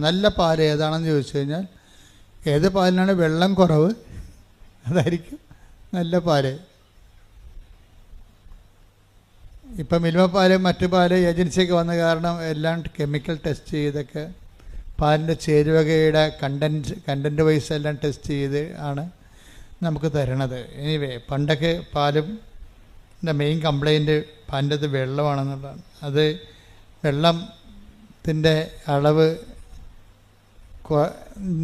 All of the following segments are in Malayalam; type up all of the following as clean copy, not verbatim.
നല്ല പാൽ ഏതാണെന്ന് ചോദിച്ചു കഴിഞ്ഞാൽ ഏത് പാലിനാണ് വെള്ളം കുറവ് അതായിരിക്കും നല്ല പാല്. ഇപ്പം മിൽമ പാല് മറ്റു പാല് ഏജൻസിയൊക്കെ വന്ന കാരണം എല്ലാം കെമിക്കൽ ടെസ്റ്റ് ചെയ്തൊക്കെ പാലിൻ്റെ ചേരുവകയുടെ കണ്ടൻറ്റ് വൈസ് എല്ലാം ടെസ്റ്റ് ചെയ്ത് ആണ് നമുക്ക് തരണത്. എനിവേ പണ്ടൊക്കെ പാലും മെയിൻ കംപ്ലൈൻറ്റ് പാലിൻ്റെ അത് വെള്ളമാണെന്നുള്ളതാണ്. അത് വെള്ളത്തിൻ്റെ അളവ്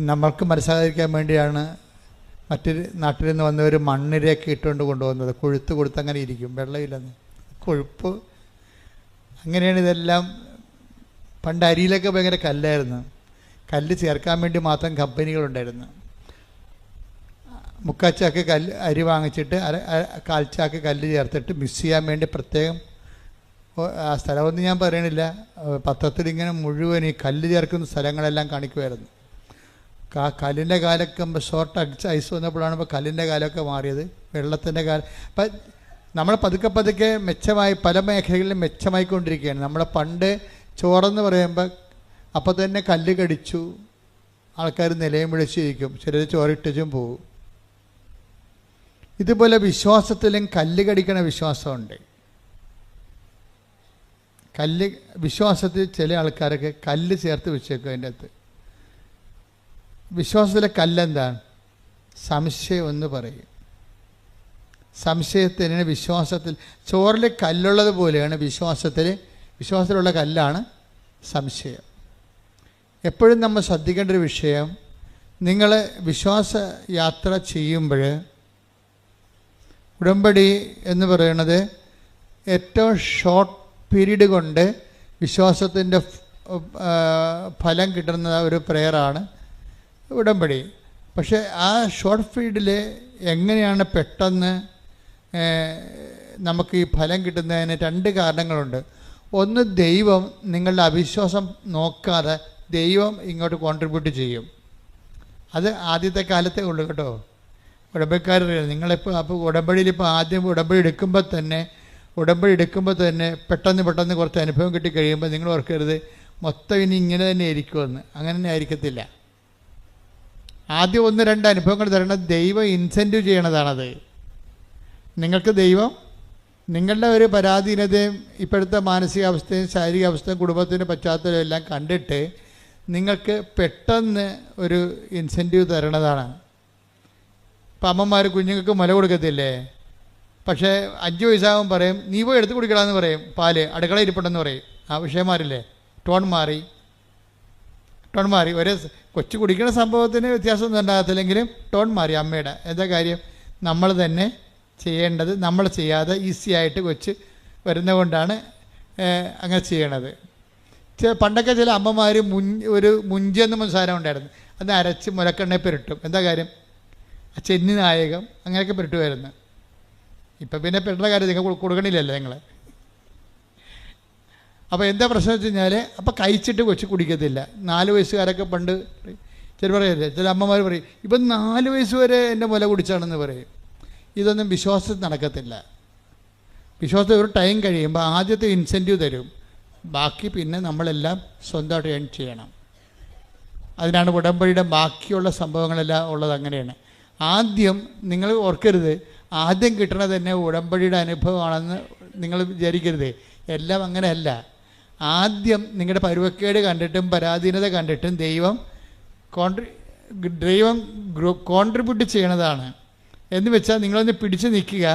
നമ്മൾക്ക് മനസ്സിലാക്കാൻ വേണ്ടിയാണ് മറ്റൊരു നാട്ടിൽ നിന്ന് വന്നവർ മണ്ണിരയൊക്കെ ഇട്ടുകൊണ്ട് കൊണ്ടുപോകുന്നത്. കൊഴുത്ത് കൊടുത്ത് അങ്ങനെ ഇരിക്കും, വെള്ളമില്ലെന്ന് കൊഴുപ്പ്. അങ്ങനെയാണ് ഇതെല്ലാം. പണ്ട് അരിയിലൊക്കെ ഭയങ്കര കല്ലായിരുന്നു. കല്ല് ചേർക്കാൻ വേണ്ടി മാത്രം കമ്പനികളുണ്ടായിരുന്നു. മുക്കാച്ചാക്ക് അരി വാങ്ങിച്ചിട്ട് കാൽച്ചാക്ക് കല്ല് ചേർത്തിട്ട് മിക്സ് ചെയ്യാൻ വേണ്ടി പ്രത്യേകം ആ സ്ഥലമൊന്നും ഞാൻ പറയണില്ല, പത്രത്തിൽ ഇങ്ങനെ മുഴുവൻ ഈ കല്ല് ചേർക്കുന്ന സ്ഥലങ്ങളെല്ലാം കാണിക്കുമായിരുന്നു. കല്ലിൻ്റെ കാലൊക്കെ ഷോർട്ട് അടിച്ച് ഐസ് വന്നപ്പോഴാണ് ഇപ്പോൾ കല്ലിൻ്റെ കാലമൊക്കെ മാറിയത്. വെള്ളത്തിൻ്റെ കാലം ഇപ്പം നമ്മൾ പതുക്കെ പതുക്കെ മെച്ചമായി പല മേഖലകളിലും മെച്ചമായിക്കൊണ്ടിരിക്കുകയാണ്. നമ്മളെ പണ്ട് ചോറെന്ന് പറയുമ്പോൾ അപ്പോൾ തന്നെ കല്ല് കടിച്ചു ആൾക്കാർ നിലയും വിളിച്ചിരിക്കും, ചിലർ ചോറിട്ടും പോകും. ഇതുപോലെ വിശ്വാസത്തിലും കല്ല് കടിക്കണ വിശ്വാസമുണ്ട്. വിശ്വാസത്തിൽ ചില ആൾക്കാരൊക്കെ കല്ല് ചേർത്ത് വെച്ചേക്കും. അതിൻ്റെ അകത്ത് വിശ്വാസത്തിലെ കല്ലെന്താണ്? സംശയം എന്ന് പറയും. സംശയത്തിന് വിശ്വാസത്തിൽ ചോറിൽ കല്ലുള്ളത് പോലെയാണ് വിശ്വാസത്തിലുള്ള കല്ലാണ് സംശയം. എപ്പോഴും നമ്മൾ ശ്രദ്ധിക്കേണ്ട ഒരു വിഷയം, നിങ്ങൾ വിശ്വാസ യാത്ര ചെയ്യുമ്പോൾ ഉടമ്പടി എന്ന് പറയുന്നത് ഏറ്റവും ഷോർട്ട് പീരീഡ് കൊണ്ട് വിശ്വാസത്തിൻ്റെ ഫലം കിട്ടുന്ന ഒരു പ്രെയറാണ് ഉടമ്പടി. പക്ഷേ ആ ഷോർട്ട് പീരീഡിൽ എങ്ങനെയാണ് പെട്ടെന്ന് നമുക്ക് ഈ ഫലം കിട്ടുന്നതിന് രണ്ട് കാരണങ്ങളുണ്ട്. ഒന്ന്, ദൈവം നിങ്ങളുടെ അവിശ്വാസം നോക്കാതെ ദൈവം ഇങ്ങോട്ട് കോൺട്രിബ്യൂട്ട് ചെയ്യും. അത് ആദ്യത്തെ കാലത്തേ ഉള്ളൂ കേട്ടോ. ഉടമ്പടിക്കാരറിയാം നിങ്ങളിപ്പോൾ അപ്പോൾ ഉടമ്പടിയിൽ ഇപ്പോൾ ആദ്യം ഉടമ്പടി എടുക്കുമ്പോൾ തന്നെ പെട്ടെന്ന് കുറച്ച് അനുഭവം കിട്ടി കഴിയുമ്പോൾ നിങ്ങൾ ഓർക്കരുത് മൊത്തം ഇനി ഇങ്ങനെ തന്നെ ആയിരിക്കുമെന്ന്. അങ്ങനെ തന്നെ ആയിരിക്കത്തില്ല. ആദ്യം 1-2 അനുഭവങ്ങൾ തരണം. ദൈവം ഇൻസെൻറ്റീവ് ചെയ്യണതാണത്. നിങ്ങൾക്ക് ദൈവം നിങ്ങളുടെ ഒരു പരാധീനതയും ഇപ്പോഴത്തെ മാനസികാവസ്ഥയും ശാരീരികാവസ്ഥയും കുടുംബത്തിൻ്റെ പശ്ചാത്തലം എല്ലാം കണ്ടിട്ട് നിങ്ങൾക്ക് പെട്ടെന്ന് ഒരു ഇൻസെൻറ്റീവ് തരണതാണ്. ഇപ്പം അമ്മമാർ കുഞ്ഞുങ്ങൾക്ക് മുല കൊടുക്കത്തില്ലേ? പക്ഷേ 5 വയസ്സാകുമ്പോൾ പറയും നീ പോയി എടുത്ത് കുടിക്കണമെന്ന് പറയും. പാല് അടുക്കള ഇരിപ്പുണ്ടെന്ന് പറയും. ആ വിഷയമാരില്ലേ? ടോൺ മാറി. ഒരേ കൊച്ചു കുടിക്കുന്ന സംഭവത്തിന് വ്യത്യാസമൊന്നും ഉണ്ടാകത്തില്ലെങ്കിലും ടോൺ മാറി അമ്മയുടെ. എന്താ കാര്യം? നമ്മൾ തന്നെ ചെയ്യേണ്ടത് നമ്മൾ ചെയ്യാതെ ഈസി ആയിട്ട് കൊച്ച് വരുന്നതുകൊണ്ടാണ് അങ്ങനെ ചെയ്യണത്. പണ്ടൊക്കെ ചില അമ്മമാർ ഒരു മുഞ്ചെന്ന് സാധനം ഉണ്ടായിരുന്നു, അത് അരച്ച് മുലക്കെണ്ണയിൽ പുരട്ടും. എന്താ കാര്യം? ചെന്നി നായകം അങ്ങനെയൊക്കെ പുരട്ടുമായിരുന്നു. ഇപ്പം പിന്നെ പെട്ട കാര്യം നിങ്ങൾ കൊടുക്കണില്ലല്ലോ നിങ്ങൾ. അപ്പോൾ എന്താ പ്രശ്നം വെച്ച് കഴിഞ്ഞാൽ അപ്പം കഴിച്ചിട്ട് കൊച്ചു കുടിക്കത്തില്ല. 4 വയസ്സുകാരൊക്കെ പണ്ട് ചില പറയല്ലേ, ചില അമ്മമാർ പറയും ഇപ്പം 4 വയസ്സ് വരെ എൻ്റെ മുല കുടിച്ചാണെന്ന് പറയും. ഇതൊന്നും വിശ്വാസത്തിൽ നടക്കത്തില്ല. വിശ്വാസത്തിൽ ഒരു ടൈം കഴിയുമ്പോൾ ആദ്യത്തെ ഇൻസെൻറ്റീവ് തരും, ബാക്കി പിന്നെ നമ്മളെല്ലാം സ്വന്തമായിട്ട് ഏൺ ചെയ്യണം. അതിനാണ് ഉടമ്പടിയുടെ ബാക്കിയുള്ള സംഭവങ്ങളെല്ലാം ഉള്ളത്. അങ്ങനെയാണ്. ആദ്യം നിങ്ങൾ ഓർക്കരുത് ആദ്യം കിട്ടണത് തന്നെ ഉടമ്പടിയുടെ അനുഭവമാണെന്ന് നിങ്ങൾ വിചാരിക്കരുത്. എല്ലാം അങ്ങനെയല്ല. ആദ്യം നിങ്ങളുടെ പരുവക്കേട് കണ്ടിട്ടും പരാധീനത കണ്ടിട്ടും ദൈവം കോൺട്രിബ്യൂട്ട് ചെയ്യണതാണ്. എന്ന് വെച്ചാൽ നിങ്ങളൊന്ന് പിടിച്ച് നിൽക്കുക,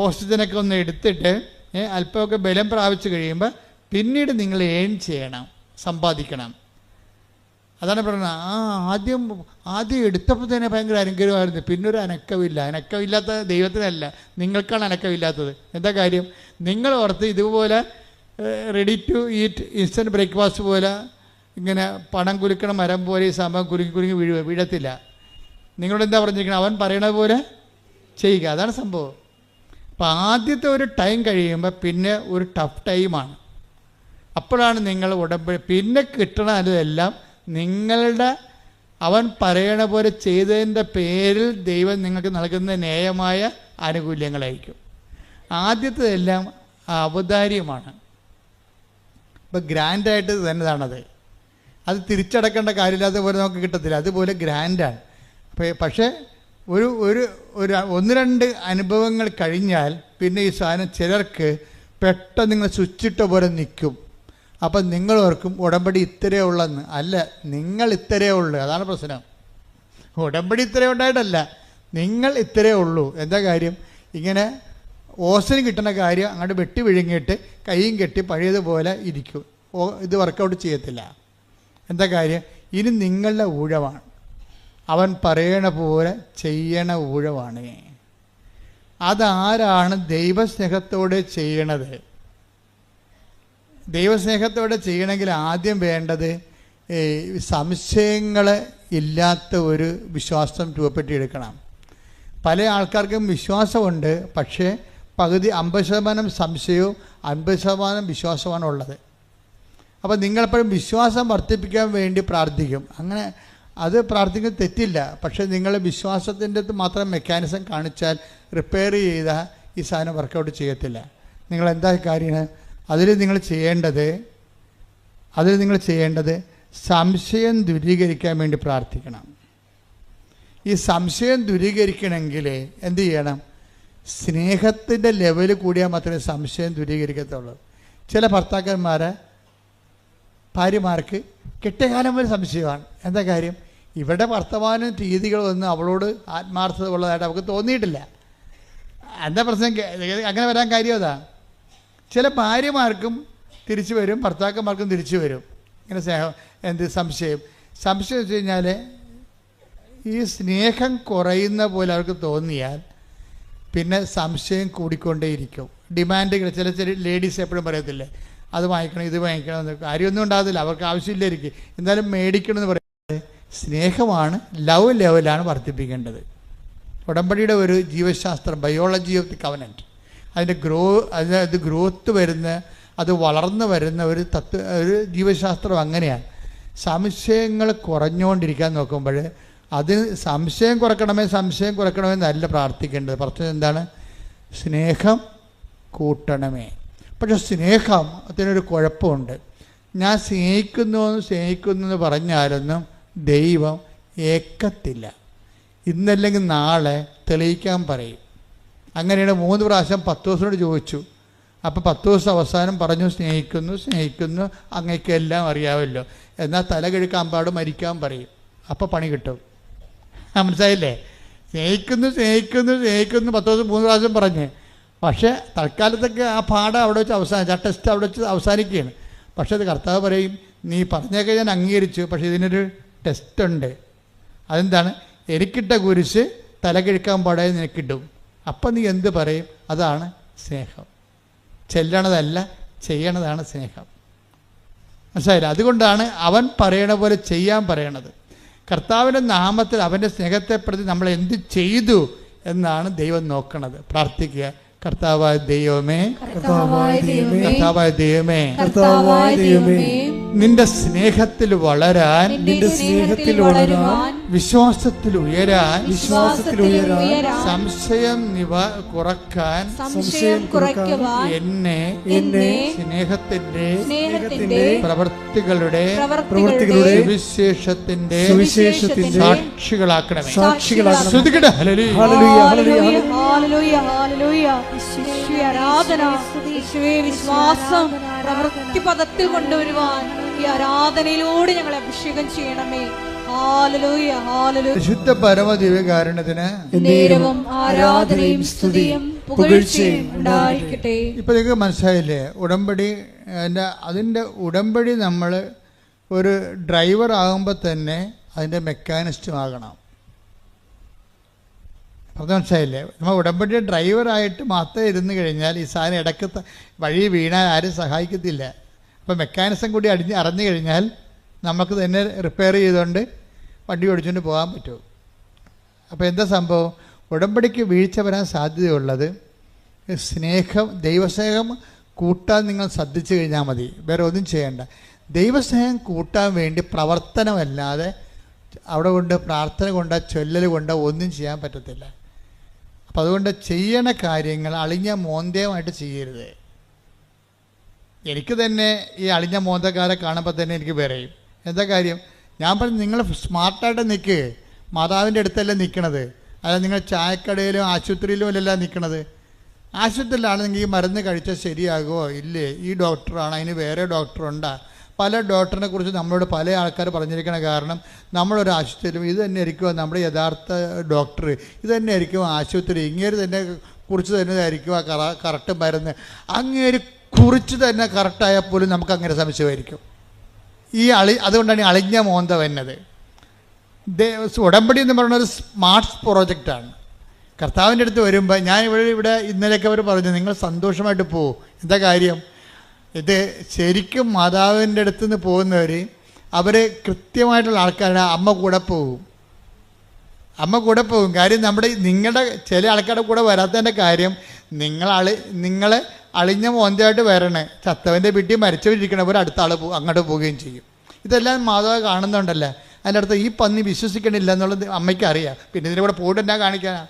ഓക്സിജനൊക്കെ ഒന്ന് എടുത്തിട്ട് അല്പമൊക്കെ ബലം പ്രാപിച്ചു കഴിയുമ്പോൾ പിന്നീട് നിങ്ങൾ ഏൺ ചെയ്യണം, സമ്പാദിക്കണം. അതാണ് പറയുന്നത്. ആദ്യം എടുത്തപ്പോൾ തന്നെ ഭയങ്കര അനുഗ്രഹമായിരുന്നു, പിന്നൊരു അനക്കമില്ലാത്ത ദൈവത്തിനല്ല, നിങ്ങൾക്കാണ് അനക്കമില്ലാത്തത്. എന്താ കാര്യം? നിങ്ങൾ ഓർത്ത് ഇതുപോലെ ready to eat instant breakfast പോലെ ഇങ്ങനെ പണം കുലുക്കണ മരം പോലെ ഈ സംഭവം കുലുങ്ങി വീഴത്തില്ല. നിങ്ങളോട് എന്താ പറഞ്ഞിരിക്കണം? അവൻ പറയണത് പോലെ ചെയ്യുക. അതാണ് സംഭവം. അപ്പോൾ ആദ്യത്തെ ഒരു ടൈം കഴിയുമ്പോൾ പിന്നെ ഒരു ടഫ് ടൈമാണ്. അപ്പോഴാണ് നിങ്ങൾ ഉടമ്പടി പിന്നെ കിട്ടണതെല്ലാം നിങ്ങളുടെ അവൻ പറയണ പോലെ ചെയ്തതിൻ്റെ പേരിൽ ദൈവം നിങ്ങൾക്ക് നൽകുന്ന ന്യായമായ ആനുകൂല്യങ്ങളായിരിക്കും. ആദ്യത്തേതെല്ലാം ഔദാര്യമാണ്. ഇപ്പം ഗ്രാൻഡായിട്ട് തന്നെയാണത്. അത് തിരിച്ചടക്കേണ്ട കാര്യമില്ലാത്ത പോലെ നമുക്ക് കിട്ടത്തില്ല. അതുപോലെ ഗ്രാൻഡാണ്. പക്ഷേ ഒരു ഒരു ഒരു 1-2 അനുഭവങ്ങൾ കഴിഞ്ഞാൽ പിന്നെ ഈ സാധനം ചിലർക്ക് പെട്ടെന്ന് നിങ്ങൾ സ്വിച്ചിട്ട പോലെ നിൽക്കും. അപ്പം നിങ്ങൾ ഓർക്കും ഉടമ്പടി ഇത്രയേ ഉള്ളെന്ന്. അല്ല, നിങ്ങൾ ഇത്രയേ ഉള്ളൂ. അതാണ് പ്രശ്നം. ഉടമ്പടി ഇത്രയേ ഉണ്ടായിട്ടല്ല, നിങ്ങൾ ഇത്രയേ ഉള്ളൂ. എന്താ കാര്യം? ഇങ്ങനെ ഓസിന് കിട്ടുന്ന കാര്യം അങ്ങോട്ട് വെട്ടി വിഴുങ്ങിയിട്ട് കൈയും കെട്ടി പഴയതുപോലെ ഇരിക്കും. ഇത് വർക്കൗട്ട് ചെയ്യത്തില്ല. എന്താ കാര്യം? ഇനി നിങ്ങളുടെ ഊഴമാണ്. അവൻ പറയണ പോലെ ചെയ്യണ ഊഴമാണ്. അതാരാണ് ദൈവസ്നേഹത്തോടെ ചെയ്യണത്? ദൈവസ്നേഹത്തോടെ ചെയ്യണമെങ്കിൽ ആദ്യം വേണ്ടത് സംശയങ്ങൾ ഇല്ലാത്ത ഒരു വിശ്വാസം രൂപപ്പെടുത്തിയെടുക്കണം. പല ആൾക്കാർക്കും വിശ്വാസമുണ്ട്, പക്ഷേ പകുതി 50% സംശയവും 50% വിശ്വാസമാണ് ഉള്ളത്. അപ്പോൾ നിങ്ങളെപ്പോഴും വിശ്വാസം വർദ്ധിപ്പിക്കാൻ വേണ്ടി പ്രാർത്ഥിക്കും. അങ്ങനെ അത് പ്രാർത്ഥിക്കുന്നത് തെറ്റില്ല. പക്ഷേ നിങ്ങൾ വിശ്വാസത്തിൻ്റെ മാത്രം മെക്കാനിസം കാണിച്ചാൽ റിപ്പയർ ചെയ്താൽ ഈ സാധനം വർക്കൗട്ട് ചെയ്യത്തില്ല. നിങ്ങളെന്താ കാര്യം? അതിൽ നിങ്ങൾ ചെയ്യേണ്ടത് സംശയം ദൂരീകരിക്കാൻ വേണ്ടി പ്രാർത്ഥിക്കണം. ഈ സംശയം ദൂരീകരിക്കണമെങ്കിൽ എന്ത് ചെയ്യണം? സ്നേഹത്തിൻ്റെ ലെവൽ കൂടിയാൽ മാത്രമേ സംശയം ദൂരീകരിക്കത്തുള്ളൂ. ചില ഭാര്യമാർക്ക് കെട്ടിയകാലം വരെ സംശയമാണ്. എന്താ കാര്യം? ഇവിടെ വർത്തമാനം രീതികളൊന്നും അവളോട് ആത്മാർത്ഥത ഉള്ളതായിട്ട് അവൾക്ക് തോന്നിയിട്ടില്ല. എന്താ പ്രശ്നം? അങ്ങനെ വരാൻ കാര്യം അതാ. ചില ഭാര്യമാർക്കും തിരിച്ചു വരും, ഭർത്താക്കന്മാർക്കും തിരിച്ചു വരും. ഇങ്ങനെ സംശയം വെച്ച് കഴിഞ്ഞാൽ ഈ സ്നേഹം കുറയുന്ന പോലെ അവർക്ക് തോന്നിയാൽ പിന്നെ സംശയം കൂടിക്കൊണ്ടേയിരിക്കും. ഡിമാൻഡുകൾ ചില ലേഡീസ് എപ്പോഴും പറയത്തില്ലേ, അത് വാങ്ങിക്കണം ഇത് വാങ്ങിക്കണം എന്ന്. കാര്യമൊന്നും ഉണ്ടാകത്തില്ല, അവർക്ക് ആവശ്യമില്ലായിരിക്കും, എന്നാലും മേടിക്കണമെന്ന് പറയുന്നത്. സ്നേഹമാണ്, ലവ് ലെവലാണ് വർദ്ധിപ്പിക്കേണ്ടത്. ഉടമ്പടിയുടെ ഒരു ജീവശാസ്ത്രം, ബയോളജി ഓഫ് ദി കവനൻറ്റ്, അതിൻ്റെ ഗ്രോത്ത് വരുന്ന, അത് വളർന്നു വരുന്ന ഒരു ജീവശാസ്ത്രം അങ്ങനെയാണ്. സംശയങ്ങൾ കുറഞ്ഞുകൊണ്ടിരിക്കാൻ നോക്കുമ്പോൾ അത് സംശയം കുറയ്ക്കണമെന്നല്ല പ്രാർത്ഥിക്കേണ്ടത്. പറഞ്ഞത് എന്താണ്? സ്നേഹം കൂട്ടണമേ. പക്ഷെ സ്നേഹത്തിനൊരു കുഴപ്പമുണ്ട്. ഞാൻ സ്നേഹിക്കുന്നു എന്ന് പറഞ്ഞാലൊന്നും ദൈവം ഏക്കത്തില്ല. ഇന്നല്ലെങ്കിൽ നാളെ തെളിയിക്കാൻ പറയും. അങ്ങനെയാണ് 3 പ്രാവശ്യം പത്തോസിനോട് ചോദിച്ചു. അപ്പോൾ പത്തോസ് അവസാനം പറഞ്ഞു, സ്നേഹിക്കുന്നു അങ്ങേക്കെല്ലാം അറിയാമല്ലോ, എന്നാൽ തല കിഴക്കാൻ പാട് മരിക്കാൻ പറയും. അപ്പോൾ പണി കിട്ടും. മനസ്സിലായില്ലേ? സ്നേഹിക്കുന്നു പത്തോസ് 3 പ്രാവശ്യം പറഞ്ഞ്. പക്ഷേ തൽക്കാലത്തൊക്കെ ആ പാഠം അവിടെ വെച്ച് അവസാനിച്ചു, ആ ടെസ്റ്റ് അവിടെ വെച്ച് അവസാനിക്കുകയാണ്. പക്ഷേ അത് കർത്താവ് പറയും, നീ പറഞ്ഞൊക്കെ ഞാൻ അംഗീകരിച്ചു, പക്ഷേ ഇതിനൊരു ടെസ്റ്റ് ഉണ്ട്. അതെന്താണ്? എനിക്കിട്ട കുരിശ് തല കിഴക്കാൻ പാടാതെ നിനക്കിട്ടും. അപ്പം നീ എന്ത് പറയും? അതാണ് സ്നേഹം. ചെല്ലണതല്ല, ചെയ്യണതാണ് സ്നേഹം. മനസ്സിലായില്ല? അതുകൊണ്ടാണ് അവൻ പറയണ പോലെ ചെയ്യാൻ പറയണത്. കർത്താവിൻ്റെ നാമത്തിൽ അവൻ്റെ സ്നേഹത്തെ പ്രതി നമ്മൾ എന്ത് ചെയ്തു എന്നാണ് ദൈവം നോക്കണത്. പ്രാർത്ഥിക്കുക. കർത്താവായ ദൈവമേ, നിന്റെ സ്നേഹത്തിൽ വളരാൻ, വിശ്വാസത്തിൽ ഉയരാൻ, സംശയം കുറക്കാൻ എന്നെ സ്നേഹത്തിന്റെ പ്രവൃത്തികളുടെ സുവിശേഷത്തിന്റെ സാക്ഷികളാക്കണമേ. വിശ്വാസം പ്രവൃത്തി പദത്തിൽ കൊണ്ടുവരുവാൻ ഈ ആരാധനയിലൂടെ ഞങ്ങളെ അഭിഷേകം ചെയ്യണമേ. വിശുദ്ധ പരമദിവ്യകാരുണ്യത്തിന് നേരവും ആരാധനയും സ്തുതിയും പുകഴ്ചയും ഉണ്ടായിരിക്കട്ടെ. ഇപ്പൊ നിങ്ങൾക്ക് മനസ്സിലായില്ലേ? അതിന്റെ ഉടമ്പടി നമ്മൾ ഒരു ഡ്രൈവർ ആകുമ്പോൾ തന്നെ അതിന്റെ മെക്കാനിസ്റ്റും ആകണം. അത് മനസ്സിലായില്ലേ? നമ്മൾ ഉടമ്പടി ഡ്രൈവറായിട്ട് മാത്രം ഇരുന്ന് കഴിഞ്ഞാൽ ഈ സാധനം ഇടയ്ക്ക് വഴി വീണാൽ ആരും സഹായിക്കത്തില്ല. അപ്പോൾ മെക്കാനിസം കൂടി അറിഞ്ഞു കഴിഞ്ഞാൽ നമുക്ക് തന്നെ റിപ്പയർ ചെയ്തുകൊണ്ട് വണ്ടി ഓടിച്ചുകൊണ്ട് പോകാൻ പറ്റും. അപ്പോൾ എന്താ സംഭവം? ഉടമ്പടിക്ക് വീഴ്ച വരാൻ സാധ്യതയുള്ളത് ദൈവസ്നേഹം കൂട്ടാൻ നിങ്ങൾ ശ്രദ്ധിച്ചു കഴിഞ്ഞാൽ മതി. വേറെ ഒന്നും ചെയ്യേണ്ട. ദൈവസ്നേഹം കൂട്ടാൻ വേണ്ടി പ്രവർത്തനമല്ലാതെ അവിടെ കൊണ്ട് പ്രാർത്ഥന കൊണ്ടോ ചൊല്ലൽ കൊണ്ടോ ഒന്നും ചെയ്യാൻ പറ്റത്തില്ല. അപ്പം അതുകൊണ്ട് ചെയ്യണ കാര്യങ്ങൾ അളിഞ്ഞ മോന്തയമായിട്ട് ചെയ്യരുത്. എനിക്ക് തന്നെ ഈ അളിഞ്ഞ മോന്തക്കാരെ കാണുമ്പോൾ തന്നെ എനിക്ക് പറയും, എന്താ കാര്യം? ഞാൻ പറഞ്ഞു നിങ്ങൾ സ്മാർട്ടായിട്ട് നിൽക്ക്. മാതാവിൻ്റെ അടുത്തല്ലേ നിൽക്കണത്, അതായത് നിങ്ങൾ ചായക്കടയിലും ആശുപത്രിയിലും അല്ലല്ല നിൽക്കണത്. ആശുപത്രിയിലാണെങ്കിൽ ഈ മരുന്ന് കഴിച്ചാൽ ശരിയാകുമോ ഇല്ലേ, ഈ ഡോക്ടറാണ്, അതിന് വേറെ ഡോക്ടറുണ്ടാ. പല ഡോക്ടറിനെ കുറിച്ച് നമ്മളോട് പല ആൾക്കാർ പറഞ്ഞിരിക്കണ കാരണം നമ്മളൊരു ആശുപത്രിയിലും ഇത് തന്നെ ആയിരിക്കുമോ നമ്മുടെ യഥാർത്ഥ ഡോക്ടർ, ഇത് തന്നെ ആയിരിക്കും ആശുപത്രി, ഇങ്ങേര് തന്നെ കുറിച്ച് തന്നെ ആയിരിക്കും ആ കറക്റ്റ് മരുന്ന്, അങ്ങേര് കുറിച്ച് തന്നെ കറക്റ്റായാൽ പോലും നമുക്ക് അങ്ങനെ സംശയമായിരിക്കും. അതുകൊണ്ടാണ് ഈ അളിഞ്ഞ മോന്ത വന്നത്. ഉടമ്പടി എന്ന് പറയുന്ന ഒരു സ്മാർട്ട് പ്രോജക്റ്റാണ്. കർത്താവിൻ്റെ അടുത്ത് വരുമ്പോൾ ഞാൻ ഇവിടെ ഇന്നലെയൊക്കെ അവർ പറഞ്ഞു നിങ്ങൾ സന്തോഷമായിട്ട് പോകും. എന്താ കാര്യം? ഇത് ശരിക്കും മാതാവിൻ്റെ അടുത്ത് നിന്ന് പോകുന്നവർ അവർ കൃത്യമായിട്ടുള്ള ആൾക്കാരുടെ അമ്മ കൂടെ പോകും. കാര്യം നിങ്ങളുടെ ചില ആൾക്കാരുടെ കൂടെ വരാത്തതിൻ്റെ കാര്യം നിങ്ങൾ അളിഞ്ഞ മോന്തയായിട്ട് വരണേ, ചത്തവൻ്റെ വീട്ടിൽ മരിച്ചവരിക്കണവർ അടുത്ത ആൾ അങ്ങോട്ട് പോവുകയും ചെയ്യും. ഇതെല്ലാം മാതാവ് കാണുന്നുണ്ടല്ലോ. അതിൻ്റെ അടുത്ത് ഈ പന്നി വിശ്വസിക്കണില്ല എന്നുള്ളത് അമ്മയ്ക്ക് അറിയാം. പിന്നെ ഇതിൻ്റെ കൂടെ പോയിട്ട് എന്നാ കാണിക്കാനാണ്?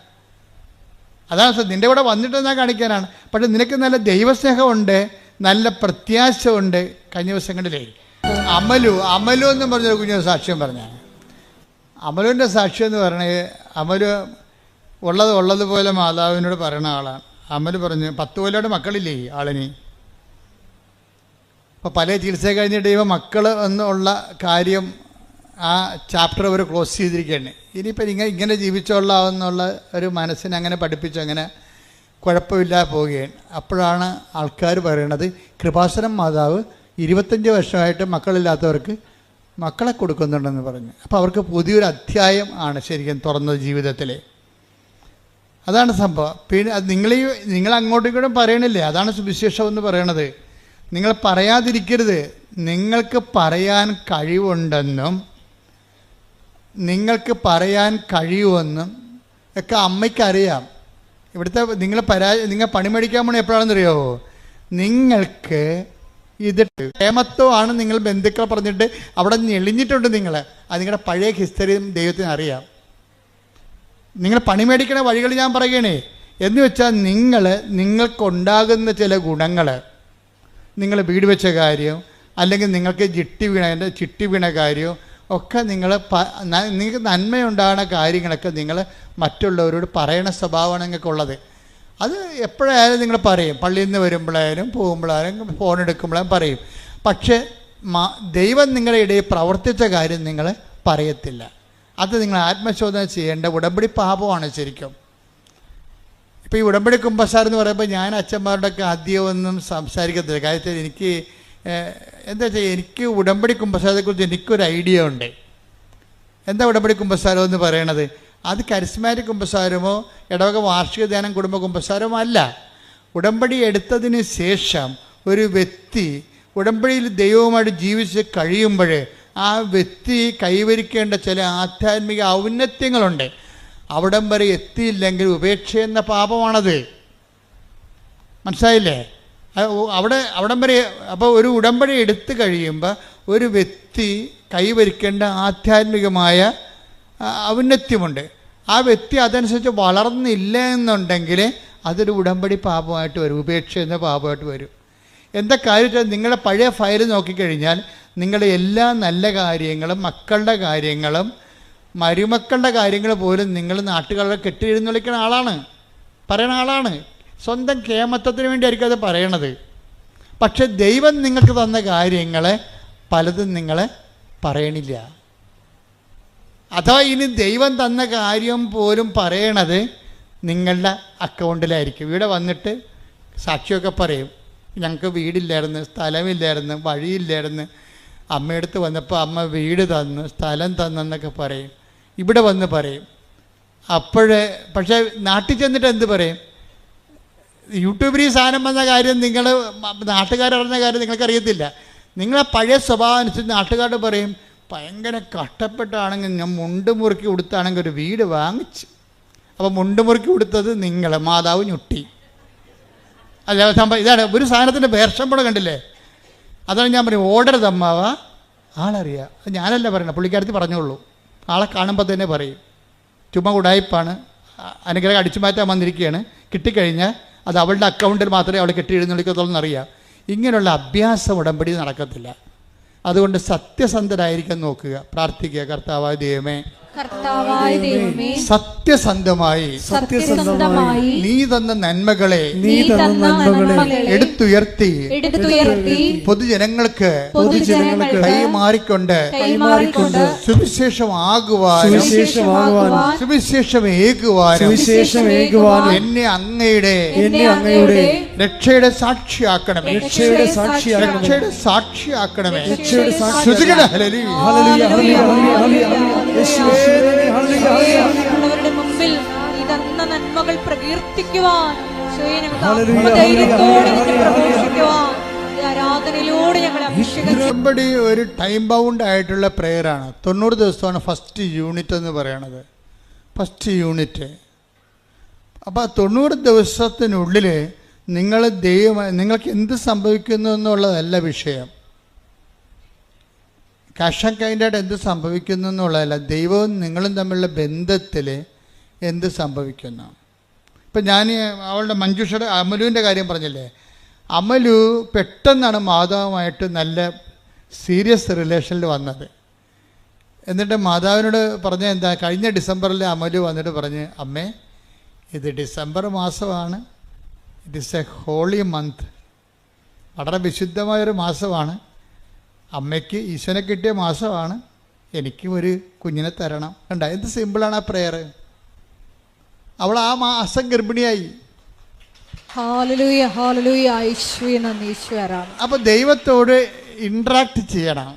അതാണ് നിൻ്റെ കൂടെ വന്നിട്ട് എന്നാ കാണിക്കാനാണ്. പക്ഷെ നിനക്ക് നല്ല ദൈവസ്നേഹമുണ്ട്, നല്ല പ്രത്യാശ ഉണ്ട്. കഴിഞ്ഞ ദിവസങ്ങളിലേ അമലു എന്നും പറഞ്ഞൊരു കുഞ്ഞു സാക്ഷ്യം പറഞ്ഞാൽ, അമലുവിൻ്റെ സാക്ഷ്യം എന്ന് പറഞ്ഞത്, അമലു ഉള്ളതുപോലെ മാതാവിനോട് പറയുന്ന ആളാണ്. അമല് പറഞ്ഞു 10 കൊല്ലമായിട്ട് മക്കളില്ലേ ആളിന്. അപ്പോൾ പല ചികിത്സ കഴിഞ്ഞിട്ട് ഇവ മക്കൾ എന്നുള്ള കാര്യം ആ ചാപ്റ്റർ അവർ ക്ലോസ് ചെയ്തിരിക്കുകയാണ്. ഇനിയിപ്പോൾ ഇങ്ങനെ ജീവിച്ചോളാമെന്നുള്ള ഒരു മനസ്സിനെ അങ്ങനെ പഠിപ്പിച്ച് അങ്ങനെ കുഴപ്പമില്ലാതെ പോവുകയാണ്. അപ്പോഴാണ് ആൾക്കാർ പറയണത് കൃപാസനം മാതാവ് 25 വർഷമായിട്ട് മക്കളില്ലാത്തവർക്ക് മക്കളെ കൊടുക്കുന്നുണ്ടെന്ന് പറഞ്ഞു. അപ്പോൾ അവർക്ക് പുതിയൊരു അധ്യായം ആണ് ശരിക്കും തുറന്നത് ജീവിതത്തിൽ. അതാണ് സംഭവം. പിന്നെ അത് നിങ്ങൾ അങ്ങോട്ടും ഇങ്ങോട്ടും പറയണില്ലേ, അതാണ് സുവിശേഷം എന്ന് പറയണത്. നിങ്ങൾ പറയാതിരിക്കരുത്. നിങ്ങൾക്ക് പറയാൻ കഴിവുണ്ടെന്നും നിങ്ങൾക്ക് പറയാൻ കഴിയുമെന്നും ഒക്കെ അമ്മയ്ക്കറിയാം. ഇവിടുത്തെ നിങ്ങൾ പണിമേടിക്കാൻ പോണ എപ്പോഴാണെന്നറിയാമോ? നിങ്ങൾക്ക് ഇത് ക്ഷേമത്വമാണ്. നിങ്ങൾ ബന്ധുക്കളെ പറഞ്ഞിട്ട് അവിടെ ഞെളിഞ്ഞിട്ടുണ്ട്. അത് നിങ്ങളുടെ പഴയ ഹിസ്റ്ററിയും ദൈവത്തിന് അറിയാം. നിങ്ങൾ പണിമേടിക്കണ വഴികൾ ഞാൻ പറയുകയാണേ. എന്ന് വെച്ചാൽ നിങ്ങൾക്കുണ്ടാകുന്ന ചില ഗുണങ്ങൾ, നിങ്ങൾ വീട് വെച്ച കാര്യം, അല്ലെങ്കിൽ നിങ്ങൾക്ക് ചിട്ടി വീണ കാര്യം ഒക്കെ നിങ്ങൾക്ക് നന്മയുണ്ടാകുന്ന കാര്യങ്ങളൊക്കെ നിങ്ങൾ മറ്റുള്ളവരോട് പറയണ സ്വഭാവമാണ് നിങ്ങൾക്കുള്ളത്. അത് എപ്പോഴായാലും നിങ്ങൾ പറയും. പള്ളിയിൽ നിന്ന് വരുമ്പോഴായാലും പോകുമ്പോഴായാലും ഫോൺ എടുക്കുമ്പോഴും പറയും. പക്ഷേ ദൈവം നിങ്ങളുടെ ഇടയിൽ പ്രവർത്തിച്ച കാര്യം നിങ്ങൾ പറയത്തില്ല. അത് നിങ്ങൾ ആത്മശോധന ചെയ്യേണ്ട ഉടമ്പടി പാപമാണ് ശരിക്കും. ഇപ്പോൾ ഈ ഉടമ്പടി കുമ്പസാരം എന്ന് പറയുമ്പോൾ ഞാൻ അച്ഛന്മാരുടെയൊക്കെ ആദ്യമൊന്നും സംസാരിക്കത്തില്ല. കാര്യത്തിൽ എനിക്ക് എന്താ വെച്ചാൽ എനിക്ക് ഉടമ്പടി കുമ്പസാരത്തെക്കുറിച്ച് എനിക്കൊരു ഐഡിയ ഉണ്ട്. എന്താ ഉടമ്പടി കുമ്പസാരം എന്ന് പറയണത്? അത് കരിസ്മാറ്റിക് കുമ്പസാരമോ ഇടവക വാർഷിക ധ്യാനം കുടുംബ കുമ്പസാരമോ അല്ല. ഉടമ്പടി എടുത്തതിന് ശേഷം ഒരു വ്യക്തി ഉടമ്പടിയിൽ ദൈവവുമായിട്ട് ജീവിച്ച് കഴിയുമ്പോൾ ആ വ്യക്തി കൈവരിക്കേണ്ട ചില ആധ്യാത്മിക ഔന്നത്യങ്ങളുണ്ട്. അവിടം വരെ എത്തിയില്ലെങ്കിൽ ഉപേക്ഷ എന്ന പാപമാണത്. മനസ്സിലായില്ലേ? അവിടം വരെ. അപ്പോൾ ഒരു ഉടമ്പടി എടുത്തു കഴിയുമ്പോൾ ഒരു വ്യക്തി കൈവരിക്കേണ്ട ആധ്യാത്മികമായ ഔന്നത്യമുണ്ട്. ആ വ്യക്തി അതനുസരിച്ച് വളർന്നില്ല എന്നുണ്ടെങ്കിൽ അതൊരു ഉടമ്പടി പാപമായിട്ട് വരും, ഉപേക്ഷ എന്ന പാപമായിട്ട് വരും. എന്താ കാര്യം? നിങ്ങളുടെ പഴയ ഫയൽ നോക്കിക്കഴിഞ്ഞാൽ നിങ്ങളുടെ എല്ലാ നല്ല കാര്യങ്ങളും, മക്കളുടെ കാര്യങ്ങളും മരുമക്കളുടെ കാര്യങ്ങൾ പോലും നിങ്ങൾ നാട്ടുകാരെ കെട്ടിയിരുന്നൊളിക്കുന്ന ആളാണ്, പറയണ ആളാണ്. സ്വന്തം കേമത്വത്തിന് വേണ്ടിയായിരിക്കും അത് പറയണത്. പക്ഷെ ദൈവം നിങ്ങൾക്ക് തന്ന കാര്യങ്ങളെ പലതും നിങ്ങൾ പറയണില്ല. അഥവാ ഇനി ദൈവം തന്ന കാര്യം പോലും പറയണത് നിങ്ങളുടെ അക്കൗണ്ടിലായിരിക്കും. ഇവിടെ വന്നിട്ട് സാക്ഷിയൊക്കെ പറയും, ഞങ്ങൾക്ക് വീടില്ലായിരുന്നു, സ്ഥലമില്ലായിരുന്നു, വഴിയില്ലായിരുന്നു, അമ്മയടുത്ത് വന്നപ്പോൾ അമ്മ വീട് തന്നു, സ്ഥലം തന്നെന്നൊക്കെ പറയും. ഇവിടെ വന്ന് പറയും. പക്ഷേ നാട്ടിൽ ചെന്നിട്ട് എന്ത് പറയും? യൂട്യൂബിൽ ഈ സാധനം വന്ന കാര്യം നാട്ടുകാരറിഞ്ഞ കാര്യം നിങ്ങൾക്കറിയത്തില്ല. നിങ്ങളെ പഴയ സ്വഭാവം അനുസരിച്ച് നാട്ടുകാരോട് പറയും, ഭയങ്കര കഷ്ടപ്പെട്ടാണെങ്കിൽ ഞാൻ മുണ്ട് മുറുക്കി കൊടുത്താണെങ്കിൽ ഒരു വീട് വാങ്ങിച്ച്. അപ്പോൾ മുണ്ട് മുറുക്കി കൊടുത്തത് മാതാവ് ഞൊട്ടി. അല്ല സംഭവം ഇതാണ്. ഒരു സാധനത്തിൻ്റെ വേർഷമ്പടം കണ്ടില്ലേ? അതാണ് ഞാൻ പറയും, ഓർഡർ തമ്മാവ ആളറിയാം. അത് ഞാനല്ല പറയണം, പുള്ളിക്കാരത്തി പറഞ്ഞോളൂ. ആളെ കാണുമ്പോൾ തന്നെ പറയും, ചുമ്മാ ഉടായിപ്പാണ്, അനുഗ്രഹം അടിച്ചു മാറ്റാൻ വന്നിരിക്കുകയാണ്, കിട്ടിക്കഴിഞ്ഞാൽ അത് അവളുടെ അക്കൗണ്ടിൽ മാത്രമേ അവൾ കെട്ടി എഴുന്നള്ളിക്കത്തുള്ളൂ എന്നറിയാം. ഇങ്ങനെയുള്ള അഭ്യാസം ഉടമ്പടി നടക്കത്തില്ല. അതുകൊണ്ട് സത്യസന്ധരായിരിക്കാൻ നോക്കുക. പ്രാർത്ഥിക്കുക. കർത്താവായ ദൈവമേ, കർത്താവായ ദൈവമേ, സത്യസന്ധമായി നീ തന്ന നന്മകളെ എടുത്തുയർത്തി പൊതുജനങ്ങൾക്ക് കൈമാറിക്കൊണ്ട് സുവിശേഷമാകുവാനും സുവിശേഷമേകുവാനും എന്നെ അങ്ങയുടെ രക്ഷയുടെ സാക്ഷിയാക്കണമേ. രക്ഷയുടെ സാക്ഷിയാക്കണമേ. മറ്റുള്ളവരുടെ മുമ്പിൽ നീ തന്ന നന്മകൾ പ്രകീർത്തിക്കുവാൻ, ധൈര്യത്തോടെ പ്രഘോഷിക്കുവാൻ ആരാധനയിലൂടെ ഞങ്ങളെ അഭിഷേകം. ഒരു ടൈം ബൗണ്ട് ആയിട്ടുള്ള പ്രെയറാണ്. 90 ദിവസമാണ് ഫസ്റ്റ് യൂണിറ്റ് എന്ന് പറയണത്. First unit. അപ്പോൾ 90 ദിവസത്തിനുള്ളിൽ നിങ്ങൾക്ക് എന്ത് സംഭവിക്കുന്നു എന്നുള്ളതല്ല വിഷയം. കൈൻഡായിട്ട് എന്ത് സംഭവിക്കുന്നു എന്നുള്ളതല്ല, ദൈവവും നിങ്ങളും തമ്മിലുള്ള ബന്ധത്തിൽ എന്ത് സംഭവിക്കുന്നു. ഇപ്പം ഞാൻ അവളുടെ മഞ്ജുഷയുടെ അമലുവിൻ്റെ കാര്യം പറഞ്ഞില്ലേ. അമലു പെട്ടെന്നാണ് മാതാവുമായിട്ട് നല്ല സീരിയസ് റിലേഷനിൽ വന്നത്. എന്നിട്ട് മാതാവിനോട് പറഞ്ഞ എന്താ, കഴിഞ്ഞ ഡിസംബറിൽ അമലു വന്നിട്ട് പറഞ്ഞ്, അമ്മേ ഇത് ഡിസംബർ മാസമാണ്, it is a holy month, വളരെ വിശുദ്ധമായൊരു മാസമാണ്, അമ്മയ്ക്ക് ഈശോനെ കിട്ടിയ മാസമാണ്, എനിക്കും ഒരു കുഞ്ഞിനെ തരണം. കണ്ട എന്ത് സിമ്പിളാണ് ആ പ്രെയർ. അവൾ ആ മാസം ഗർഭിണിയായി. അപ്പോൾ ദൈവത്തോട് ഇൻട്രാക്ട് ചെയ്യണം.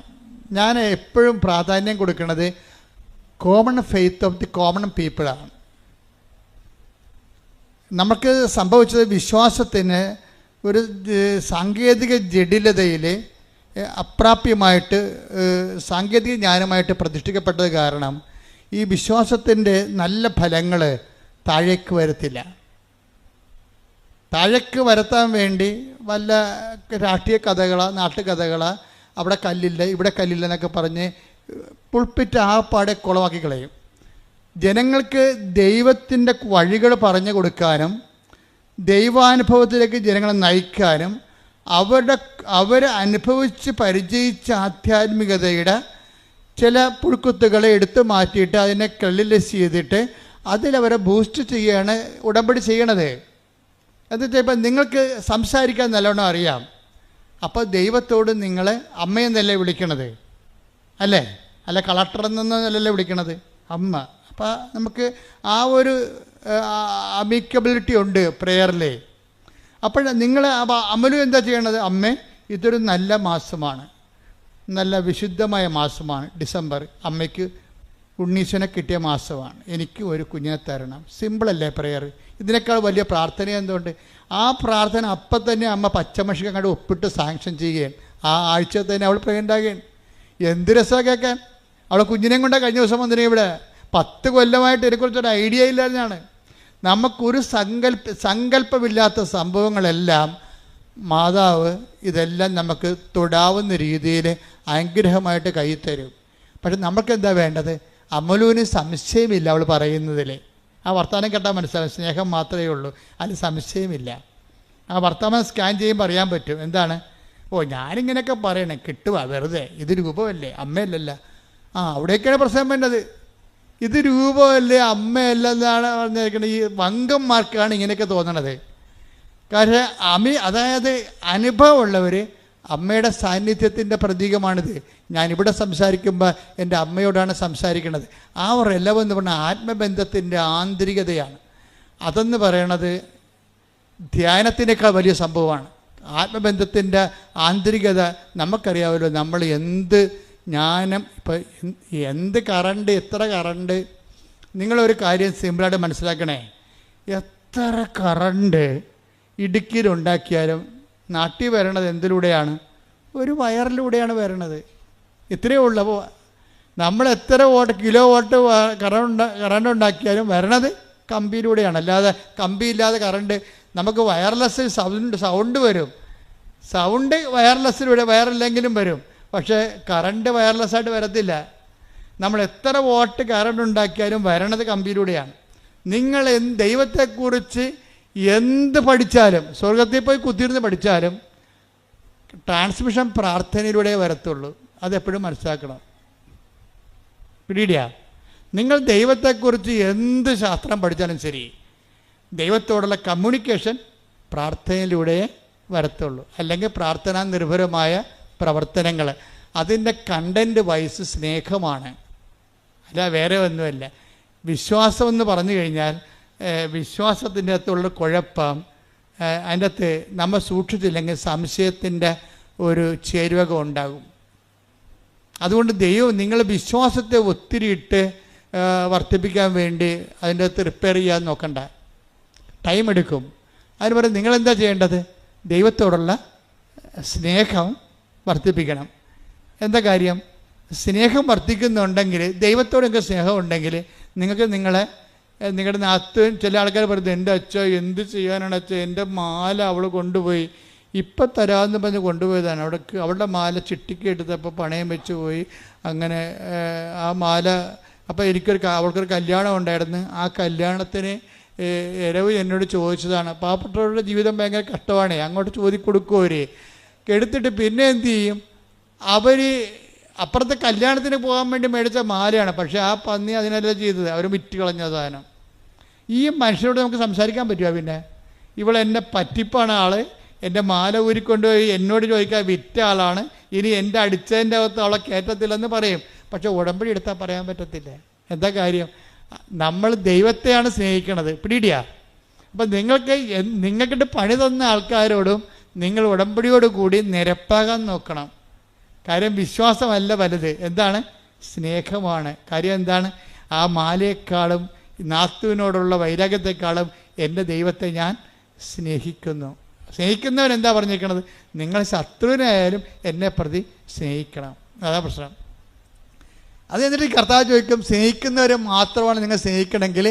ഞാൻ എപ്പോഴും പ്രാധാന്യം കൊടുക്കുന്നത് common faith of the common പീപ്പിളാണ്. നമുക്ക് സംഭവിച്ചത് വിശ്വാസത്തിന് ഒരു സാങ്കേതിക ജഡിലതയിൽ അപ്രാപ്യമായിട്ട് സാങ്കേതിക ജ്ഞാനമായിട്ട് പ്രതിഷ്ഠിക്കപ്പെട്ടത് കാരണം ഈ വിശ്വാസത്തിൻ്റെ നല്ല ഫലങ്ങൾ താഴേക്ക് വരത്തില്ല. താഴേക്ക് വരുത്താൻ വേണ്ടി വല്ല രാഷ്ട്രീയ കഥകളോ നാട്ടുകഥകളോ, അവിടെ കല്ലില്ല ഇവിടെ കല്ലില്ല എന്നൊക്കെ പറഞ്ഞ് പുൾപ്പിറ്റ് ആപ്പാടെ കുളമാക്കി കളയും. ജനങ്ങൾക്ക് ദൈവത്തിൻ്റെ വഴികൾ പറഞ്ഞു കൊടുക്കാനും ദൈവാനുഭവത്തിലേക്ക് ജനങ്ങളെ നയിക്കാനും അവർ അനുഭവിച്ച് പരിചയിച്ച ആധ്യാത്മികതയുടെ ചില പുഴുക്കുത്തുകളെ എടുത്തു മാറ്റിയിട്ട് അതിനെ ക്രെഡിലൈസ് ചെയ്തിട്ട് അതിലവരെ ബൂസ്റ്റ് ചെയ്യുകയാണ് ഉടമ്പടി ചെയ്യണത്. എന്നിട്ട് ഇപ്പം നിങ്ങൾക്ക് സംസാരിക്കാൻ നല്ലോണം അറിയാം. അപ്പോൾ ദൈവത്തോട് നിങ്ങൾ അമ്മയെന്നല്ലേ വിളിക്കണത്, അല്ലേ? അല്ല കളക്ടർ എന്നല്ലേ വിളിക്കണത്, അമ്മ. അപ്പോൾ നമുക്ക് ആ ഒരു അമിക്കബിലിറ്റി ഉണ്ട് പ്രെയറിൽ. അപ്പോൾ നിങ്ങൾ അമലു എന്താ ചെയ്യണത്, അമ്മേ ഇതൊരു നല്ല മാസമാണ്, നല്ല വിശുദ്ധമായ മാസമാണ് ഡിസംബർ, അമ്മയ്ക്ക് ഉണ്ണീശനെ കിട്ടിയ മാസമാണ്, എനിക്ക് ഒരു കുഞ്ഞിനെ തരണം. സിമ്പിളല്ലേ പ്രെയർ? ഇതിനേക്കാൾ വലിയ പ്രാർത്ഥന എന്തുകൊണ്ട്? ആ പ്രാർത്ഥന അപ്പം തന്നെ അമ്മ പച്ചമഷിക അങ്ങോട്ട് ഒപ്പിട്ട് സാങ്ഷൻ ചെയ്യുകയും ആ ആഴ്ച തന്നെ അവൾ പ്രഗ്നൻ്റ് ആകുകയും. എന്ത് രസമാണ് കേൾക്കാൻ. അവളെ കുഞ്ഞിനെയും കൊണ്ടാണ് കഴിഞ്ഞ ദിവസം വന്നിട്ട് ഇവിടെ 10 കൊല്ലമായിട്ട് ഇതിനെക്കുറിച്ചൊരു ഐഡിയ ഇല്ലാതെയാണ്. നമുക്കൊരു സങ്കല്പമില്ലാത്ത സംഭവങ്ങളെല്ലാം മാതാവ് ഇതെല്ലാം നമുക്ക് തൊടാവുന്ന രീതിയിൽ അനുഗ്രഹമായിട്ട് കൈ തരും. പക്ഷെ നമുക്കെന്താ വേണ്ടത്? അമലുവിന് സംശയമില്ല അവൾ പറയുന്നതിൽ. ആ വർത്തമാനം കേട്ടാൽ മനസ്സിലാവും, സ്നേഹം മാത്രമേ ഉള്ളൂ, അതിൽ സംശയമില്ല. ആ വർത്തമാനം സ്കാൻ ചെയ്യുമ്പോൾ അറിയാൻ പറ്റും. എന്താണ്? ഓ ഞാനിങ്ങനെയൊക്കെ പറയണേ, കിട്ടുക വെറുതെ, ഇത് രൂപമല്ലേ അമ്മയല്ലല്ല. അവിടേക്കാണ് പ്രശ്നം വേണ്ടത്. ഇത് രൂപമല്ലേ അമ്മയല്ല എന്നാണ് പറഞ്ഞിരിക്കുന്നത്. ഈ വങ്കന്മാർക്കാണ് ഇങ്ങനെയൊക്കെ തോന്നണത്. കാരണം അതായത് അനുഭവമുള്ളവർ അമ്മയുടെ സാന്നിധ്യത്തിൻ്റെ പ്രതീകമാണിത്. ഞാനിവിടെ സംസാരിക്കുമ്പോൾ എൻ്റെ അമ്മയോടാണ് സംസാരിക്കുന്നത്. ആ റെലവ് എന്ന് പറഞ്ഞാൽ ആത്മബന്ധത്തിൻ്റെ ആന്തരികതയാണ്. അതെന്ന് പറയണത് ധ്യാനത്തിനേക്കാൾ വലിയ സംഭവമാണ്. ആത്മബന്ധത്തിൻ്റെ ആന്തരികത നമുക്കറിയാമല്ലോ. നമ്മൾ എന്ത് ജ്ഞാനം, ഇപ്പം എന്ത് കറണ്ട്, എത്ര കറണ്ട്, നിങ്ങളൊരു കാര്യം സിമ്പിളായിട്ട് മനസ്സിലാക്കണേ. എത്ര കറണ്ട് ഇടുക്കിയിലുണ്ടാക്കിയാലും നാട്ടിൽ വരണത് എന്തിലൂടെയാണ്? ഒരു വയറിലൂടെയാണ് വരണത്. ഇത്രയേ ഉള്ളൂ. അപ്പോൾ നമ്മൾ എത്ര കിലോ വാട്ട് കറണ്ട് ഉണ്ടാക്കിയാലും വരണത് കമ്പിയിലൂടെയാണ്. അല്ലാതെ കമ്പിയില്ലാതെ കറണ്ട് നമുക്ക് വയർലെസ് സൗണ്ട് വരും. സൗണ്ട് വയർലെസ്സിലൂടെ വയറില്ലെങ്കിലും വരും. പക്ഷേ കറണ്ട് വയർലെസ്സായിട്ട് വരത്തില്ല. നമ്മൾ എത്ര വാട്ട് കറണ്ട് ഉണ്ടാക്കിയാലും വരണത് കമ്പിയിലൂടെയാണ്. നിങ്ങൾ ദൈവത്തെക്കുറിച്ച് എന്ത് പഠിച്ചാലും, സ്വർഗത്തിൽ പോയി കുത്തിയിരുന്ന് പഠിച്ചാലും ട്രാൻസ്മിഷൻ പ്രാർത്ഥനയിലൂടെ വരത്തുള്ളൂ. അതെപ്പോഴും മനസ്സിലാക്കണം. പിടിയിടുക. നിങ്ങൾ ദൈവത്തെക്കുറിച്ച് എന്ത് ശാസ്ത്രം പഠിച്ചാലും ശരി, ദൈവത്തോടുള്ള കമ്മ്യൂണിക്കേഷൻ പ്രാർത്ഥനയിലൂടെ വരത്തുള്ളൂ. അല്ലെങ്കിൽ പ്രാർത്ഥനാ നിർഭരമായ പ്രവർത്തനങ്ങൾ, അതിൻ്റെ കണ്ടൻറ്റ് വൈസ് സ്നേഹമാണ്, അല്ല വേറെ ഒന്നുമല്ല. വിശ്വാസം എന്ന് പറഞ്ഞു കഴിഞ്ഞാൽ വിശ്വാസത്തിൻ്റെ അകത്തുള്ള കുഴപ്പം, അതിൻ്റെ അകത്ത് നമ്മൾ സൂക്ഷിച്ചില്ലെങ്കിൽ സംശയത്തിൻ്റെ ഒരു ചേരുവക ഉണ്ടാകും. അതുകൊണ്ട് ദൈവം നിങ്ങൾ വിശ്വാസത്തെ ഒത്തിരി ഇട്ട് വർദ്ധിപ്പിക്കാൻ വേണ്ടി അതിൻ്റെ അകത്ത് റിപ്പയർ ചെയ്യാൻ നോക്കണ്ട, ടൈം എടുക്കും. അതിന് പറയും നിങ്ങളെന്താ ചെയ്യേണ്ടത്? ദൈവത്തോടുള്ള സ്നേഹം വർദ്ധിപ്പിക്കണം. എന്താ കാര്യം? സ്നേഹം വർദ്ധിക്കുന്നുണ്ടെങ്കിൽ, ദൈവത്തോടൊക്കെ സ്നേഹം ഉണ്ടെങ്കിൽ നിങ്ങൾക്ക് നിങ്ങളുടെ നാത്ത് ചില ആൾക്കാർ പറയുന്നത്, എൻ്റെ അച്ഛ എന്ത് ചെയ്യാനാണ് അച്ഛ, എൻ്റെ മാല അവൾ കൊണ്ടുപോയി, ഇപ്പം തരാമെന്ന് പറഞ്ഞ് കൊണ്ടുപോയതാണ്. അവളുടെ മാല ചിട്ടിക്ക് എടുത്തപ്പോൾ പണയം വെച്ച് പോയി. അങ്ങനെ ആ മാല, അപ്പോൾ അവൾക്കൊരു കല്യാണം ഉണ്ടായിരുന്നു. ആ കല്യാണത്തിന് ഇരവ് എന്നോട് ചോദിച്ചതാണ്. പാവപ്പെട്ടവരുടെ ജീവിതം ഭയങ്കര കഷ്ടമാണ്, അങ്ങോട്ട് ചോദിക്കൊടുക്കും. അവർ എടുത്തിട്ട് പിന്നെ എന്ത് ചെയ്യും? അവർ അപ്പുറത്തെ കല്യാണത്തിന് പോകാൻ വേണ്ടി മേടിച്ച മാലയാണ്, പക്ഷേ ആ പന്നി അതിനല്ല ചെയ്തത്, അവർ വിറ്റ് കളഞ്ഞ സാധനം. ഈ മനുഷ്യരോട് നമുക്ക് സംസാരിക്കാൻ പറ്റുമോ? പിന്നെ ഇവളെന്നെ പറ്റിപ്പാണ് ആൾ, എൻ്റെ മാല ഊരിക്കൊണ്ടുപോയി എന്നോട് ചോദിക്കാൻ വിറ്റ ആളാണ്, ഇനി എൻ്റെ അടിച്ചതിൻ്റെ അകത്ത് അവളെ കയറ്റത്തില്ലെന്ന് പറയും. പക്ഷെ ഉടമ്പടി എടുത്താൽ പറയാൻ പറ്റത്തില്ല. എന്താ കാര്യം? നമ്മൾ ദൈവത്തെയാണ് സ്നേഹിക്കണത്. പിടിയിടുക. അപ്പം നിങ്ങൾക്കിട്ട് പണി തന്ന ആൾക്കാരോടും നിങ്ങൾ ഉടമ്പടിയോട് കൂടി നിരപ്പാകാൻ നോക്കണം. കാര്യം വിശ്വാസമല്ല വലുത്, എന്താണ്? സ്നേഹമാണ്. കാര്യം എന്താണ്? ആ മാലയെക്കാളും നാത്തുവിനോടുള്ള വൈരാഗ്യത്തെക്കാളും എൻ്റെ ദൈവത്തെ ഞാൻ സ്നേഹിക്കുന്നു. സ്നേഹിക്കുന്നവൻ എന്താ പറഞ്ഞിരിക്കണത്? നിങ്ങൾ ശത്രുവിനായാലും എന്നെ പ്രതി സ്നേഹിക്കണം. അതാ പ്രശ്നം. അത് എന്നിട്ട് കർത്താവ് ചോദിക്കും, സ്നേഹിക്കുന്നവരെ മാത്രമാണ് നിങ്ങൾ സ്നേഹിക്കണമെങ്കിൽ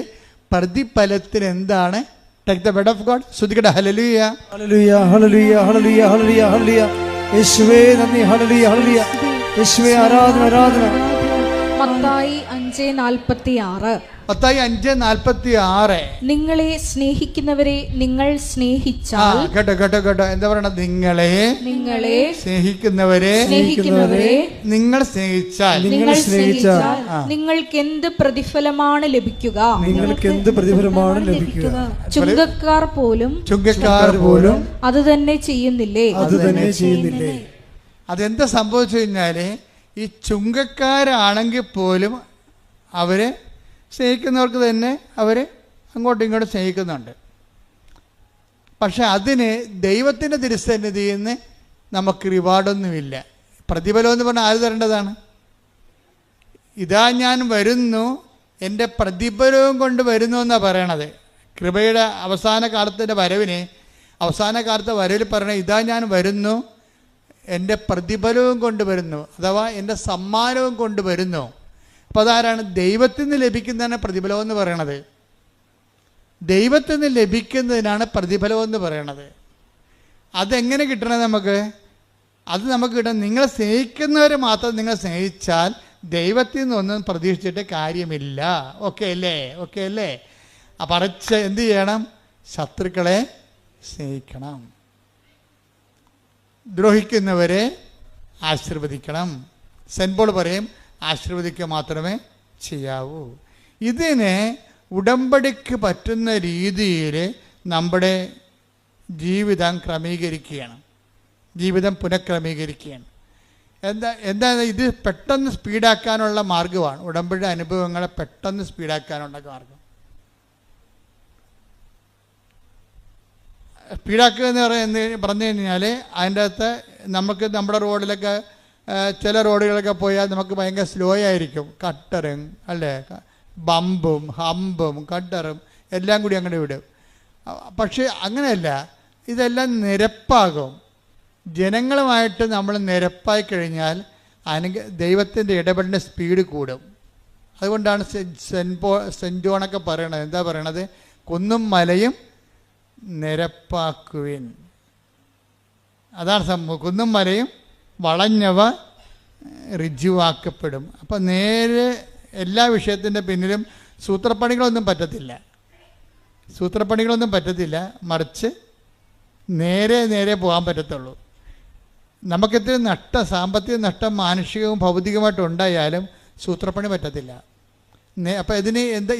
പ്രതിഫലത്തിന് എന്താണ്? Take the word of God. ശ്രുതിക്കട്ടെ. Hallelujah, hallelujah, hallelujah, hallelujah, hallelujah, hallelujah. യേശുവേ നന്ദി. Hallelujah, hallelujah. യേശുവേ ആരാധന, ആരാധന. മത്തായി 5:46. മത്തായി 5:46. നിങ്ങളെ സ്നേഹിക്കുന്നവരെ നിങ്ങൾ സ്നേഹിച്ചാൽ. കേട്ടോ എന്താ പറയണത്? നിങ്ങളെ സ്നേഹിക്കുന്നവരെ നിങ്ങൾ സ്നേഹിച്ചാൽ നിങ്ങൾക്ക് എന്ത് പ്രതിഫലമാണ് ലഭിക്കുക? ചുങ്കക്കാർ പോലും അത് തന്നെ ചെയ്യുന്നില്ലേ? അതെന്താ സംഭവിച്ചു കഴിഞ്ഞാല്, ഈ ചുങ്കക്കാരാണെങ്കിൽ പോലും അവര് സ്നേഹിക്കുന്നവർക്ക് തന്നെ അവർ അങ്ങോട്ടും ഇങ്ങോട്ടും സ്നേഹിക്കുന്നുണ്ട്. പക്ഷെ അതിന് ദൈവത്തിൻ്റെ തിരുസന്നിധിയിൽ നിന്ന് നമുക്ക് റിവാർഡൊന്നുമില്ല. പ്രതിഫലം എന്ന് പറഞ്ഞാൽ ആര് തരേണ്ടതാണ്? ഇതാ ഞാൻ വരുന്നു, എൻ്റെ പ്രതിഫലവും കൊണ്ട് വരുന്നു എന്നാണ് പറയണത്. കൃപയുടെ അവസാന കാലത്തിൻ്റെ വരവിന്, അവസാന കാലത്തെ വരവിൽ പറയണ, ഇതാ ഞാൻ വരുന്നു, എൻ്റെ പ്രതിഫലവും കൊണ്ട് വരുന്നു, അഥവാ എൻ്റെ സമ്മാനവും കൊണ്ട് വരുന്നു. അപ്പോൾ അതാരാണ്? ദൈവത്തിൽ നിന്ന് ലഭിക്കുന്നതാണ് പ്രതിഫലം എന്ന് പറയണത്. ദൈവത്തിൽ നിന്ന് ലഭിക്കുന്നതിനാണ് പ്രതിഫലം എന്ന് പറയണത്. അതെങ്ങനെ കിട്ടണത് നമുക്ക്? അത് നമുക്ക് കിട്ടണം, നിങ്ങളെ സ്നേഹിക്കുന്നവരെ മാത്രം നിങ്ങൾ സ്നേഹിച്ചാൽ ദൈവത്തിൽ നിന്നൊന്നും പ്രതീക്ഷിച്ചിട്ട് കാര്യമില്ല. ഓക്കെ അല്ലേ? പറച്ച് എന്ത് ചെയ്യണം? ശത്രുക്കളെ സ്നേഹിക്കണം, ദ്രോഹിക്കുന്നവരെ ആശീർവദിക്കണം. സെന്റ് പോൾ പറയും, ആശീർവദിക്കുക മാത്രമേ ചെയ്യാവൂ. ഇതിന് ഉടമ്പടിക്ക് പറ്റുന്ന രീതിയിൽ നമ്മുടെ ജീവിതം ക്രമീകരിക്കുകയാണ്, ജീവിതം പുനഃക്രമീകരിക്കുകയാണ്. എന്താ ഇത് പെട്ടെന്ന് സ്പീഡാക്കാനുള്ള മാർഗമാണ്. ഉടമ്പടിയുടെ അനുഭവങ്ങളെ പെട്ടെന്ന് സ്പീഡാക്കാനുള്ള മാർഗം. സ്പീഡാക്കുക എന്ന് പറഞ്ഞു കഴിഞ്ഞാൽ അതിൻ്റെ അകത്ത് നമുക്ക് നമ്മുടെ റോഡിലൊക്കെ ചില റോഡുകളൊക്കെ പോയാൽ നമുക്ക് ഭയങ്കര സ്ലോ ആയിരിക്കും. കട്ടറും അല്ലേ, ബമ്പും ഹമ്പും കട്ടറും എല്ലാം കൂടി അങ്ങനെ വിടും. പക്ഷേ അങ്ങനെയല്ല, ഇതെല്ലാം നിരപ്പാകും. ജനങ്ങളുമായിട്ട് നമ്മൾ നിരപ്പായി കഴിഞ്ഞാൽ ദൈവത്തിൻ്റെ ഇടപെടലിൻ്റെ സ്പീഡ് കൂടും. അതുകൊണ്ടാണ് സെൻറ്റ് ജോണൊക്കെ പറയണത്. എന്താ പറയണത്? കുന്നും മലയും നിരപ്പാക്കുവിൻ. അതാണ് സംഭവം. കുന്നും മലയും വളഞ്ഞവ ഋജുവാക്കപ്പെടും. അപ്പം നേരെ എല്ലാ വിഷയത്തിൻ്റെ പിന്നിലും സൂത്രപ്പണികളൊന്നും പറ്റത്തില്ല, മറിച്ച് നേരെ പോകാൻ പറ്റത്തുള്ളൂ. നമുക്കെത്തിരി നഷ്ടം, സാമ്പത്തിക നഷ്ടം മാനുഷികവും ഭൗതികമായിട്ടും ഉണ്ടായാലും സൂത്രപ്പണി പറ്റത്തില്ല. അപ്പോൾ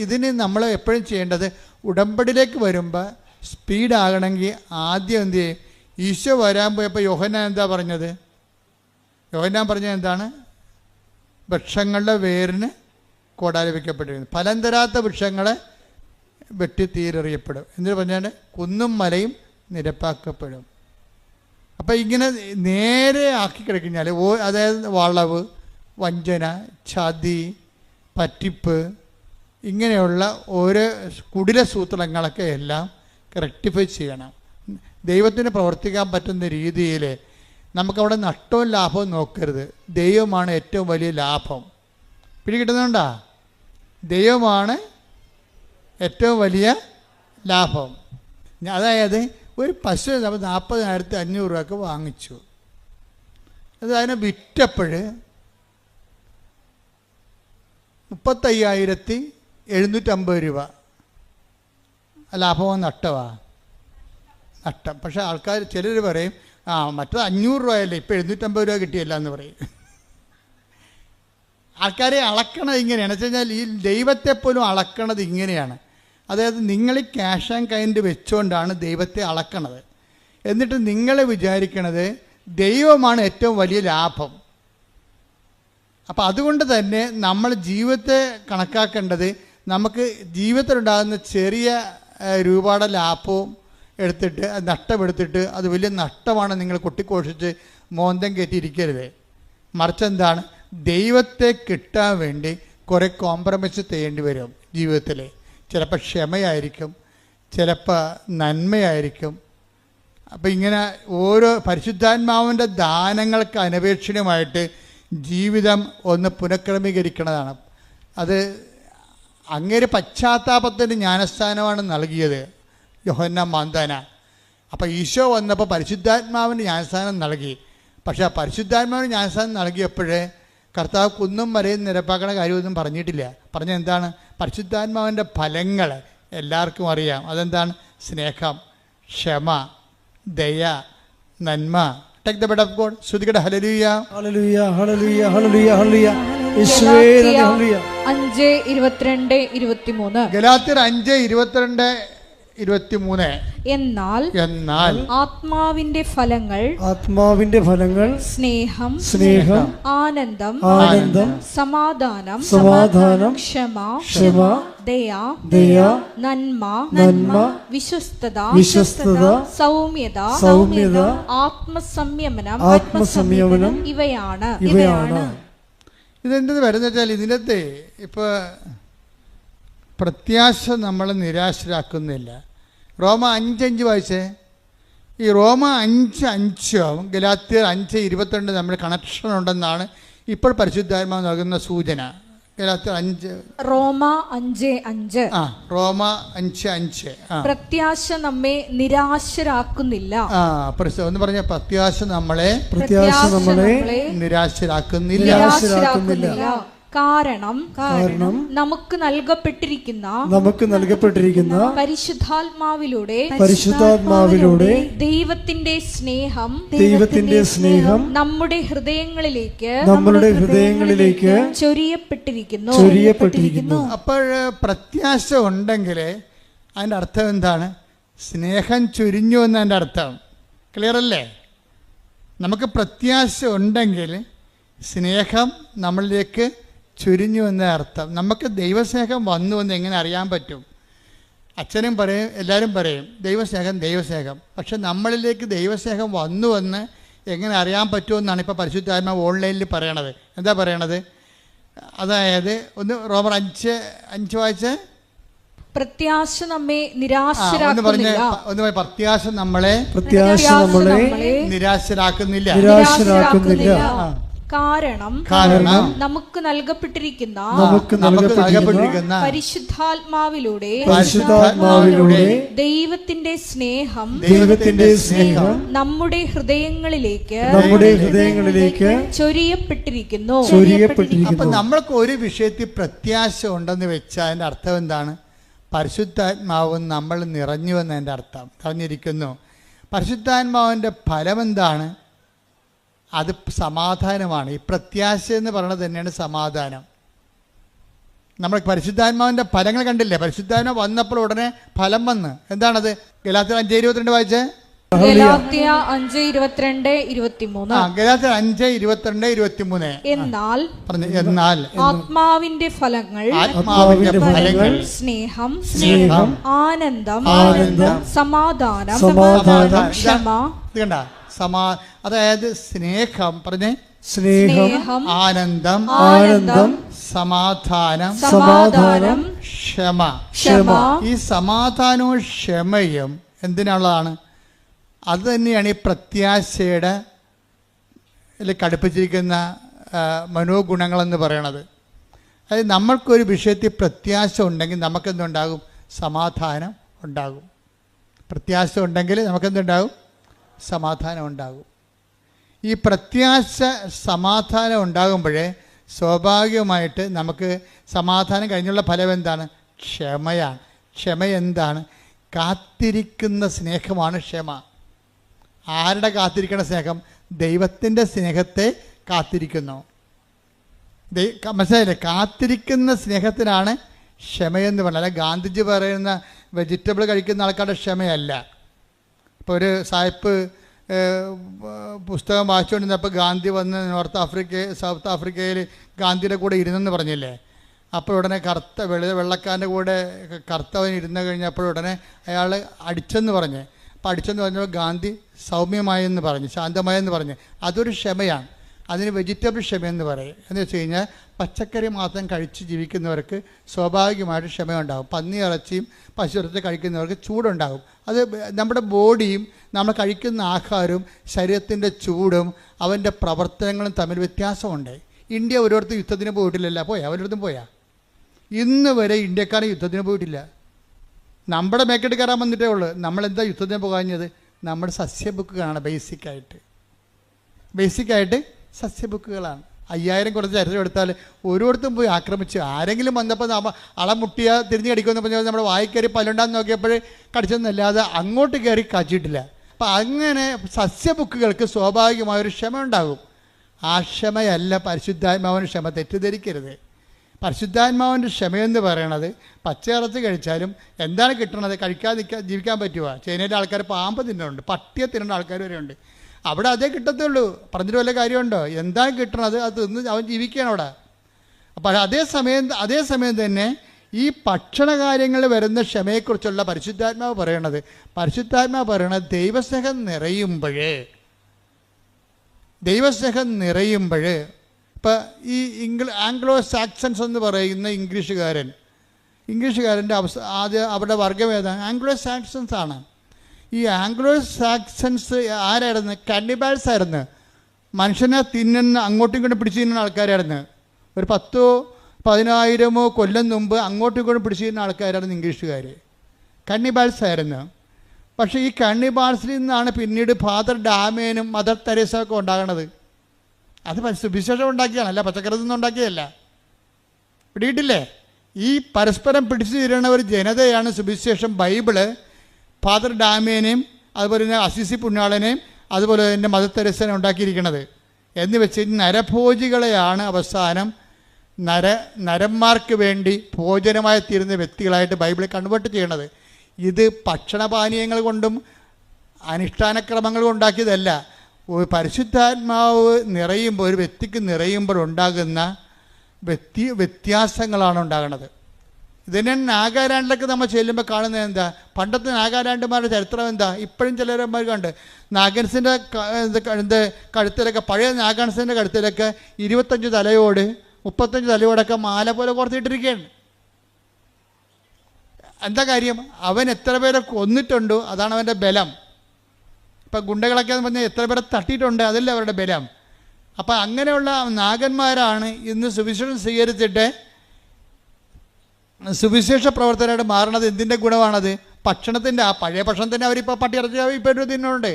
ഇതിന് നമ്മൾ എപ്പോഴും ചെയ്യേണ്ടത്, ഉടമ്പടിയിലേക്ക് വരുമ്പോൾ സ്പീഡാകണമെങ്കിൽ ആദ്യം എന്ത് ചെയ്യും? ഈശോ വരാൻ പോയപ്പോൾ യോഹന്നാൻ എന്താ പറഞ്ഞത്? യോഹന്നാൻ പറഞ്ഞത് എന്താണ്? വൃക്ഷങ്ങളുടെ വേരിന് കോടാലി വയ്ക്കപ്പെട്ടിരുന്നു, ഫലം തരാത്ത വൃക്ഷങ്ങളെ വെട്ടി തീരെറിയപ്പെടും. എന്നിട്ട് പറഞ്ഞാൽ കുന്നും മലയും നിരപ്പാക്കപ്പെടും. അപ്പം ഇങ്ങനെ നേരെ ആക്കി കിടക്കഴിഞ്ഞാൽ, അതായത് വളവ്, വഞ്ചന, ചതി, പറ്റിപ്പ്, ഇങ്ങനെയുള്ള ഓരോ കുടില സൂത്രങ്ങളൊക്കെ എല്ലാം റെക്ടിഫൈ ചെയ്യണം. ദൈവത്തിന് പ്രവർത്തിക്കാൻ പറ്റുന്ന രീതിയിൽ നമുക്കവിടെ നഷ്ടവും ലാഭവും നോക്കരുത്. ദൈവമാണ് ഏറ്റവും വലിയ ലാഭം. പിടികിട്ടുന്നുണ്ടോ? ദൈവമാണ് ഏറ്റവും വലിയ ലാഭം. അതായത് ഒരു പശു നമ്മൾ 40,500 രൂപയ്ക്ക് വാങ്ങിച്ചു, അത് അതിനെ വിറ്റപ്പോൾ 35,750 രൂപ. ലാഭമോ നഷ്ടമാണ്? നഷ്ടം. പക്ഷേ ആൾക്കാർ ചിലർ പറയും, മറ്റത് 500 രൂപയല്ലേ, ഇപ്പോൾ 750 രൂപ കിട്ടിയല്ല എന്ന് പറയും. ആൾക്കാരെ അളക്കണത് ഇങ്ങനെയാണ്. വെച്ച് കഴിഞ്ഞാൽ ഈ ദൈവത്തെപ്പോലും അളക്കണത് ഇങ്ങനെയാണ്. അതായത് നിങ്ങൾ ഈ ക്യാഷ് ആൻഡ് കൈൻഡ് വെച്ചുകൊണ്ടാണ് ദൈവത്തെ അളക്കണത്. എന്നിട്ട് നിങ്ങൾ വിചാരിക്കണത് ദൈവമാണ് ഏറ്റവും വലിയ ലാഭം. അപ്പം അതുകൊണ്ട് തന്നെ നമ്മൾ ജീവിതത്തെ കണക്കാക്കേണ്ടത്, നമുക്ക് ജീവിതത്തിലുണ്ടാകുന്ന ചെറിയ രൂപയുടെ ലാഭവും എടുത്തിട്ട് നഷ്ടമെടുത്തിട്ട് അത് വലിയ നഷ്ടമാണ് നിങ്ങൾ കൊട്ടിഘോഷിച്ച് മോന്തം കയറ്റിയിരിക്കരുത്. മറിച്ച് എന്താണ്? ദൈവത്തെ കിട്ടാൻ വേണ്ടി കുറേ കോംപ്രമൈസ് ചെയ്യേണ്ടി വരും ജീവിതത്തിൽ. ചിലപ്പോൾ ക്ഷമയായിരിക്കും, ചിലപ്പോൾ നന്മയായിരിക്കും. അപ്പം ഇങ്ങനെ ഓരോ പരിശുദ്ധാത്മാവിൻ്റെ ദാനങ്ങൾക്ക് അനപേക്ഷണീയമായിട്ട് ജീവിതം ഒന്ന് പുനഃക്രമീകരിക്കുന്നതാണ്. അത് അങ്ങേര് പശ്ചാത്താപത്തിൻ്റെ ജ്ഞാനസ്ഥാനമാണ് നൽകിയത് യോഹന്നാൻ മാന്താന. അപ്പോൾ ഈശോ വന്നപ്പോൾ പരിശുദ്ധാത്മാവിൻ്റെ ജ്ഞാനസ്ഥാനം നൽകി. പക്ഷേ ആ പരിശുദ്ധാത്മാവിന് ജ്ഞാനസ്ഥാനം നൽകിയപ്പോഴേ കർത്താവ് കുന്നും മലയും നിരപ്പാക്കണ കാര്യമൊന്നും പറഞ്ഞിട്ടില്ല. പറഞ്ഞ എന്താണ്? പരിശുദ്ധാത്മാവിൻ്റെ ഫലങ്ങൾ എല്ലാവർക്കും അറിയാം. അതെന്താണ്? സ്നേഹം, ക്ഷമ, ദയ, നന്മ. Take the word of God. ശ്രുതികട hallelujah, hallelujah, hallelujah, hallelujah, hallelujah. യേശുവേ നന്ദി. ഹല്ലേലൂയ. 5:22-23. ഗലാത്യർ 5:22-23. എന്നാൽ ആത്മാവിന്റെ ഫലങ്ങൾ സ്നേഹം, ആനന്ദം, സമാധാനം, ക്ഷമ, ദയ, നന്മ, വിശ്വസ്തത, സൗമ്യത, ആത്മസംയമനം ഇവയാണ്. ഇതെന്ത് വരുന്ന വെച്ചാൽ ഇതിനകത്ത് ഇപ്പോൾ പ്രത്യാശ നമ്മൾ നിരാശരാക്കുന്നില്ല. റോമ 5:5 വായിച്ചേ. ഈ റോമ 5:5 ഗലാത്യർ 5:22 നമ്മൾ കണക്ഷൻ ഉണ്ടെന്നാണ് ഇപ്പോൾ പരിശുദ്ധാത്മാവ് നൽകുന്ന സൂചന. ഗലാത്യർ 5 റോമ 5:5 റോമ 5:5. പ്രത്യാശ നമ്മെ നിരാശരാക്കുന്നില്ല. ഒന്ന് പറഞ്ഞ പ്രത്യാശ നമ്മളെ നിരാശരാക്കുന്നില്ല. കാരണം നമുക്ക് നൽകപ്പെട്ടിരിക്കുന്ന പരിശുദ്ധാത്മാവിലൂടെ ദൈവത്തിന്റെ സ്നേഹം നമ്മുടെ ഹൃദയങ്ങളിലേക്ക് ചൊരിയപ്പെട്ടിരിക്കുന്നു. അപ്പോൾ പ്രത്യാശ ഉണ്ടെങ്കിൽ അതിൻ്റെ അർത്ഥം എന്താണ്? സ്നേഹം ചൊരിഞ്ഞു എന്നതിൻ്റെ അർത്ഥം ക്ലിയർ അല്ലേ? നമുക്ക് പ്രത്യാശ ഉണ്ടെങ്കിൽ സ്നേഹം നമ്മളിലേക്ക് ചുരിഞ്ഞു എന്ന അർത്ഥം. നമുക്ക് ദൈവസ്നേഹം വന്നു എന്ന് എങ്ങനെ അറിയാൻ പറ്റും? അച്ഛനും പറയും, എല്ലാവരും പറയും ദൈവസ്നേഹം. പക്ഷെ നമ്മളിലേക്ക് ദൈവസ്നേഹം വന്നുവെന്ന് എങ്ങനെ അറിയാൻ പറ്റുമെന്നാണ് ഇപ്പോൾ പരിശുദ്ധാത്മാവ് ഓൺലൈനിൽ പറയണത്. എന്താ പറയണത്? അതായത് ഒന്ന് റോമർ 5:5 വായിച്ച്. പ്രത്യാശ നമ്മെ നിരാശരാക്കുന്നില്ല. പ്രത്യാശ നമ്മളെ നിരാശരാക്കുന്നില്ല. കാരണം നമുക്ക് നൽകപ്പെട്ടിരിക്കുന്ന പരിശുദ്ധാത്മാവിലൂടെ ദൈവത്തിന്റെ സ്നേഹം നമ്മുടെ ഹൃദയങ്ങളിലേക്ക് ചൊരിയപ്പെട്ടിരിക്കുന്നു. അപ്പൊ നമ്മൾക്ക് ഒരു വിഷയത്തിൽ പ്രത്യാശ ഉണ്ടെന്ന് വെച്ചാൽ അതിന്റെ അർത്ഥം എന്താണ്? പരിശുദ്ധാത്മാവും നമ്മൾ നിറഞ്ഞു എന്നതിൻ്റെ അർത്ഥം. അറിഞ്ഞിരിക്കുന്നു. പരിശുദ്ധാത്മാവിൻ്റെ ഫലം എന്താണ്? അത് സമാധാനമാണ്. ഈ പ്രത്യാശ എന്ന് പറയുന്നത് തന്നെയാണ് സമാധാനം. നമ്മൾ പരിശുദ്ധാത്മാവിൻ്റെ ഫലങ്ങൾ കണ്ടില്ലേ? പരിശുദ്ധാത്മ വന്നപ്പോൾ ഉടനെ ഫലം വന്ന്. എന്താണത്? ഗലാത്യർ 5:22 വായിച്ചേ. ഗലാത്യ 5:22-23. ഗലാത്യർ 5:22-23. എന്നാൽ ആത്മാവിന്റെ ഫലങ്ങൾ സ്നേഹം, ആനന്ദം, സമാധാനം, ഇത് കണ്ട അതായത് സ്നേഹം, പറഞ്ഞേ, സ്നേഹം, ആനന്ദം, സമാധാനം, ക്ഷമ. ഈ സമാധാനവും ക്ഷമയും എന്തിനുള്ളതാണ്? അത് തന്നെയാണ് ഈ പ്രത്യാശയുടെ കടുപ്പിച്ചിരിക്കുന്ന മനോഗുണങ്ങളെന്ന് പറയണത്. അതായത് നമ്മൾക്കൊരു വിഷയത്തിൽ പ്രത്യാശ ഉണ്ടെങ്കിൽ നമുക്കെന്തുണ്ടാകും? സമാധാനം ഉണ്ടാകും. പ്രത്യാശ ഉണ്ടെങ്കിൽ നമുക്കെന്തുണ്ടാകും? സമാധാനം ഉണ്ടാകും. ഈ പ്രത്യാശ സമാധാനം ഉണ്ടാകുമ്പോഴേ സ്വാഭാവികമായിട്ട് നമുക്ക് സമാധാനം കഴിഞ്ഞുള്ള ഫലം എന്താണ്? ക്ഷമയാണ്. ക്ഷമ എന്താണ്? കാത്തിരിക്കുന്ന സ്നേഹമാണ് ക്ഷമ. ആരുടെ കാത്തിരിക്കുന്ന സ്നേഹം? ദൈവത്തിൻ്റെ സ്നേഹത്തെ കാത്തിരിക്കുന്നു. മനസ്സിലായില്ലേ? കാത്തിരിക്കുന്ന സ്നേഹത്തിനാണ് ക്ഷമയെന്ന് പറഞ്ഞാൽ. അല്ല ഗാന്ധിജി പറയുന്ന വെജിറ്റബിൾ കഴിക്കുന്ന ആൾക്കാരുടെ ക്ഷമയല്ല. ഇപ്പോൾ ഒരു സായിപ്പ് പുസ്തകം വായിച്ചുകൊണ്ടിരുന്നപ്പോൾ ഗാന്ധി വന്ന് സൗത്ത് ആഫ്രിക്കയിൽ ഗാന്ധിയുടെ കൂടെ ഇരുന്നെന്ന് പറഞ്ഞില്ലേ? അപ്പോൾ ഉടനെ വെള്ളക്കാരൻ്റെ കൂടെ കറുത്തവൻ ഇരുന്ന് കഴിഞ്ഞപ്പോൾ ഉടനെ അയാൾ അടിച്ചെന്ന് പറഞ്ഞ്. അപ്പോൾ അടിച്ചെന്ന് പറഞ്ഞപ്പോൾ ഗാന്ധി സൗമ്യമായെന്ന് പറഞ്ഞു, ശാന്തമായെന്ന് പറഞ്ഞ്. അതൊരു ക്ഷമയാണ്. അതിന് വെജിറ്റബിൾ ക്ഷമയെന്ന് പറയും. എന്ന് വെച്ച് കഴിഞ്ഞാൽ പച്ചക്കറി മാത്രം കഴിച്ച് ജീവിക്കുന്നവർക്ക് സ്വാഭാവികമായിട്ട് ക്ഷമയുണ്ടാകും. പന്നി ഇറച്ചിയും പശു ഇറച്ചി കഴിക്കുന്നവർക്ക് ചൂടുണ്ടാകും. അത് നമ്മുടെ ബോഡിയും നമ്മൾ കഴിക്കുന്ന ആഹാരവും ശരീരത്തിൻ്റെ ചൂടും അവൻ്റെ പ്രവർത്തനങ്ങളും തമ്മിൽ വ്യത്യാസമുണ്ട്. ഇന്ത്യ ഓരോരുത്തരും യുദ്ധത്തിന് പോയിട്ടില്ലല്ലോ. അവരടുത്തും പോയാ? ഇന്ന് വരെ ഇന്ത്യക്കാരൻ യുദ്ധത്തിന് പോയിട്ടില്ല. നമ്മുടെ മേക്കെട്ട് കയറാൻ വന്നിട്ടേ ഉള്ളൂ. നമ്മളെന്താ യുദ്ധത്തിന് പോകാഞ്ഞത്? നമ്മുടെ സസ്യബുക്കുകളാണ്. ബേസിക്കായിട്ട് സസ്യബുക്കുകളാണ്. 5000 കുറച്ച് ചരിത്രം എടുത്താൽ ഓരോരുത്തരും പോയി ആക്രമിച്ച് ആരെങ്കിലും വന്നപ്പോൾ അളമുട്ടിയ തിരിഞ്ഞ് കടിക്കുമെന്ന് പറഞ്ഞാൽ നമ്മുടെ വായിക്കയറി പല്ലുണ്ടാന്ന് നോക്കിയപ്പോൾ കടിച്ചെന്നല്ലാതെ അങ്ങോട്ട് കയറി കാച്ചിട്ടില്ല. അപ്പം അങ്ങനെ സസ്യബുക്കുകൾക്ക് സ്വാഭാവികമായൊരു ക്ഷമ ഉണ്ടാകും. ആ ക്ഷമയല്ല പരിശുദ്ധാത്മാവിൻ്റെ ക്ഷമ. തെറ്റിദ്ധരിക്കരുത്. പരിശുദ്ധാത്മാവിൻ്റെ ക്ഷമയെന്ന് പറയണത് പച്ചയിറച്ചി കഴിച്ചാലും എന്താണ് കിട്ടണത്? കഴിക്കാതെ ജീവിക്കാൻ പറ്റുക? ചൈനയിലെ ആൾക്കാർ പാമ്പ് തിന്നുന്നുണ്ട്, പട്ടിയെ തിന്നുന്ന ആൾക്കാർ വരെ ഉണ്ട്. അവിടെ അതേ കിട്ടത്തുള്ളൂ. പറഞ്ഞിട്ട് വല്ല കാര്യമുണ്ടോ? എന്താണ് കിട്ടണത് അത് തിന്ന് അവൻ ജീവിക്കുകയാണ് അവിടെ. അപ്പോൾ അതേസമയം തന്നെ ഈ ഭക്ഷണ കാര്യങ്ങൾ വരുന്ന ക്ഷമയെക്കുറിച്ചുള്ള പരിശുദ്ധാത്മാവ് പറയണത് ദൈവസ്നേഹം നിറയുമ്പോൾ ഇപ്പം ഈ ആംഗ്ലോ സാക്സൺസ് എന്ന് പറയുന്ന ഇംഗ്ലീഷുകാരൻ്റെ അവരുടെ വർഗം ഏതാണ്? ആംഗ്ലോ സാക്സൺസ് ആണ്. ഈ ആംഗ്ലോ സാക്സൺസ് ആരായിരുന്നു? കാനിബാൽസ് ആയിരുന്നു. മനുഷ്യനെ തിന്നുന്ന, അങ്ങോട്ടും ഇങ്ങോട്ടും പിടിച്ചു തിന്നുന്ന ആൾക്കാരായിരുന്നു. ഒരു 10,000-10,000 കൊല്ലം മുമ്പ് അങ്ങോട്ടും ഇങ്ങോട്ടും പിടിച്ചു തിന്നുന്ന ആൾക്കാരായിരുന്നു ഇംഗ്ലീഷുകാർ. കാനിബാൽസ് ആയിരുന്നു. പക്ഷേ ഈ കാനിബാൽസിൽ നിന്നാണ് പിന്നീട് ഫാദർ ഡാമേനും മദർ തെരേസ ഒക്കെ ഉണ്ടാകണത്. അത് സുവിശേഷം ഉണ്ടാക്കിയാണ്, അല്ല പച്ചക്കറി നിന്നും ഉണ്ടാക്കിയതല്ല. പിടിയിട്ടില്ലേ? ഈ പരസ്പരം പിടിച്ചു തരുന്ന ഒരു ജനതയാണ് സുവിശേഷം, ബൈബിള്, ഫാദർ ഡാമേനെയും അതുപോലെ തന്നെ അസിസി പുണ്യാളനെയും അതുപോലെ തന്നെ മദർ തെരേസനെ ഉണ്ടാക്കിയിരിക്കുന്നത്. എന്ന് വെച്ച് നരഭോജികളെയാണ് അവസാനം നരന്മാർക്ക് വേണ്ടി ഭോജനമായി തീരുന്ന വ്യക്തികളായിട്ട് ബൈബിളിൽ കൺവേർട്ട് ചെയ്യണത്. ഇത് ഭക്ഷണപാനീയങ്ങൾ കൊണ്ടും അനുഷ്ഠാനക്രമങ്ങൾ ഉണ്ടാക്കിയതല്ല. പരിശുദ്ധാത്മാവ് നിറയുമ്പോൾ, ഒരു വ്യക്തിക്ക് നിറയുമ്പോൾ ഉണ്ടാകുന്ന വ്യത്യാസങ്ങളാണ് ഉണ്ടാകുന്നത്. ഇതിനെ നാഗാലാൻഡിലൊക്കെ നമ്മൾ ചെല്ലുമ്പോൾ കാണുന്നത് എന്താ? പണ്ടത്തെ നാഗാലാൻഡുമാരുടെ ചരിത്രം എന്താ? ഇപ്പോഴും ചിലരന്മാർ കണ്ട് നാഗൻസിൻ്റെ കഴുത്തിലൊക്കെ, പഴയ നാഗൻസിൻ്റെ കഴുത്തിലൊക്കെ 25 തലയോട് 35 തലയോടൊക്കെ മാല പോലെ കോർത്തിട്ടിരിക്കുകയാണ്. എന്താ കാര്യം? അവൻ എത്ര പേരെ കൊന്നിട്ടുണ്ടോ അതാണ് അവൻ്റെ ബലം. ഇപ്പം ഗുണ്ടകളൊക്കെ എന്ന് പറഞ്ഞാൽ എത്ര പേരെ തട്ടിയിട്ടുണ്ട്, അതല്ല അവരുടെ ബലം. അപ്പം അങ്ങനെയുള്ള നാഗന്മാരാണ് ഇന്ന് സുവിശേഷം സ്വീകരിച്ചിട്ട് സുവിശേഷ പ്രവർത്തനമായിട്ട് മാറണത്. എന്തിൻ്റെ ഗുണമാണത്? ഭക്ഷണത്തിൻ്റെ. ആ പഴയ ഭക്ഷണം തന്നെ അവരിപ്പോൾ പട്ടിയിറച്ചി ഇപ്പോൾ തിന്നുന്നുണ്ട്.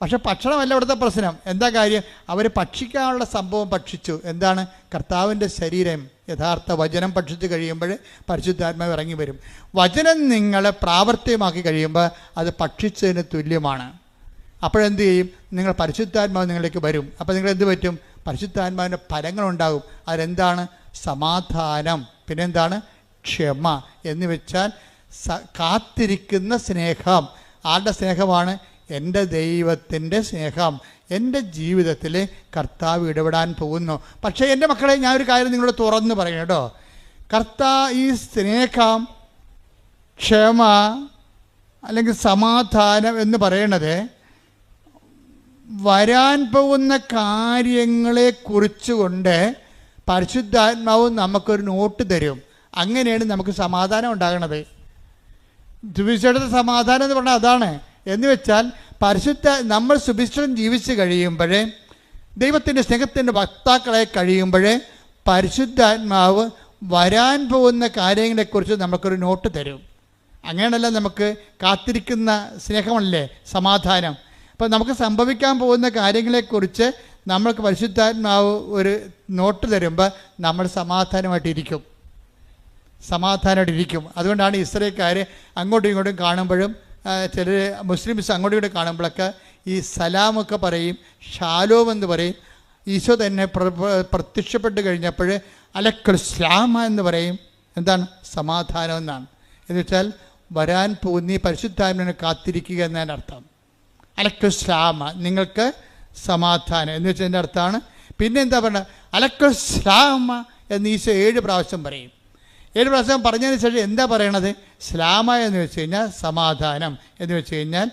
പക്ഷെ ഭക്ഷണമല്ല ഇവിടുത്തെ പ്രശ്നം. എന്താ കാര്യം? അവർ ഭക്ഷിക്കാനുള്ള സംഭവം ഭക്ഷിച്ചു. എന്താണ്? കർത്താവിൻ്റെ ശരീരം, യഥാർത്ഥ വചനം ഭക്ഷിച്ച് കഴിയുമ്പോൾ പരിശുദ്ധാത്മാവ് ഇറങ്ങി വരും. വചനം നിങ്ങൾ പ്രാവർത്തികമാക്കി കഴിയുമ്പോൾ അത് ഭക്ഷിച്ചതിന് തുല്യമാണ്. അപ്പോഴെന്ത് ചെയ്യും? നിങ്ങൾ പരിശുദ്ധാത്മാവ് നിങ്ങളിലേക്ക് വരും. അപ്പോൾ നിങ്ങൾ എന്ത് പറ്റും? പരിശുദ്ധാത്മാവിൻ്റെ ഫലങ്ങളുണ്ടാകും. അതെന്താണ്? സമാധാനം, പിന്നെന്താണ്? ക്ഷമ എന്ന് വെച്ചാൽ കാത്തിരിക്കുന്ന സ്നേഹം. ആരുടെ സ്നേഹമാണ്? എൻ്റെ ദൈവത്തിൻ്റെ സ്നേഹം. എൻ്റെ ജീവിതത്തിൽ കർത്താവ് ഇടപെടാൻ പോകുന്നു. പക്ഷേ എൻ്റെ മക്കളെ, ഞാൻ ഒരു കാര്യം നിങ്ങളോട് തുറന്ന് പറയണം കേട്ടോ. ഈ സ്നേഹം, ക്ഷമ അല്ലെങ്കിൽ സമാധാനം എന്ന് പറയണത് വരാൻ പോകുന്ന കാര്യങ്ങളെ കുറിച്ചുകൊണ്ട് പരിശുദ്ധാത്മാവ് നമുക്കൊരു നോട്ട് തരും. അങ്ങനെയാണ് നമുക്ക് സമാധാനം ഉണ്ടാകണത്. സുവിശേഷത്തെ സമാധാനം എന്ന് പറഞ്ഞാൽ അതാണ്. എന്ന് വെച്ചാൽ നമ്മൾ സുവിശേഷം ജീവിച്ച് കഴിയുമ്പോൾ, ദൈവത്തിൻ്റെ സ്നേഹത്തിൻ്റെ വക്താക്കളെ കഴിയുമ്പോൾ, പരിശുദ്ധാത്മാവ് വരാൻ പോകുന്ന കാര്യങ്ങളെക്കുറിച്ച് നമുക്കൊരു നോട്ട് തരും. അങ്ങനെയല്ല നമുക്ക് കാത്തിരിക്കുന്ന സ്നേഹമല്ലേ സമാധാനം. അപ്പോൾ നമുക്ക് സംഭവിക്കാൻ പോകുന്ന കാര്യങ്ങളെക്കുറിച്ച് നമ്മൾക്ക് പരിശുദ്ധാത്മാവ് ഒരു നോട്ട് തരുമ്പോൾ നമ്മൾ സമാധാനമായിട്ടിരിക്കും. അതുകൊണ്ടാണ് ഇസ്രായേൽക്കാർ അങ്ങോട്ടും ഇങ്ങോട്ടും കാണുമ്പോഴും, ചിലർ മുസ്ലിംസ് അങ്ങോട്ടും ഇങ്ങോട്ടും കാണുമ്പോഴൊക്കെ ഈ സലാമൊക്കെ പറയും, ഷാലോം എന്ന് പറയും. ഈശോ തന്നെ പ്രത്യക്ഷപ്പെട്ട് കഴിഞ്ഞപ്പോൾ അലക്കുസ്ലാമ എന്ന് പറയും. എന്താണ്? സമാധാനം എന്നാണ്. എന്ന് വെച്ചാൽ വരാൻ പോകുന്ന ഈ പരിശുദ്ധാത്മാവിനെ കാത്തിരിക്കുക എന്നതിൻ്റെ അർത്ഥം. അലക്കുസ്ലാമ, നിങ്ങൾക്ക് സമാധാനം എന്ന് വെച്ചാൽ എൻ്റെ അർത്ഥമാണ്. പിന്നെ എന്താ പറയുക? അലക്കുസ്ലാമ എന്ന് ഈശോ 7 പ്രാവശ്യം പറയും. 7 പ്രാവശ്യം പറഞ്ഞതിന് ശേഷം എന്താ പറയണത്? സ്ലാമ എന്ന് വെച്ച് കഴിഞ്ഞാൽ സമാധാനം, എന്ന് വെച്ച് കഴിഞ്ഞാൽ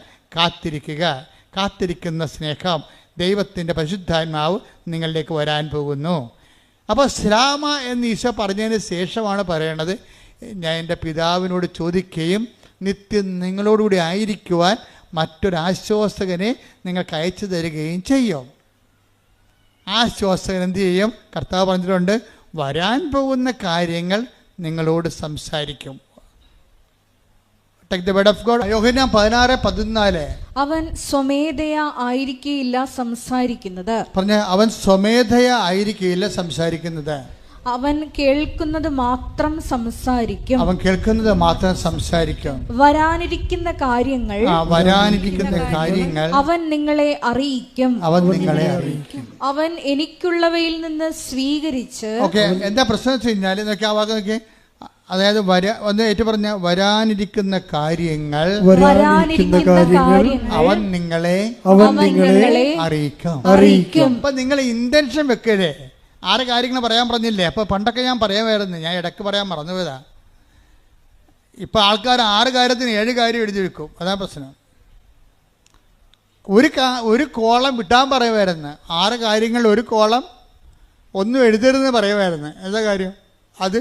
കാത്തിരിക്കുന്ന സ്നേഹം. ദൈവത്തിൻ്റെ പരിശുദ്ധാത്മാവ് നിങ്ങളിലേക്ക് വരാൻ പോകുന്നു. അപ്പോൾ സ്ലാമ എന്ന് ഈശോ പറഞ്ഞതിന് ശേഷമാണ് പറയണത്, ഞാൻ എൻ്റെ പിതാവിനോട് ചോദിക്കുകയും നിത്യം നിങ്ങളോടുകൂടി ആയിരിക്കുവാൻ മറ്റൊരാശ്വാസകനെ നിങ്ങൾക്ക് അയച്ചു തരികയും ചെയ്യും. ആശ്വാസകൻ എന്ത് ചെയ്യും? കർത്താവ് പറഞ്ഞിട്ടുണ്ട്, വരാൻ പോകുന്ന കാര്യങ്ങൾ നിങ്ങളോട് സംസാരിക്കും. Take the word of God. യോഹന്നാൻ 16:14. അവൻ സ്വമേധയാ ആയിരിക്കില്ല സംസാരിക്കുന്നത്. പറഞ്ഞ, അവൻ സ്വമേധയാ ആയിരിക്കില്ല സംസാരിക്കുന്നത്. അവൻ കേൾക്കുന്നത് മാത്രം സംസാരിക്കും. വരാനിരിക്കുന്ന കാര്യങ്ങൾ അവൻ നിങ്ങളെ അറിയിക്കും. അവൻ എനിക്കുള്ളവയിൽ നിന്ന് സ്വീകരിച്ച്. എന്താ പ്രശ്നം വെച്ച് കഴിഞ്ഞാൽ നോക്കി, അതായത് ഒന്ന് ഏറ്റു പറഞ്ഞ, വരാനിരിക്കുന്ന കാര്യങ്ങൾ അവൻ നിങ്ങളെ അറിയിക്കും. അപ്പൊ നിങ്ങൾ ഇന്റൻഷൻ വെക്കരുത്. 6 കാര്യങ്ങൾ പറയാൻ പറഞ്ഞില്ലേ? അപ്പോൾ പണ്ടൊക്കെ ഞാൻ പറയാമായിരുന്നു, ഞാൻ ഇടയ്ക്ക് പറയാൻ മറന്നുപോയതാ. ഇപ്പോൾ ആൾക്കാർ 6 കാര്യത്തിന് 7 കാര്യം എഴുതി വെക്കും. അതാ പ്രശ്നം. ഒരു കോളം വിട്ടാൻ പറയുമായിരുന്നു. 6 കാര്യങ്ങൾ ഒരു കോളം ഒന്നും എഴുതരുതെന്ന് പറയുമായിരുന്നു. എന്താ കാര്യം? അത്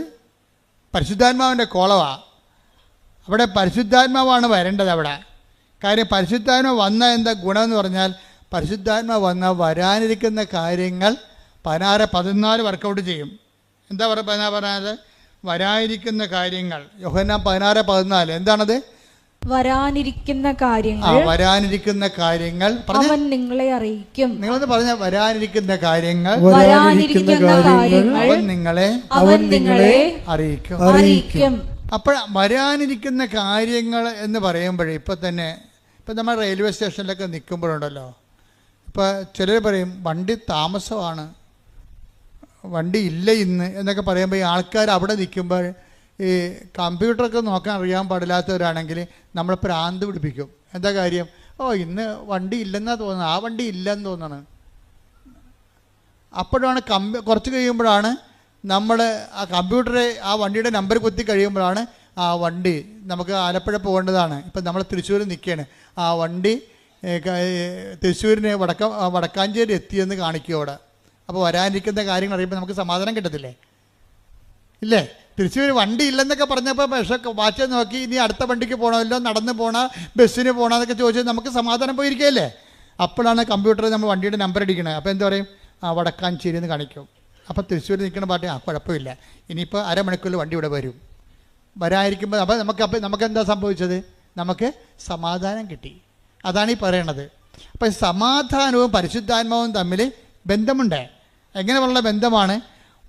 പരിശുദ്ധാത്മാവിൻ്റെ കോളമാണ്. അവിടെ പരിശുദ്ധാത്മാവാണ് വരേണ്ടത് അവിടെ. കാര്യം പരിശുദ്ധാത്മാവ് വന്ന എന്താ ഗുണമെന്ന് പറഞ്ഞാൽ, പരിശുദ്ധാത്മാവ് വന്ന വരാനിരിക്കുന്ന കാര്യങ്ങൾ 16-14 വർക്കൗട്ട് ചെയ്യും. എന്താ പറഞ്ഞത്? വരാനിരിക്കുന്ന കാര്യങ്ങൾ. യോഹന്നാൻ 16:14 എന്താണത്? വരാനിരിക്കുന്ന കാര്യങ്ങൾ അവൻ നിങ്ങളെ അറിയിക്കും. നിങ്ങളൊന്ന് പറഞ്ഞ, വരാനിരിക്കുന്ന കാര്യങ്ങൾ അവൻ നിങ്ങളെ അറിയിക്കും. അപ്പോൾ വരാനിരിക്കുന്ന കാര്യങ്ങൾ എന്ന് പറയുമ്പോഴേ ഇപ്പം നമ്മൾ റെയിൽവേ സ്റ്റേഷനിലൊക്കെ നിൽക്കുമ്പോഴുണ്ടല്ലോ, ഇപ്പോൾ ചിലർ പറയും വണ്ടി താമസമാണ്, വണ്ടി ഇല്ല ഇന്ന് എന്നൊക്കെ പറയുമ്പോൾ ഈ ആൾക്കാർ അവിടെ നിൽക്കുമ്പോൾ ഈ കമ്പ്യൂട്ടറൊക്കെ നോക്കാൻ അറിയാൻ പാടില്ലാത്തവരാണെങ്കിൽ നമ്മൾ പ്രാന്ത് പിടിപ്പിക്കും. എന്താ കാര്യം? ഇന്ന് വണ്ടി ഇല്ലെന്നാണ് തോന്നുന്നത്, ആ വണ്ടി ഇല്ലെന്ന് തോന്നണം. അപ്പോഴാണ് കുറച്ച് കഴിയുമ്പോഴാണ് നമ്മൾ ആ കമ്പ്യൂട്ടറെ ആ വണ്ടിയുടെ നമ്പർ കുത്തി കഴിയുമ്പോഴാണ് ആ വണ്ടി നമുക്ക് ആലപ്പുഴ പോകേണ്ടതാണ്. ഇപ്പം നമ്മൾ തൃശ്ശൂർ നിൽക്കുകയാണ്, ആ വണ്ടി തൃശ്ശൂരിന് വടക്കാഞ്ചേരി എത്തിയെന്ന് കാണിക്കും അവിടെ. അപ്പോൾ വരാനിരിക്കുന്ന കാര്യങ്ങൾ അറിയുമ്പോൾ നമുക്ക് സമാധാനം കിട്ടത്തില്ലേ? ഇല്ലേ? തൃശ്ശൂർ വണ്ടി ഇല്ലെന്നൊക്കെ പറഞ്ഞപ്പോൾ വാച്ച് നോക്കി ഇനി അടുത്ത വണ്ടിക്ക് പോകണമല്ലോ, നടന്ന് പോകണ, ബസ്സിന് പോകണമെന്നൊക്കെ ചോദിച്ചാൽ നമുക്ക് സമാധാനം പോയിരിക്കുകയല്ലേ? അപ്പോഴാണ് കമ്പ്യൂട്ടറിൽ നമ്മൾ വണ്ടിയുടെ നമ്പർ അടിക്കണത്. അപ്പോൾ എന്താ പറയും? വടക്കാഞ്ചേരി എന്ന് കാണിക്കും. അപ്പോൾ തൃശ്ശൂർ നിൽക്കുന്ന പാർട്ടി കുഴപ്പമില്ല, ഇനിയിപ്പോൾ അരമണിക്കൂറിൽ വണ്ടി ഇവിടെ വരും. വരാതിരിക്കുമ്പോൾ അപ്പോൾ നമുക്ക് എന്താ സംഭവിച്ചത്? നമുക്ക് സമാധാനം കിട്ടി. അതാണ് ഈ പറയണത്. അപ്പോൾ സമാധാനവും പരിശുദ്ധാത്മാവും തമ്മിൽ ബന്ധമുണ്ട്. എങ്ങനെയുള്ള ബന്ധമാണ്?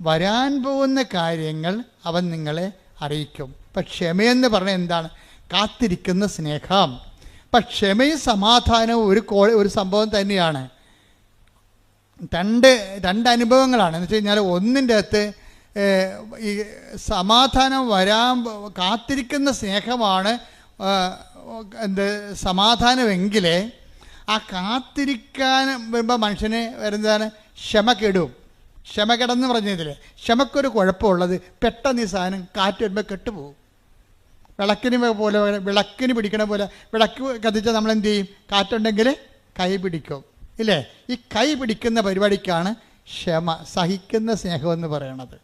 വരാൻ പോകുന്ന കാര്യങ്ങൾ അവൻ നിങ്ങളെ അറിയിക്കും. ഇപ്പം ക്ഷമയെന്ന് പറഞ്ഞാൽ എന്താണ്? കാത്തിരിക്കുന്ന സ്നേഹം. അപ്പം ക്ഷമയും സമാധാനവും ഒരു സംഭവം തന്നെയാണ്. രണ്ട് അനുഭവങ്ങളാണ്. എന്ന് വെച്ച് കഴിഞ്ഞാൽ ഒന്നിൻ്റെ അകത്ത് ഈ സമാധാനം കാത്തിരിക്കുന്ന സ്നേഹമാണ് സമാധാനമെങ്കിൽ ആ കാത്തിരിക്കാൻ വരുമ്പോൾ മനുഷ്യന് വരുന്നതാണ് ക്ഷമക്കെടും. ക്ഷമക്കെടെന്ന് പറഞ്ഞതിൽ ക്ഷമക്കൊരു കുഴപ്പമുള്ളത്, പെട്ടെന്ന് ഈ സാധനം കാറ്റ് വരുമ്പോൾ കെട്ടുപോകും. വിളക്കിന് പിടിക്കണ പോലെ വിളക്ക് കത്തിച്ചാൽ നമ്മൾ എന്ത് ചെയ്യും? കാറ്റുണ്ടെങ്കിൽ കൈ പിടിക്കും, ഇല്ലേ? ഈ കൈ പിടിക്കുന്ന പരിപാടിക്കാണ് ക്ഷമ, സഹിക്കുന്ന സ്നേഹമെന്ന് പറയണത്.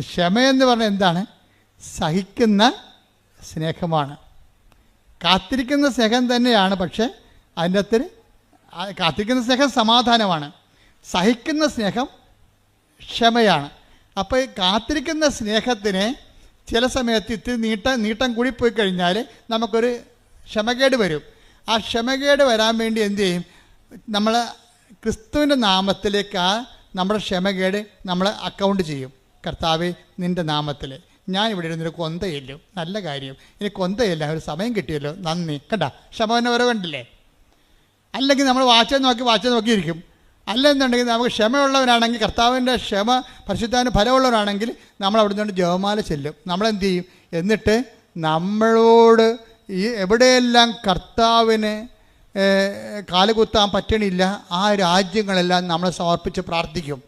ക്ഷമയെന്ന് പറഞ്ഞാൽ എന്താണ്? സഹിക്കുന്ന സ്നേഹമാണ്. കാത്തിരിക്കുന്ന സ്നേഹം തന്നെയാണ്, പക്ഷേ അതിൻ്റെ അകത്ത് കാത്തിരിക്കുന്ന സ്നേഹം സമാധാനമാണ്, സഹിക്കുന്ന സ്നേഹം ക്ഷമയാണ്. അപ്പോൾ ഈ കാത്തിരിക്കുന്ന സ്നേഹത്തിന് ചില സമയത്ത് ഇത്തിരി നീട്ടം കൂടി പോയി കഴിഞ്ഞാൽ നമുക്കൊരു ക്ഷമകേട് വരും. ആ ക്ഷമകേട് വരാൻ വേണ്ടി എന്തു ചെയ്യും? നമ്മൾ ക്രിസ്തുവിൻ്റെ നാമത്തിലേക്ക് നമ്മുടെ ക്ഷമകേട് നമ്മൾ അക്കൗണ്ട് ചെയ്യും. കർത്താവേ, നിൻ്റെ നാമത്തിൽ ഞാൻ ഇവിടെ ഇരുന്നൊരു കൊന്തയില്ലോ, നല്ല കാര്യം, ഇനി കൊന്തയില്ല, ഒരു സമയം കിട്ടിയല്ലോ, നന്ദി. കണ്ടാ ക്ഷമനെ ഓരോ കണ്ടില്ലേ? അല്ലെങ്കിൽ നമ്മൾ വാച്ച് നോക്കിയിരിക്കും. അല്ലെന്നുണ്ടെങ്കിൽ നമുക്ക് ക്ഷമയുള്ളവനാണെങ്കിൽ, കർത്താവിൻ്റെ ക്ഷമ പരിശുദ്ധാവിന് ഫലമുള്ളവരാണെങ്കിൽ നമ്മൾ അവിടെ നിന്ന് ജപമാല ചെല്ലും. നമ്മളെന്ത് ചെയ്യും? എന്നിട്ട് നമ്മളോട് ഈ എവിടെയെല്ലാം കർത്താവിന് കാലുകുത്താൻ പറ്റണില്ല ആ രാജ്യങ്ങളെല്ലാം നമ്മളെ സമർപ്പിച്ച് പ്രാർത്ഥിക്കും.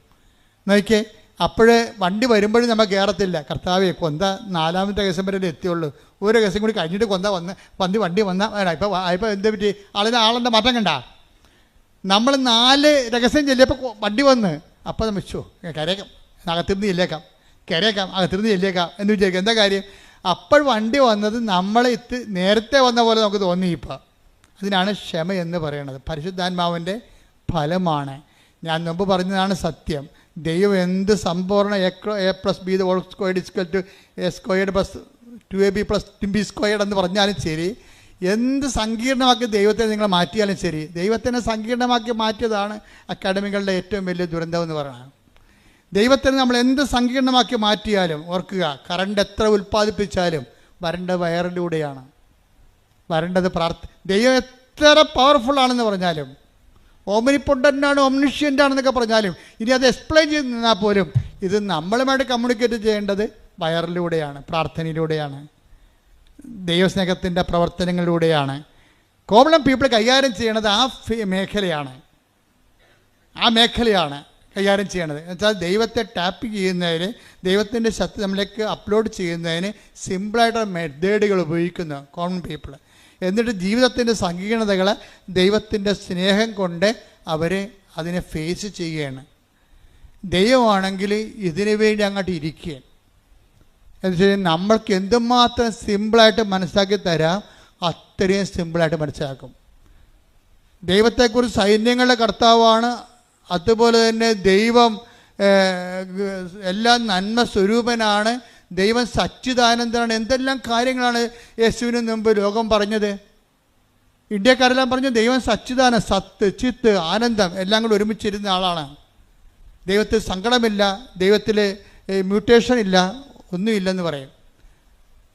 നോക്കിയേ, അപ്പോഴേ വണ്ടി വരുമ്പോഴും നമ്മൾ കയറത്തില്ല. കർത്താവേ, കൊന്ത 4ാമത്തെ കേസം വരെ എത്തിയുള്ളൂ, ഒരു കേസം കൂടി കഴിഞ്ഞിട്ട് കൊന്ത വണ്ടി വന്നാൽ ഇപ്പോൾ എന്ത് പറ്റി? ആളിൻ്റെ മാറ്റം കണ്ട. നമ്മൾ 4 രഹസ്യം ചെല്ലിയപ്പോൾ വണ്ടി വന്ന്, അപ്പോൾ നമ്മൾ കരയേക്കാം, അകത്തിരുന്ന് ചെല്ലേക്കാം എന്ന് വിചാരിക്കും. എന്താ കാര്യം? അപ്പോൾ വണ്ടി വന്നത് നമ്മളെ നേരത്തെ വന്ന പോലെ നമുക്ക് തോന്നി. ഇപ്പോൾ അതിനാണ് ക്ഷമ എന്ന് പറയുന്നത്. പരിശുദ്ധാത്മാവിൻ്റെ ഫലമാണ്. ഞാൻ മുമ്പ് പറഞ്ഞതാണ് സത്യം. ദൈവം എന്ത് സമ്പൂർണ്ണ A+B² എന്ന് പറഞ്ഞാലും ശരി, എന്ത് സങ്കീർണമാക്കി ദൈവത്തെ നിങ്ങൾ മാറ്റിയാലും ശരി, ദൈവത്തിനെ സങ്കീർണമാക്കി മാറ്റിയതാണ് അക്കാഡമികളുടെ ഏറ്റവും വലിയ ദുരന്തം എന്ന് പറയുന്നത്. ദൈവത്തിന് നമ്മൾ എന്ത് സങ്കീർണമാക്കി മാറ്റിയാലും ഓർക്കുക, കറണ്ട് എത്ര ഉൽപ്പാദിപ്പിച്ചാലും വരേണ്ടത് വയറിലൂടെയാണ്. വരേണ്ടത് ദൈവം എത്ര പവർഫുള്ളാണെന്ന് പറഞ്ഞാലും, ഓംനിപൊട്ടൻ്റാണ്, ഓംനിഷ്യൻ്റാണെന്നൊക്കെ പറഞ്ഞാലും, ഇനി അത് എക്സ്പ്ലെയിൻ ചെയ്ത് നിന്നാൽ പോലും ഇത് നമ്മളുമായിട്ട് കമ്മ്യൂണിക്കേറ്റ് ചെയ്യേണ്ടത് വയറിലൂടെയാണ്, പ്രാർത്ഥനയിലൂടെയാണ്, ദൈവസ്നേഹത്തിൻ്റെ പ്രവർത്തനങ്ങളിലൂടെയാണ്. കോമൺ പീപ്പിൾ കൈകാര്യം ചെയ്യണത് ആ മേഖലയാണ് കൈകാര്യം ചെയ്യണത്. എന്നുവെച്ചാൽ ദൈവത്തെ ടാപ്പ് ചെയ്യുന്നതിന്, ദൈവത്തിൻ്റെ ശക്തി നമ്മളിലേക്ക് അപ്ലോഡ് ചെയ്യുന്നതിന് സിമ്പിളായിട്ടുള്ള മെത്തേഡുകൾ ഉപയോഗിക്കുന്നു കോമൺ പീപ്പിൾ. എന്നിട്ട് ജീവിതത്തിൻ്റെ സങ്കീർണതകൾ ദൈവത്തിൻ്റെ സ്നേഹം കൊണ്ട് അവർ അതിനെ ഫേസ് ചെയ്യുകയാണ്. ദൈവമാണെങ്കിൽ ഇതിനു വേണ്ടി അങ്ങോട്ട് ഇരിക്കുകയാണ്. എന്ന് വെച്ചാൽ നമ്മൾക്ക് എന്തുമാത്രം സിമ്പിളായിട്ട് മനസ്സിലാക്കി തരാം, അത്രയും സിമ്പിളായിട്ട് മനസ്സിലാക്കും. ദൈവത്തെക്കുറിച്ച് സൈന്യങ്ങളുടെ കർത്താവാണ്, അതുപോലെ തന്നെ ദൈവം എല്ലാം നന്മ സ്വരൂപനാണ്, ദൈവം സച്ചിദാനന്ദനാണ്. എന്തെല്ലാം കാര്യങ്ങളാണ് യേശുവിന് മുമ്പ് ലോകം പറഞ്ഞത്. ഇന്ത്യക്കാരെല്ലാം പറഞ്ഞു ദൈവം സച്ചിദാനന്ദ, സത്ത്, ചിത്ത്, ആനന്ദം എല്ലാം കൂടി ഒരുമിച്ചിരുന്ന ആളാണ്. ദൈവത്തിൽ സങ്കടമില്ല, ദൈവത്തിൽ മ്യൂട്ടേഷൻ ഇല്ല, ഒന്നുമില്ലെന്ന് പറയും.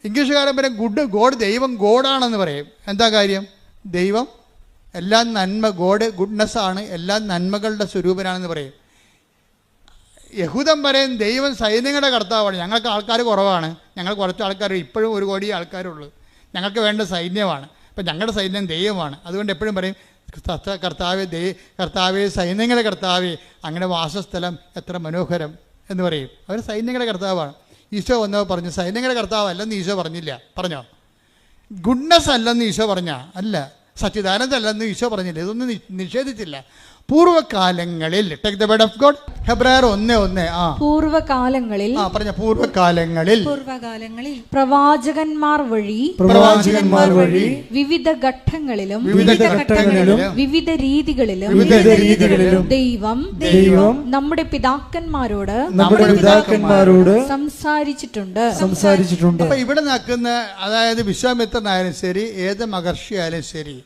ഇംഗ്ലീഷുകാരൻ പറയും ഗോഡ്, ദൈവം ഗോഡാണെന്ന് പറയും. എന്താ കാര്യം? ദൈവം എല്ലാം നന്മ, ഗുഡ്നെസ്സാണ്, എല്ലാ നന്മകളുടെ സ്വരൂപനാണെന്ന് പറയും. യഹൂദൻ പറയും ദൈവം സൈന്യങ്ങളുടെ കർത്താവാണ്, ഞങ്ങൾക്ക് ആൾക്കാർ കുറവാണ്, ഞങ്ങൾ കുറച്ച് ആൾക്കാർ, ഇപ്പോഴും 1 കോടി ആൾക്കാരുള്ളൂ, ഞങ്ങൾക്ക് വേണ്ട സൈന്യമാണ്, അപ്പം ഞങ്ങളുടെ സൈന്യം ദൈവമാണ്. അതുകൊണ്ട് എപ്പോഴും പറയും കർത്താവേ സൈന്യങ്ങളുടെ കർത്താവേ, അങ്ങനെ വാസസ്ഥലം എത്ര മനോഹരം എന്ന് പറയും. അവർ സൈന്യങ്ങളുടെ കർത്താവാണ്. ഈശോ വന്നപ്പോൾ പറഞ്ഞു സൈന്യങ്ങളുടെ കർത്താവ് അല്ലെന്ന് ഈശോ പറഞ്ഞോ? ഗുഡ്നെസ് അല്ലെന്ന് ഈശോ അല്ല, സച്ചിദാനന്ദ അല്ലെന്ന് ഈശോ പറഞ്ഞില്ല, ഇതൊന്നും നിഷേധിച്ചില്ല. പൂർവ്വകാലങ്ങളിൽ take the word of God, ഹെബ്രായർ 1:1. പൂർവ്വകാലങ്ങളിൽ പ്രവാചകന്മാർ വഴി വിവിധ ഘട്ടങ്ങളിലും വിവിധ രീതികളിലും ദൈവം നമ്മുടെ പിതാക്കന്മാരോട് സംസാരിച്ചിട്ടുണ്ട്. അപ്പൊ ഇവിടെ നിൽക്കുന്ന, അതായത് വിശ്വാമിത്രനായാലും ശരി, ഏത് മഹർഷിയായാലും ശരി,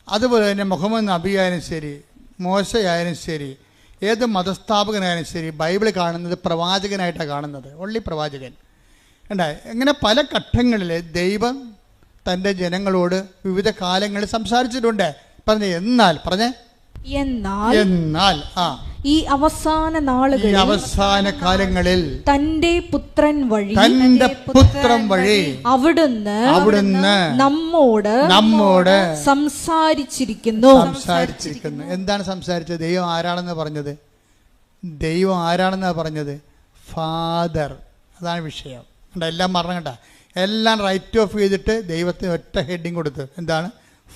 അതുപോലെ തന്നെ മുഹമ്മദ് നബി ആയാലും ശരി, മോശയായാലും ശരി, ഏത് മതസ്ഥാപകനായാലും ശരി, ബൈബിൾ കാണുന്നത് പ്രവാചകനായിട്ടാണ് കാണുന്നത്. ഒള്ളി പ്രവാചകൻ. ഉണ്ടായി. ഇങ്ങനെ പല ഘട്ടങ്ങളിൽ ദൈവം തൻ്റെ ജനങ്ങളോട് വിവിധ കാലങ്ങളിൽ സംസാരിച്ചിട്ടുണ്ട്. പറഞ്ഞേ എന്നാൽ ഈ അവസാന നാളുകളിൽ, അവസാന കാലങ്ങളിൽ തന്റെ പുത്രൻ വഴി അവിടുന്ന് നമ്മോട് സംസാരിച്ചിരിക്കുന്നു. എന്താണ് സംസാരിച്ചത്? ദൈവം ആരാണെന്ന് പറഞ്ഞത്? ഫാദർ. അതാണ് വിഷയം. എല്ലാം മറന്നു കേട്ടാ. എല്ലാം റൈറ്റ് ഓഫ് ചെയ്തിട്ട് ദൈവത്തിന് ഒറ്റ ഹെഡിങ് കൊടുത്ത്. എന്താണ്?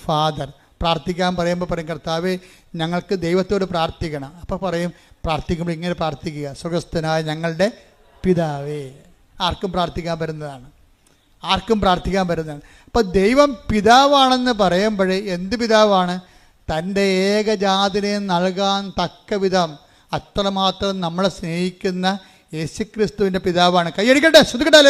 ഫാദർ. പ്രാർത്ഥിക്കാൻ പറയുമ്പോൾ പറയും, കർത്താവേ ഞങ്ങൾക്ക് ദൈവത്തോട് പ്രാർത്ഥിക്കണം. അപ്പോൾ പറയും, പ്രാർത്ഥിക്കുമ്പോൾ ഇങ്ങനെ പ്രാർത്ഥിക്കുക, സ്വർഗ്ഗസ്ഥനായ ഞങ്ങളുടെ പിതാവേ. ആർക്കും പ്രാർത്ഥിക്കാൻ പറ്റുന്നതാണ്. അപ്പോൾ ദൈവം പിതാവാണെന്ന് പറയുമ്പോഴേ എന്ത് പിതാവാണ്? തൻ്റെ ഏകജാതനെ നൽകാൻ തക്ക വിധം അത്രമാത്രം നമ്മളെ സ്നേഹിക്കുന്ന യേശുക്രിസ്തുവിന്റെ പിതാവാണ്. കൈയടിക്കട്ടെ, ശ്രദ്ധിക്കട്ടെ.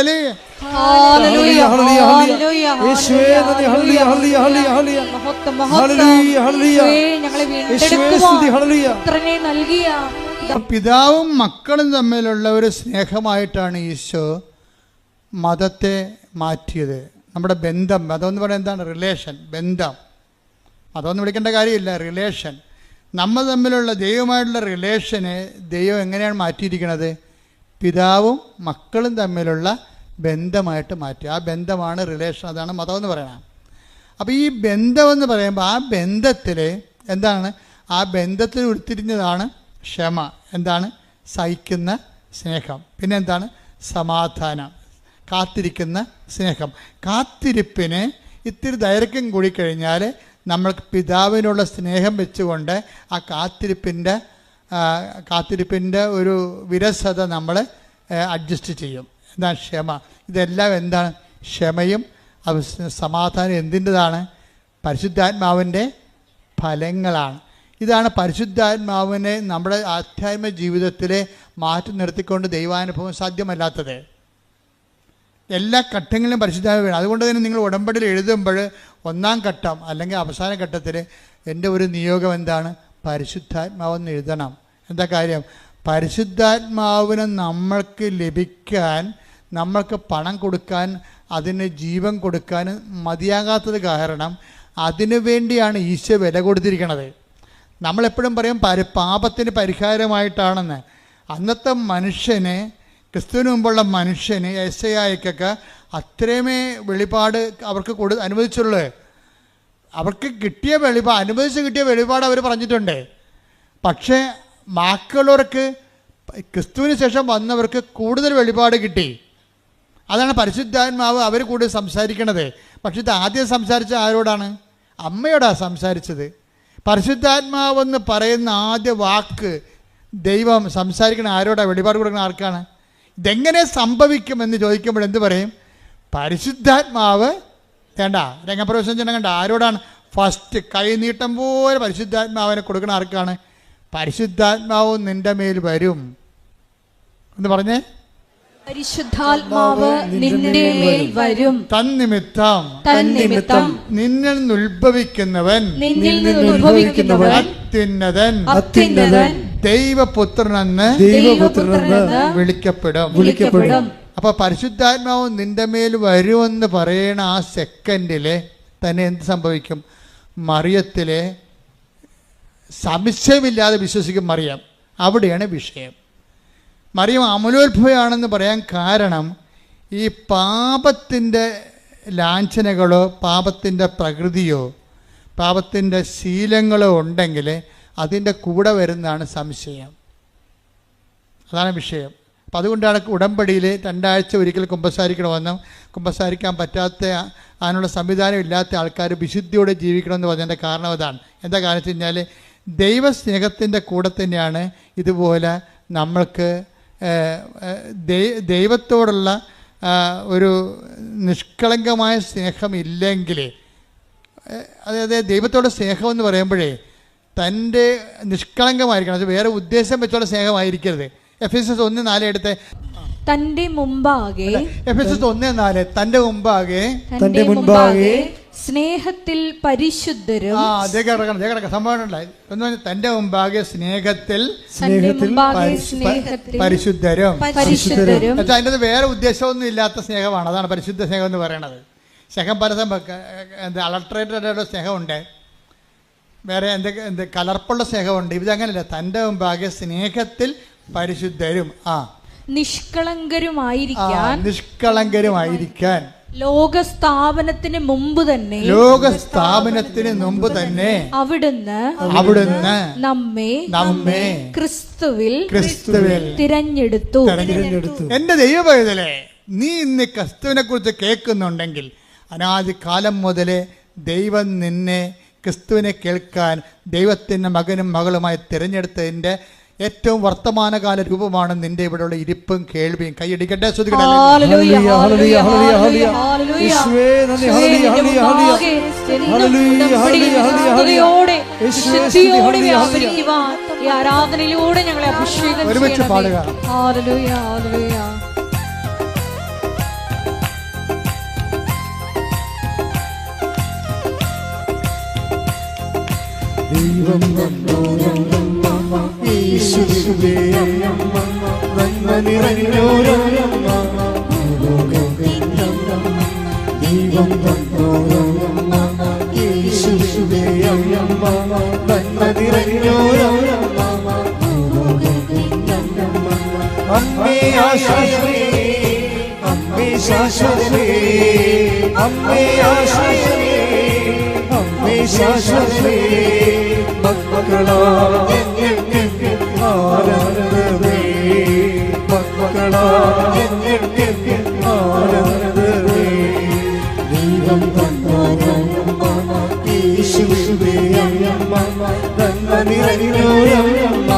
പിതാവും മക്കളും തമ്മിലുള്ള ഒരു സ്നേഹമായിട്ടാണ് ഈശോ മതത്തെ മാറ്റിയത്. നമ്മുടെ ബന്ധം, മതം എന്ന് പറയുന്നത് എന്താണ്? റിലേഷൻ, ബന്ധം. മതമൊന്നും വിളിക്കേണ്ട കാര്യമില്ല, റിലേഷൻ. നമ്മൾ തമ്മിലുള്ള ദൈവമായിട്ടുള്ള റിലേഷനെ ദൈവം എങ്ങനെയാണ് മാറ്റിയിരിക്കുന്നത്? പിതാവും മക്കളും തമ്മിലുള്ള ബന്ധമായിട്ട് മാറ്റി. ആ ബന്ധമാണ് റിലേഷൻ. അതാണ് മതം എന്ന് പറയുന്നത്. അപ്പോൾ ഈ ബന്ധമെന്ന് പറയുമ്പോൾ ആ ബന്ധത്തിൽ എന്താണ്? ആ ബന്ധത്തിൽ ഉരുത്തിരിഞ്ഞതാണ് ക്ഷമ. എന്താണ്? സഹിക്കുന്ന സ്നേഹം. പിന്നെ എന്താണ്? സമാധാനം, കാത്തിരിക്കുന്ന സ്നേഹം. കാത്തിരിപ്പിന് ഇത്തിരി ദൈർഘ്യം കൂടിക്കഴിഞ്ഞാൽ നമ്മൾക്ക് പിതാവിനുള്ള സ്നേഹം വെച്ചുകൊണ്ട് ആ കാത്തിരിപ്പിൻ്റെ ഒരു വിരസത നമ്മൾ അഡ്ജസ്റ്റ് ചെയ്യും. എന്താണ്? ക്ഷമ. ഇതെല്ലാം എന്താണ്? ക്ഷമയും സമാധാനം എന്തിൻ്റെതാണ്? പരിശുദ്ധാത്മാവിൻ്റെ ഫലങ്ങളാണ്. ഇതാണ് പരിശുദ്ധാത്മാവിനെ നമ്മുടെ ആധ്യാത്മിക ജീവിതത്തിലെ മാറ്റി നിർത്തിക്കൊണ്ട് ദൈവാനുഭവം സാധ്യമല്ലാത്തത്. എല്ലാ ഘട്ടങ്ങളിലും പരിശുദ്ധാത്മാവ് വേണം. അതുകൊണ്ട് തന്നെ നിങ്ങൾ ഉടമ്പടിയിൽ എഴുതുമ്പോൾ ഒന്നാം ഘട്ടം അല്ലെങ്കിൽ അവസാന ഘട്ടത്തിൽ എൻ്റെ ഒരു നിയോഗം എന്താണ്? പരിശുദ്ധാത്മാവെന്ന് എഴുതണം. എന്താ കാര്യം? പരിശുദ്ധാത്മാവിനെ നമ്മൾക്ക് ലഭിക്കാൻ, നമ്മൾക്ക് പണം കൊടുക്കാൻ, അതിന് ജീവൻ കൊടുക്കാൻ മതിയാകാത്തത് കാരണം അതിനു വേണ്ടിയാണ് ഈശോ വില കൊടുത്തിരിക്കുന്നത്. നമ്മളെപ്പോഴും പറയും പാപത്തിന് പരിഹാരമായിട്ടാണെന്ന്. അന്നത്തെ മനുഷ്യന്, ക്രിസ്തുവിന് മുമ്പുള്ള മനുഷ്യന്, യെശയ്യായ്ക്കൊക്കെ അത്രയുമേ വെളിപാട് അവർക്ക് അനുവദിച്ചുള്ളൂ. അവർക്ക് അനുവദിച്ച് കിട്ടിയ വെളിപാട് അവർ പറഞ്ഞിട്ടുണ്ട്. പക്ഷേ ബാക്കിയുള്ളവർക്ക്, ക്രിസ്തുവിന് ശേഷം വന്നവർക്ക് കൂടുതൽ വെളിപാട് കിട്ടി. അതാണ് പരിശുദ്ധാത്മാവ് അവർ കൂടുതൽ സംസാരിക്കണത്. പക്ഷെ ഇത് ആദ്യം സംസാരിച്ച ആരോടാണ്? അമ്മയോടാണ് സംസാരിച്ചത്. പരിശുദ്ധാത്മാവെന്ന് പറയുന്ന ആദ്യ വാക്ക് ദൈവം സംസാരിക്കണ ആരോടാണ്? വെളിപാട് കൊടുക്കുന്ന ആർക്കാണ്? ഇതെങ്ങനെ സംഭവിക്കുമെന്ന് ചോദിക്കുമ്പോൾ എന്ത് പറയും? പരിശുദ്ധാത്മാവ് വേണ്ട, രംഗപ്രവേശനം ചെയ്യണം. കണ്ട ആരോടാണ്? ഫസ്റ്റ് കൈനീട്ടം പോലെ പരിശുദ്ധാത്മാവിനെ കൊടുക്കുന്ന ആർക്കാണ്? പരിശുദ്ധാത്മാവ് നിന്റെ മേൽ വരും എന്ന് പറഞ്ഞേ. പരിശുദ്ധാത്മാവ് നിന്റെ മേൽ വരും. തന്നിമിത്തം നിന്നിൽ നിന്ന് ഉത്ഭവിക്കുന്നവൻ അത്യുന്നതൻ ദൈവപുത്രനെന്ന് വിളിക്കപ്പെടും. അപ്പൊ പരിശുദ്ധാത്മാവ് നിന്റെ മേൽ വരുമെന്ന് പറയണ ആ സെക്കൻഡില് തന്നെ എന്ത് സംഭവിക്കും? മറിയത്തിലെ സംശയമില്ലാതെ വിശ്വസിക്കും മറിയം. അവിടെയാണ് വിഷയം. മറിയം അമലോത്ഭവയാണെന്ന് പറയാൻ കാരണം ഈ പാപത്തിൻ്റെ ലാഞ്ചനകളോ പാപത്തിൻ്റെ പ്രകൃതിയോ പാപത്തിൻ്റെ ശീലങ്ങളോ ഉണ്ടെങ്കിൽ അതിൻ്റെ കൂടെ വരുന്നതാണ് സംശയം. അതാണ് വിഷയം. അപ്പം അതുകൊണ്ടാണ് ഉടമ്പടിയിൽ 2 ആഴ്ച ഒരിക്കൽ കുമ്പസാരിക്കണമെന്നും കുമ്പസാരിക്കാൻ പറ്റാത്ത അതിനുള്ള സംവിധാനം ഇല്ലാത്ത ആൾക്കാർ വിശുദ്ധിയോടെ ജീവിക്കണമെന്ന് പറഞ്ഞതിൻ്റെ കാരണം അതാണ്. എന്താ കാരണം വെച്ച് കഴിഞ്ഞാൽ ദൈവസ്നേഹത്തിൻ്റെ കൂടെ തന്നെയാണ് ഇതുപോലെ നമ്മൾക്ക് ദൈവത്തോടുള്ള ഒരു നിഷ്കളങ്കമായ സ്നേഹമില്ലെങ്കിൽ, അതായത് ദൈവത്തോടെ സ്നേഹം എന്ന് പറയുമ്പോഴേ തൻ്റെ നിഷ്കളങ്കമായിരിക്കണം. അത് വേറെ ഉദ്ദേശം വെച്ചുള്ള സ്നേഹമായിരിക്കരുത്. എഫെസസ് 1:4 എടുത്ത് തന്റെ മുമ്പാകെ, എഫെസസ് 1:4 തന്റെ മുമ്പാകെ സ്നേഹത്തിൽ പരിശുദ്ധരും. സംഭവം തന്റെ മുമ്പാകെ സ്നേഹത്തിൽ പരിശുദ്ധരും. അതിൻ്റെ വേറെ ഉദ്ദേശമൊന്നും ഇല്ലാത്ത സ്നേഹമാണ്. അതാണ് പരിശുദ്ധ സ്നേഹം എന്ന് പറയണത്. സ്നേഹം പലതും അളട്രേറ്റഡ് സ്നേഹമുണ്ട്, വേറെ എന്ത് കലർപ്പുള്ള സ്നേഹമുണ്ട്. ഇതങ്ങനല്ല, തൻ്റെ മുമ്പാകെ സ്നേഹത്തിൽ പരിശുദ്ധരും നിഷ്കളങ്കരുമായിരിക്കാൻ ലോകസ്ഥാപനത്തിന് മുമ്പ് തന്നെ അവിടുന്ന് നമ്മെ ക്രിസ്തുവിൽ തിരഞ്ഞെടുത്തു. എന്റെ ദൈവപൈതലേ, നീ ഇന്ന് ക്രിസ്തുവിനെ കുറിച്ച് കേൾക്കുന്നുണ്ടെങ്കിൽ അനാദികാലം മുതലേ ദൈവം നിന്നെ ക്രിസ്തുവിനെ കേൾക്കാൻ ദൈവത്തിൻ്റെ മകനും മകളുമായി തിരഞ്ഞെടുത്തതിൻ്റെ ഏറ്റവും വർത്തമാനകാല രൂപമാണ് നിന്റെ ഇവിടെയുള്ള ഇരിപ്പും കേൾവിയും. കൈയടിക്കട്ടെ, ആരാധനയിലൂടെ ഞങ്ങളെ അഭിഷേകം ഒരുമിച്ച് പാടുക. ദൈവം യേശുവേ നന്മ നിറഞ്ഞോരമ്മ, ദൈവം യേശുവേ നന്മ നിറഞ്ഞോരമ്മ, അമ്മേ ആശ്വാസമേ, അമ്മേ ശാശ്വതമേ, അമ്മേ ആശ്വാസമേ, അമ്മേ ശാശ്വതമേ, മക്കളാ ആരാധനേ, മക്കളാ ആരാധനേ, ദൈവം യേശുവേ നന്മ നിറഞ്ഞോരമ്മ.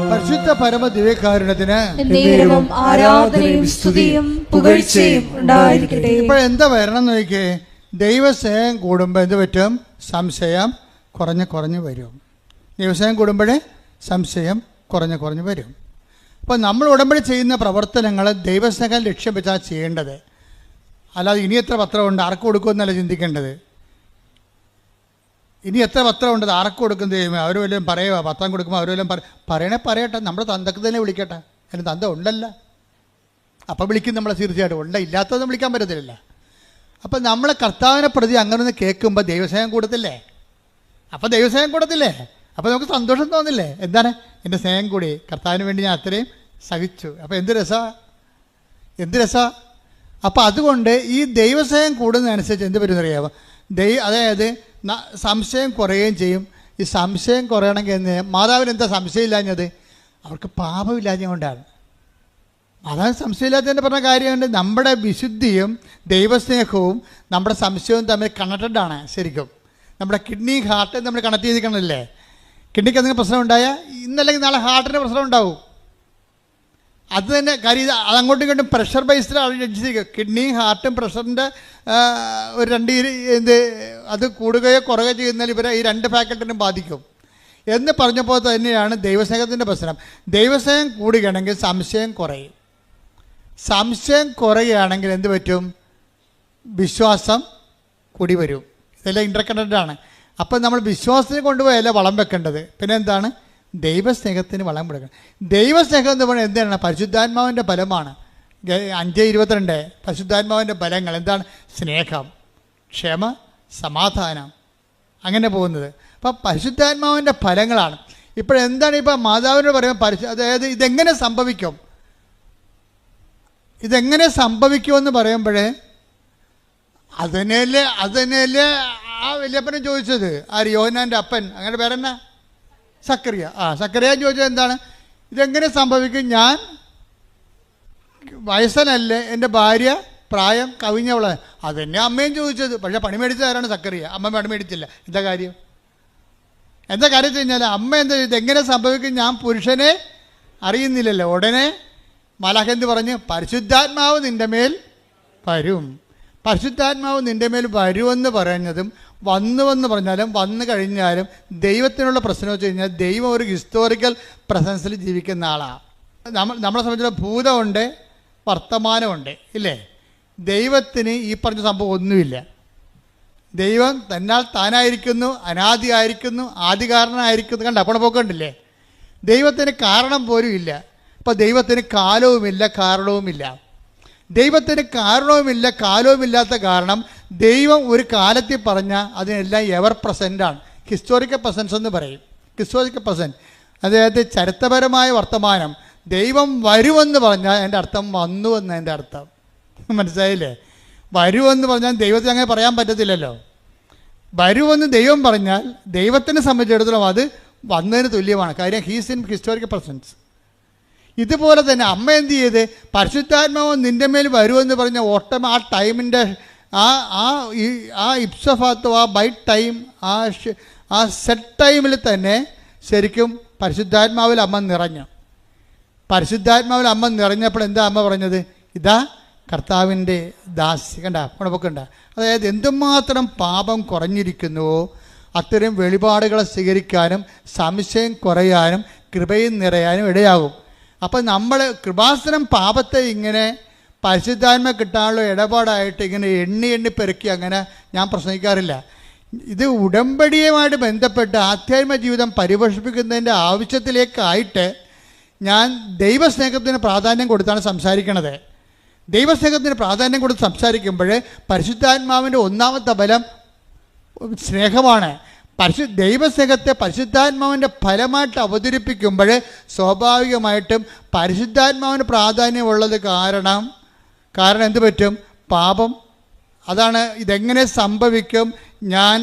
പരിശുദ്ധ പരമ ദിവ്യകാരുണ്യത്തിന് ആരാധനയും സ്തുതിയും പുകഴ്ചയും ഉണ്ടായിരിക്കട്ടെ. ഇപ്പോൾ എന്താ വരണം എന്ന് നോക്കിയേ, ദൈവസ്നേഹം കൂടുമ്പോൾ എന്ത് പറ്റും? സംശയം കുറഞ്ഞു വരും. ദൈവസ്നേഹം കൂടുമ്പോഴേ സംശയം കുറഞ്ഞു വരും. അപ്പോൾ നമ്മൾ ഉടമ്പടി ചെയ്യുന്ന പ്രവർത്തനങ്ങൾ ദൈവസ്നേഹം ലക്ഷ്യം വെച്ചാൽ ചെയ്യേണ്ടത്. അല്ലാതെ ഇനി എത്ര പത്രമുണ്ട് ആർക്ക് കൊടുക്കുമെന്നല്ല ചിന്തിക്കേണ്ടത്. ഇനി എത്ര പത്രമുണ്ട് ആർക്ക് കൊടുക്കും ദൈവമേ, അവർ വല്ലതും പറയുക, പത്രം കൊടുക്കുമ്പോൾ അവർ വല്ലതും പറയട്ടെ, നമ്മുടെ തന്തക്ക് തന്നെ വിളിക്കട്ടെ. അതിന് തന്ത ഉണ്ടല്ല, അപ്പം വിളിക്കും നമ്മളെ. തീർച്ചയായിട്ടും ഉണ്ട്, ഇല്ലാത്തതൊന്നും വിളിക്കാൻ പറ്റത്തില്ല. അപ്പം നമ്മളെ കർത്താവിനെ പ്രതി അങ്ങനെ ഒന്ന് കേൾക്കുമ്പോൾ ദൈവസ്നേഹം കൂടത്തില്ലേ? അപ്പം ദൈവസ്നേഹം കൂടത്തില്ലേ? അപ്പം നമുക്ക് സന്തോഷം തോന്നില്ലേ? എന്താണ് എൻ്റെ സ്നേഹം കൂടി, കർത്താവിന് വേണ്ടി ഞാൻ അത്രയും സഹിച്ചു. അപ്പം എന്ത് രസമാണ്. അപ്പം അതുകൊണ്ട് ഈ ദൈവസ്നേഹം കൂടുന്നതനുസരിച്ച് എന്ത് പറ്റുമെന്നറിയാമോ? അതായത് സംശയം കുറയുകയും ചെയ്യും. ഈ സംശയം കുറയണമെങ്കിൽ മാതാവിന് എന്താ സംശയമില്ലാഞ്ഞത്? അവർക്ക് പാപമില്ലാഞ്ഞതുകൊണ്ടാണ്. മാതാവിന് സംശയമില്ലാത്തതിൻ്റെ പറഞ്ഞ കാര്യമുണ്ട്. നമ്മുടെ വിശുദ്ധിയും ദൈവസ്നേഹവും നമ്മുടെ സംശയവും തമ്മിൽ കണക്റ്റഡ് ആണ്. ശരിക്കും നമ്മുടെ കിഡ്നി ഹാർട്ട് നമ്മൾ കണക്ട് ചെയ്തിരിക്കണമല്ലേ. കിഡ്നിക്ക് എന്തെങ്കിലും പ്രശ്നം ഉണ്ടായാൽ ഇന്നല്ലെങ്കിൽ നാളെ ഹാർട്ടിന് പ്രശ്നം ഉണ്ടാവും. അത് തന്നെ കാര്യം. അതങ്ങോട്ടും ഇങ്ങോട്ടും പ്രഷർ ബേസ്ഡ് അടിച്ചിരിക്കും. കിഡ്നിയും ഹാർട്ടും പ്രഷറിൻ്റെ ഒരു അത് കൂടുകയോ കുറയുകയോ ചെയ്യുന്നതിൽ ഇവരെ ഈ രണ്ട് ഫാക്കൽറ്റിനും ബാധിക്കും എന്ന് പറഞ്ഞപ്പോൾ തന്നെയാണ് ദൈവസ്നേഹത്തിൻ്റെ പ്രശ്നം. ദൈവസ്നേഹം കൂടുകയാണെങ്കിൽ സംശയം കുറയും. സംശയം കുറയുകയാണെങ്കിൽ എന്ത് പറ്റും? വിശ്വാസം കൂടി വരും. ഇതെല്ലാം ഇൻ്റർകണക്റ്റഡ് ആണ്. അപ്പം നമ്മൾ വിശ്വാസത്തിന് കൊണ്ടുപോയല്ല വളം വെക്കേണ്ടത്. പിന്നെ എന്താണ്? ദൈവസ്നേഹത്തിന് വളം കൊടുക്കണം. ദൈവസ്നേഹം എന്ന് പറയുന്നത് എന്താണ്? പരിശുദ്ധാത്മാവിൻ്റെ ഫലമാണ്. 5:22 പരിശുദ്ധാത്മാവിൻ്റെ ഫലങ്ങൾ എന്താണ്? സ്നേഹം, ക്ഷമ, സമാധാനം, അങ്ങനെ പോകുന്നത്. അപ്പം പരിശുദ്ധാത്മാവിൻ്റെ ഫലങ്ങളാണ്. ഇപ്പോഴെന്താണ് ഇപ്പം മാതാവിനോട് പറയുമ്പോൾ അതായത് ഇതെങ്ങനെ സംഭവിക്കുമെന്ന് പറയുമ്പോഴേ അതിനല്ലേ ആ വല്യപ്പനും ചോദിച്ചത്. ആര്? യോഹന്നാൻ്റെ അപ്പൻ. അങ്ങനെ പേരെന്നാ? സക്കറിയ. സക്കറിയ ചോദിച്ചത് എന്താണ്? ഇതെങ്ങനെ സംഭവിക്കും? ഞാൻ വയസ്സനല്ലേ, എൻ്റെ ഭാര്യ പ്രായം കവിഞ്ഞവളെ. അതെന്നെ അമ്മയും ചോദിച്ചത്. പക്ഷേ പണി മേടിച്ചതാരാണ്? സക്കറിയ. അമ്മ പണി മേടിച്ചില്ല. എന്താ കാര്യം വെച്ച് കഴിഞ്ഞാൽ അമ്മ എന്താ ഇതെങ്ങനെ സംഭവിക്കും? ഞാൻ പുരുഷനെ അറിയുന്നില്ലല്ലോ. ഉടനെ മാലാഖ എന്ത് പറഞ്ഞു? പരിശുദ്ധാത്മാവ് നിൻ്റെ മേൽ വരും. പരിശുദ്ധാത്മാവ് നിൻ്റെ മേൽ വരുമെന്ന് പറയുന്നതും വന്നുവെന്ന് പറഞ്ഞാലും വന്നു കഴിഞ്ഞാലും ദൈവത്തിനുള്ള പ്രശ്നം വെച്ച് കഴിഞ്ഞാൽ ദൈവം ഒരു ഹിസ്റ്റോറിക്കൽ പ്രസൻസിൽ ജീവിക്കുന്ന ആളാണ്. നമ്മളെ സംബന്ധിച്ചുള്ള ഭൂതമുണ്ട്, വർത്തമാനമുണ്ട്, ഇല്ലേ? ദൈവത്തിന് ഈ പറഞ്ഞ സംഭവം ഒന്നുമില്ല. ദൈവം തന്നാൽ താനായിരിക്കുന്നു, അനാദിയായിരിക്കുന്നു, ആദികാരണനായിരിക്കുന്നു. കണ്ട അപ്പോൾ പോക്കണ്ടില്ലേ? ദൈവത്തിന് കാരണം പോലും ഇല്ല. അപ്പോൾ ദൈവത്തിന് കാലവുമില്ല, കാരണവുമില്ല. ദൈവത്തിന് കാരണവുമില്ല കാലവുമില്ലാത്ത കാരണം ദൈവം ഒരു കാലത്തിൽ പറഞ്ഞാൽ അതിനെല്ലാം എവർ പ്രസൻ്റാണ്. ഹിസ്റ്റോറിക്കൽ പ്രസൻസ് എന്ന് പറയും. ഹിസ്റ്റോറിക്കൽ പ്രസൻറ്റ്, അതായത് ചരിത്രപരമായ വർത്തമാനം. ദൈവം വരുമെന്ന് പറഞ്ഞാൽ എൻ്റെ അർത്ഥം വന്നു എന്ന് എൻ്റെ അർത്ഥം. മനസ്സിലായില്ലേ? വരുമെന്ന് പറഞ്ഞാൽ ദൈവത്തിന് അങ്ങനെ പറയാൻ പറ്റത്തില്ലല്ലോ. വരുമെന്ന് ദൈവം പറഞ്ഞാൽ ദൈവത്തിനെ സംബന്ധിച്ചിടത്തോളം അത് വന്നതിന് തുല്യമാണ്. കാര്യം ഹീസ് ഇൻ ഹിസ്റ്റോറിക്കൽ പ്രസൻസ്. ഇതുപോലെ തന്നെ അമ്മ എന്ത് ചെയ്ത് പരിശുദ്ധാത്മാവ് നിൻ്റെ മേൽ വരുമെന്ന് പറഞ്ഞ ഓട്ടം ആ ടൈമിൻ്റെ ആ ഇപ്സഫാത്തോ ആ ബൈ ടൈം ആ സെറ്റ് ടൈമിൽ തന്നെ ശരിക്കും പരിശുദ്ധാത്മാവിൽ അമ്മ നിറഞ്ഞു. പരിശുദ്ധാത്മാവിൽ അമ്മ നിറഞ്ഞപ്പോൾ എന്താ അമ്മ പറഞ്ഞത്? ഇതാ കർത്താവിൻ്റെ ദാസി. കണ്ട ഉണപ്പൊക്കണ്ട. അതായത് എന്തുമാത്രം പാപം കുറഞ്ഞിരിക്കുന്നുവോ അത്തരം വെളിപാടുകളെ സ്വീകരിക്കാനും സംശയം കുറയാനും കൃപയും നിറയാനും ഇടയാകും. അപ്പം നമ്മൾ കൃപാസനം പാപത്തെ ഇങ്ങനെ പരിശുദ്ധാത്മ കിട്ടാനുള്ള ഇടപാടായിട്ട് ഇങ്ങനെ എണ്ണി പെരുക്കി അങ്ങനെ ഞാൻ പ്രസംഗിക്കാറില്ല. ഇത് ഉടമ്പടിയുമായിട്ട് ബന്ധപ്പെട്ട് ആധ്യാത്മിക ജീവിതം പരിപോഷിപ്പിക്കുന്നതിൻ്റെ ആവശ്യത്തിലേക്കായിട്ട് ഞാൻ ദൈവസ്നേഹത്തിന് പ്രാധാന്യം കൊടുത്താണ് സംസാരിക്കണത്. ദൈവസ്നേഹത്തിന് പ്രാധാന്യം കൊടുത്ത് സംസാരിക്കുമ്പോൾ പരിശുദ്ധാത്മാവിൻ്റെ ഒന്നാമത്തെ ബലം സ്നേഹമാണ്. ദൈവസ്നേഹത്തെ പരിശുദ്ധാത്മാവിൻ്റെ ഫലമായിട്ട് അവതരിപ്പിക്കുമ്പോൾ സ്വാഭാവികമായിട്ടും പരിശുദ്ധാത്മാവിന് പ്രാധാന്യമുള്ളത് കാരണം എന്ത് പറ്റും? പാപം. അതാണ് ഇതെങ്ങനെ സംഭവിക്കും, ഞാൻ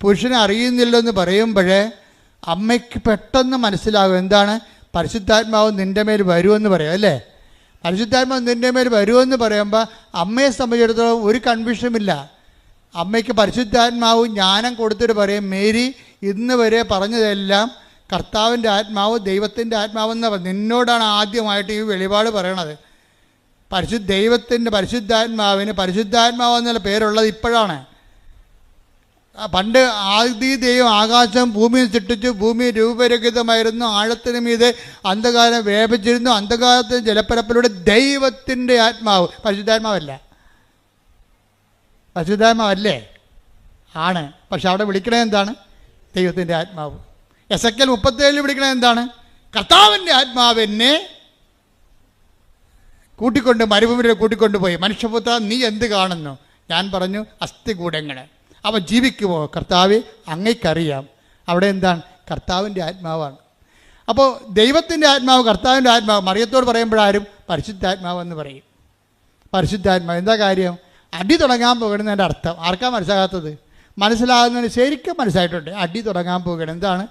പുരുഷനെ അറിയുന്നില്ലെന്ന് പറയുമ്പോൾ അമ്മയ്ക്ക് പെട്ടെന്ന് മനസ്സിലാകും എന്താണ് പരിശുദ്ധാത്മാവ് നിൻ്റെ മേൽ വരുമെന്ന് പറയാം അല്ലേ. പരിശുദ്ധാത്മാവ് നിൻ്റെ മേൽ വരുമെന്ന് പറയുമ്പോൾ അമ്മയെ സംബന്ധിച്ചിടത്തോളം ഒരു കൺഫ്യൂഷനുമില്ല. അമ്മയ്ക്ക് പരിശുദ്ധാത്മാവ് ജ്ഞാനം കൊടുത്തിട്ട് പറയും, മേരി ഇന്ന് വരെ പറഞ്ഞതെല്ലാം കർത്താവിൻ്റെ ആത്മാവ് ദൈവത്തിൻ്റെ ആത്മാവെന്ന് നിന്നോടാണ് ആദ്യമായിട്ട് ഈ വെളിപാട് പറയണത്. പരിശുദ്ധാത്മാവിന് പരിശുദ്ധാത്മാവ് എന്നുള്ള പേരുള്ളത് ഇപ്പോഴാണ്. പണ്ട് ആദി ദൈവം ആകാശം ഭൂമിയിൽ സൃഷ്ടിച്ചു, ഭൂമി രൂപരഹിതമായിരുന്നു, ആഴത്തിന് മീതെ അന്ധകാരം വ്യാപിച്ചിരുന്നു, അന്ധകാരത്തിന് ജലപ്പരപ്പിലൂടെ ദൈവത്തിൻ്റെ ആത്മാവ്. പരിശുദ്ധാത്മാവല്ലേ? ആണ്. പക്ഷെ അവിടെ വിളിക്കണത് എന്താണ്? ദൈവത്തിൻ്റെ ആത്മാവ്. എസെക്കിയേൽ 37 വിളിക്കണത് എന്താണ്? കർത്താവിൻ്റെ ആത്മാവിനെ കൂട്ടിക്കൊണ്ട് മരുഭൂമിയിൽ കൂട്ടിക്കൊണ്ടുപോയി, മനുഷ്യപുത്ര നീ എന്ത് കാണുന്നു? ഞാൻ പറഞ്ഞു അസ്ഥികൂടങ്ങൾ. അവ ജീവിക്കുമോ? കർത്താവെ അങ്ങേക്കറിയാം. അവിടെ എന്താണ്? കർത്താവിൻ്റെ ആത്മാവാണ്. അപ്പോൾ ദൈവത്തിൻ്റെ ആത്മാവ് കർത്താവിൻ്റെ ആത്മാവ് മറിയത്തോട് പറയുമ്പോഴാരും പരിശുദ്ധാത്മാവെന്ന് പറയും. പരിശുദ്ധാത്മാവ് എന്താ കാര്യം? അടി തുടങ്ങാൻ പോകണമെന്നതിൻ്റെ അർത്ഥം ആർക്കാ മനസ്സിലാകാത്തത്? മനസ്സിലാകുന്നതിന് ശരിക്കും മനസ്സിലായിട്ടുണ്ട്. അടി തുടങ്ങാൻ പോകണം. എന്താണ്?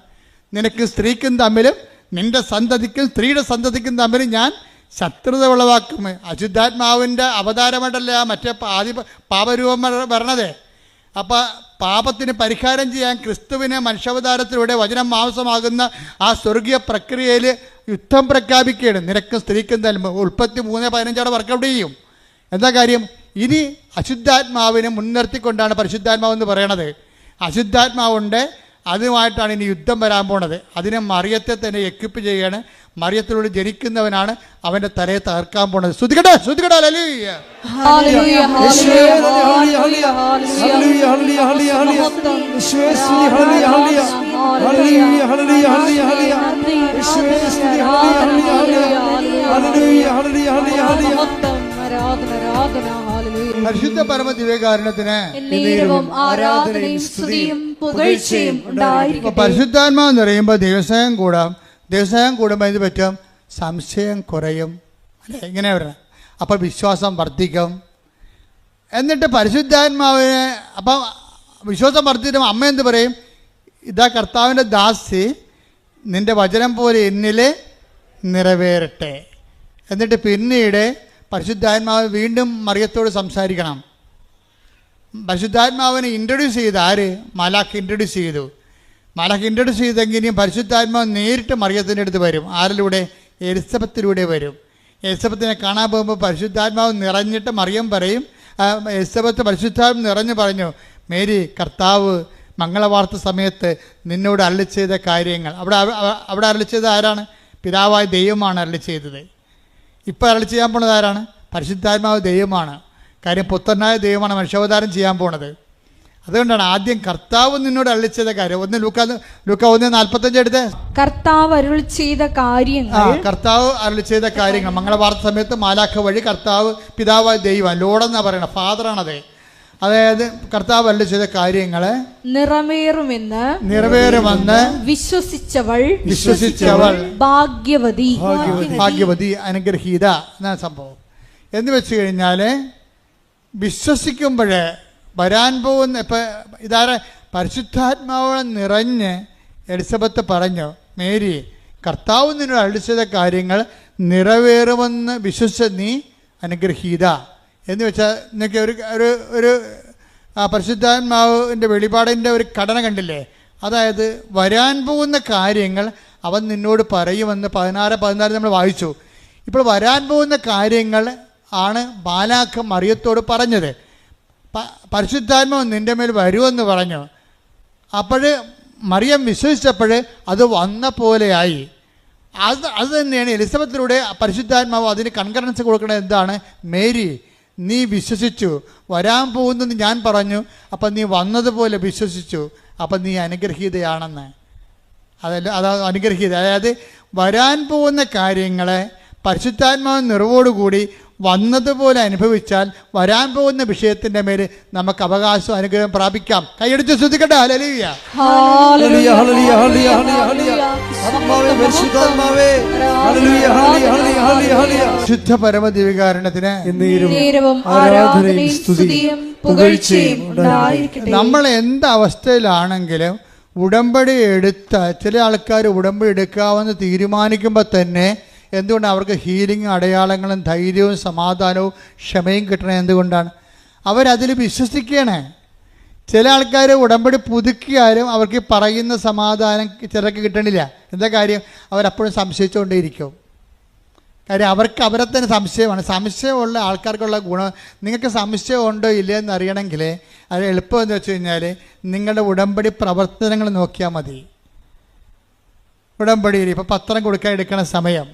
നിനക്ക് സ്ത്രീക്കും തമ്മിലും നിൻ്റെ സന്തതിക്കും സ്ത്രീയുടെ സന്തതിക്കും തമ്മിലും ഞാൻ ശത്രുത ഉളവാക്കും. അശുദ്ധാത്മാവിൻ്റെ അവതാരമായിട്ടല്ല മറ്റേ പാപരൂപം വരണത്. അപ്പോൾ പാപത്തിന് പരിഹാരം ചെയ്യാൻ ക്രിസ്തുവിനെ മനുഷ്യാവതാരത്തിലൂടെ വചനം മാംസമാകുന്ന ആ സ്വർഗീയ പ്രക്രിയയിൽ യുദ്ധം പ്രഖ്യാപിക്കുകയാണ്. നിനക്കും സ്ത്രീക്കും തമ്മിൽ ഉൽപ്പത്തി 3:15 വർക്കൗട്ട് ചെയ്യും. എന്താ കാര്യം? ഇനി അശുദ്ധാത്മാവിനെ മുൻനിർത്തിക്കൊണ്ടാണ് പരിശുദ്ധാത്മാവെന്ന് പറയണത്. അശുദ്ധാത്മാവുണ്ട്, അതുമായിട്ടാണ് ഇനി യുദ്ധം വരാൻ പോണത്. അതിനെ മറിയത്തെ തന്നെ എക്വിപ്പ് ചെയ്യാണ്. മറിയത്തിലൂടെ ജനിക്കുന്നവനാണ് അവൻ്റെ തലയെ തകർക്കാൻ പോണത്. ശ്രുതികട ഹല്ലേലൂയ. പരിശുദ്ധ പരമ ദിവ്യകാരുണ്യത്തിന് പരിശുദ്ധാത്മാവ് നിറയുമ്പോൾ ദൈവസ്നേഹം കൂടാം. ദൈവസ്നേഹം കൂടുമ്പോൾ ഇത് പറ്റും, സംശയം കുറയും അല്ലേ? ഇങ്ങനെ വരണം. അപ്പോൾ വിശ്വാസം വർദ്ധിക്കും. എന്നിട്ട് പരിശുദ്ധാത്മാവിനെ അപ്പം വിശ്വാസം വർദ്ധിക്കുമ്പോൾ അമ്മ എന്ത് പറയും? ഇതാ കർത്താവിൻ്റെ ദാസി, നിൻ്റെ വചനം പോലെ എന്നിൽ നിറവേറട്ടെ. എന്നിട്ട് പിന്നീട് പരിശുദ്ധാത്മാവ് വീണ്ടും മറിയത്തോട് സംസാരിക്കണം. പരിശുദ്ധാത്മാവിനെ ഇൻട്രൊഡ്യൂസ് ചെയ്ത് ആര്? മാലാഖ് ഇൻട്രൊഡ്യൂസ് ചെയ്തു. മാലാഖ് ഇൻട്രൊഡ്യൂസ് ചെയ്തെങ്കിലും പരിശുദ്ധാത്മാവ് നേരിട്ട് മറിയത്തിൻ്റെ അടുത്ത് വരും. ആരിലൂടെ? എലിസബത്തിലൂടെ വരും. എലിസബത്തിനെ കാണാൻ പോകുമ്പോൾ പരിശുദ്ധാത്മാവ് നിറഞ്ഞിട്ട് മറിയം പറയും, എലിസബത്ത് പരിശുദ്ധാത്മാവ് നിറഞ്ഞു പറഞ്ഞു, മേരി കർത്താവ് മംഗളവാർത്ത സമയത്ത് നിന്നോട് അരുളി ചെയ്ത കാര്യങ്ങൾ. അവിടെ അരുളി ചെയ്തത് ആരാണ്? പിതാവായ ദൈവമാണ് അരുളി ചെയ്തത്. ഇപ്പോൾ അരുളി ചെയ്യാൻ പോണത് ആരാണ്? പരിശുദ്ധാത്മാവ് ദൈവമാണ്. കാര്യം പുത്രനായ ദൈവമാണ് മനുഷ്യാവതാരം ചെയ്യാൻ പോണത്. അതുകൊണ്ടാണ് ആദ്യം കർത്താവ് നിന്നോട് അരുളി ചെയ്ത കാര്യം. ലൂക്ക 1:45 എടുത്ത്. കർത്താവ് അരുളി ചെയ്ത കാര്യങ്ങൾ. കർത്താവ് അരുളി ചെയ്ത കാര്യങ്ങൾ. മംഗളവാർത്ത സമയത്ത് മാലാഖ വഴി കർത്താവ് പിതാവായ ദൈവം, ലോഡെന്നാ പറയണ, ഫാദറാണത്. അതായത് കർത്താവ് അരുളി ചെയ്ത കാര്യങ്ങള് നിറവേറുമെന്ന് വിശ്വസിച്ചവൾ ഭാഗ്യവതി അനുഗ്രഹീത എന്നാണ് സംഭവം. എന്ന് വെച്ച് കഴിഞ്ഞാല് വിശ്വസിക്കുമ്പോഴേ വരാൻ പോകുന്ന ഇതാരെ പരിശുദ്ധാത്മാവ് നിറഞ്ഞ് എലിസബത്ത് പറഞ്ഞു, മേരി, കർത്താവ് നിന്നോട് അരുളി ചെയ്ത കാര്യങ്ങൾ നിറവേറുമെന്ന് വിശ്വസിച്ച നീ അനുഗ്രഹീത. എന്ന് വെച്ചാൽ നിങ്ങൾക്ക് ഒരു പരിശുദ്ധാത്മാവിൻ്റെ വെളിപാടിൻ്റെ ഒരു ഘടന കണ്ടില്ലേ? അതായത് വരാൻ പോകുന്ന കാര്യങ്ങൾ അവൻ നിന്നോട് പറയുമെന്ന് 16 നമ്മൾ വായിച്ചു. ഇപ്പോൾ വരാൻ പോകുന്ന കാര്യങ്ങൾ ആണ് മാലാഖ മറിയത്തോട് പറഞ്ഞത്. പരിശുദ്ധാത്മാവ് നിൻ്റെ മേൽ വരുമെന്ന് പറഞ്ഞു. അപ്പോൾ മറിയം വിശ്വസിച്ചപ്പോൾ അത് വന്ന പോലെയായി. അത് തന്നെയാണ് എലിസബത്തിലൂടെ പരിശുദ്ധാത്മാവ് അതിന് കൺകറൻസ് കൊടുക്കുന്നത്. എന്താണ്? മേരി, നീ വിശ്വസിച്ചു, വരാൻ പോകുന്നെന്ന് ഞാൻ പറഞ്ഞു, അപ്പം നീ വന്നതുപോലെ വിശ്വസിച്ചു, അപ്പം നീ അനുഗ്രഹീതയാണെന്ന്. അത് അനുഗ്രഹീത. അതായത് വരാൻ പോകുന്ന കാര്യങ്ങളെ പരിശുദ്ധാത്മാവ് നിറവോടുകൂടി വന്നതുപോലെ അനുഭവിച്ചാൽ വരാൻ പോകുന്ന വിഷയത്തിന്റെ മേൽ നമുക്ക് അവകാശം അനുഗ്രഹം പ്രാപിക്കാം. കൈയടിച്ച് ശ്രദ്ധിക്കട്ടെ. Hallelujah, hallelujah, hallelujah, hallelujah, hallelujah. ശുദ്ധ പരമദിവ്യകാരുണ്യത്തിന് ആരാധനയും സ്തുതിയും പുകഴ്ചയും ഉണ്ടായിരിക്കട്ടെ. നമ്മൾ എന്ത് അവസ്ഥയിലാണെങ്കിലും ഉടമ്പടി എടുത്ത ചില ആൾക്കാർ ഉടമ്പടി എടുക്കാമെന്ന് തീരുമാനിക്കുമ്പോൾ തന്നെ എന്തുകൊണ്ടാണ് അവർക്ക് ഹീലിംഗ്, അടയാളങ്ങളും ധൈര്യവും സമാധാനവും ക്ഷമയും കിട്ടണത്? എന്തുകൊണ്ടാണ്? അവരതിൽ വിശ്വസിക്കുകയാണ്. ചില ആൾക്കാർ ഉടമ്പടി പുതുക്കിയാലും അവർക്ക് പറയുന്ന സമാധാനം ചിലർക്ക് കിട്ടണില്ല. എന്താ കാര്യം? അവരപ്പോഴും സംശയിച്ചുകൊണ്ടേയിരിക്കും. കാര്യം അവർക്ക് അവരെ തന്നെ സംശയമാണ്. സംശയമുള്ള ആൾക്കാർക്കുള്ള ഗുണം, നിങ്ങൾക്ക് സംശയം ഉണ്ടോ ഇല്ലയോ എന്ന് അറിയണമെങ്കിൽ അത് എളുപ്പം എന്ന് വെച്ച് കഴിഞ്ഞാൽ നിങ്ങളുടെ ഉടമ്പടി പ്രവർത്തനങ്ങൾ നോക്കിയാൽ മതി. ഉടമ്പടിയിൽ ഇപ്പോൾ പത്രം കൊടുക്കാൻ എടുക്കണ സമയം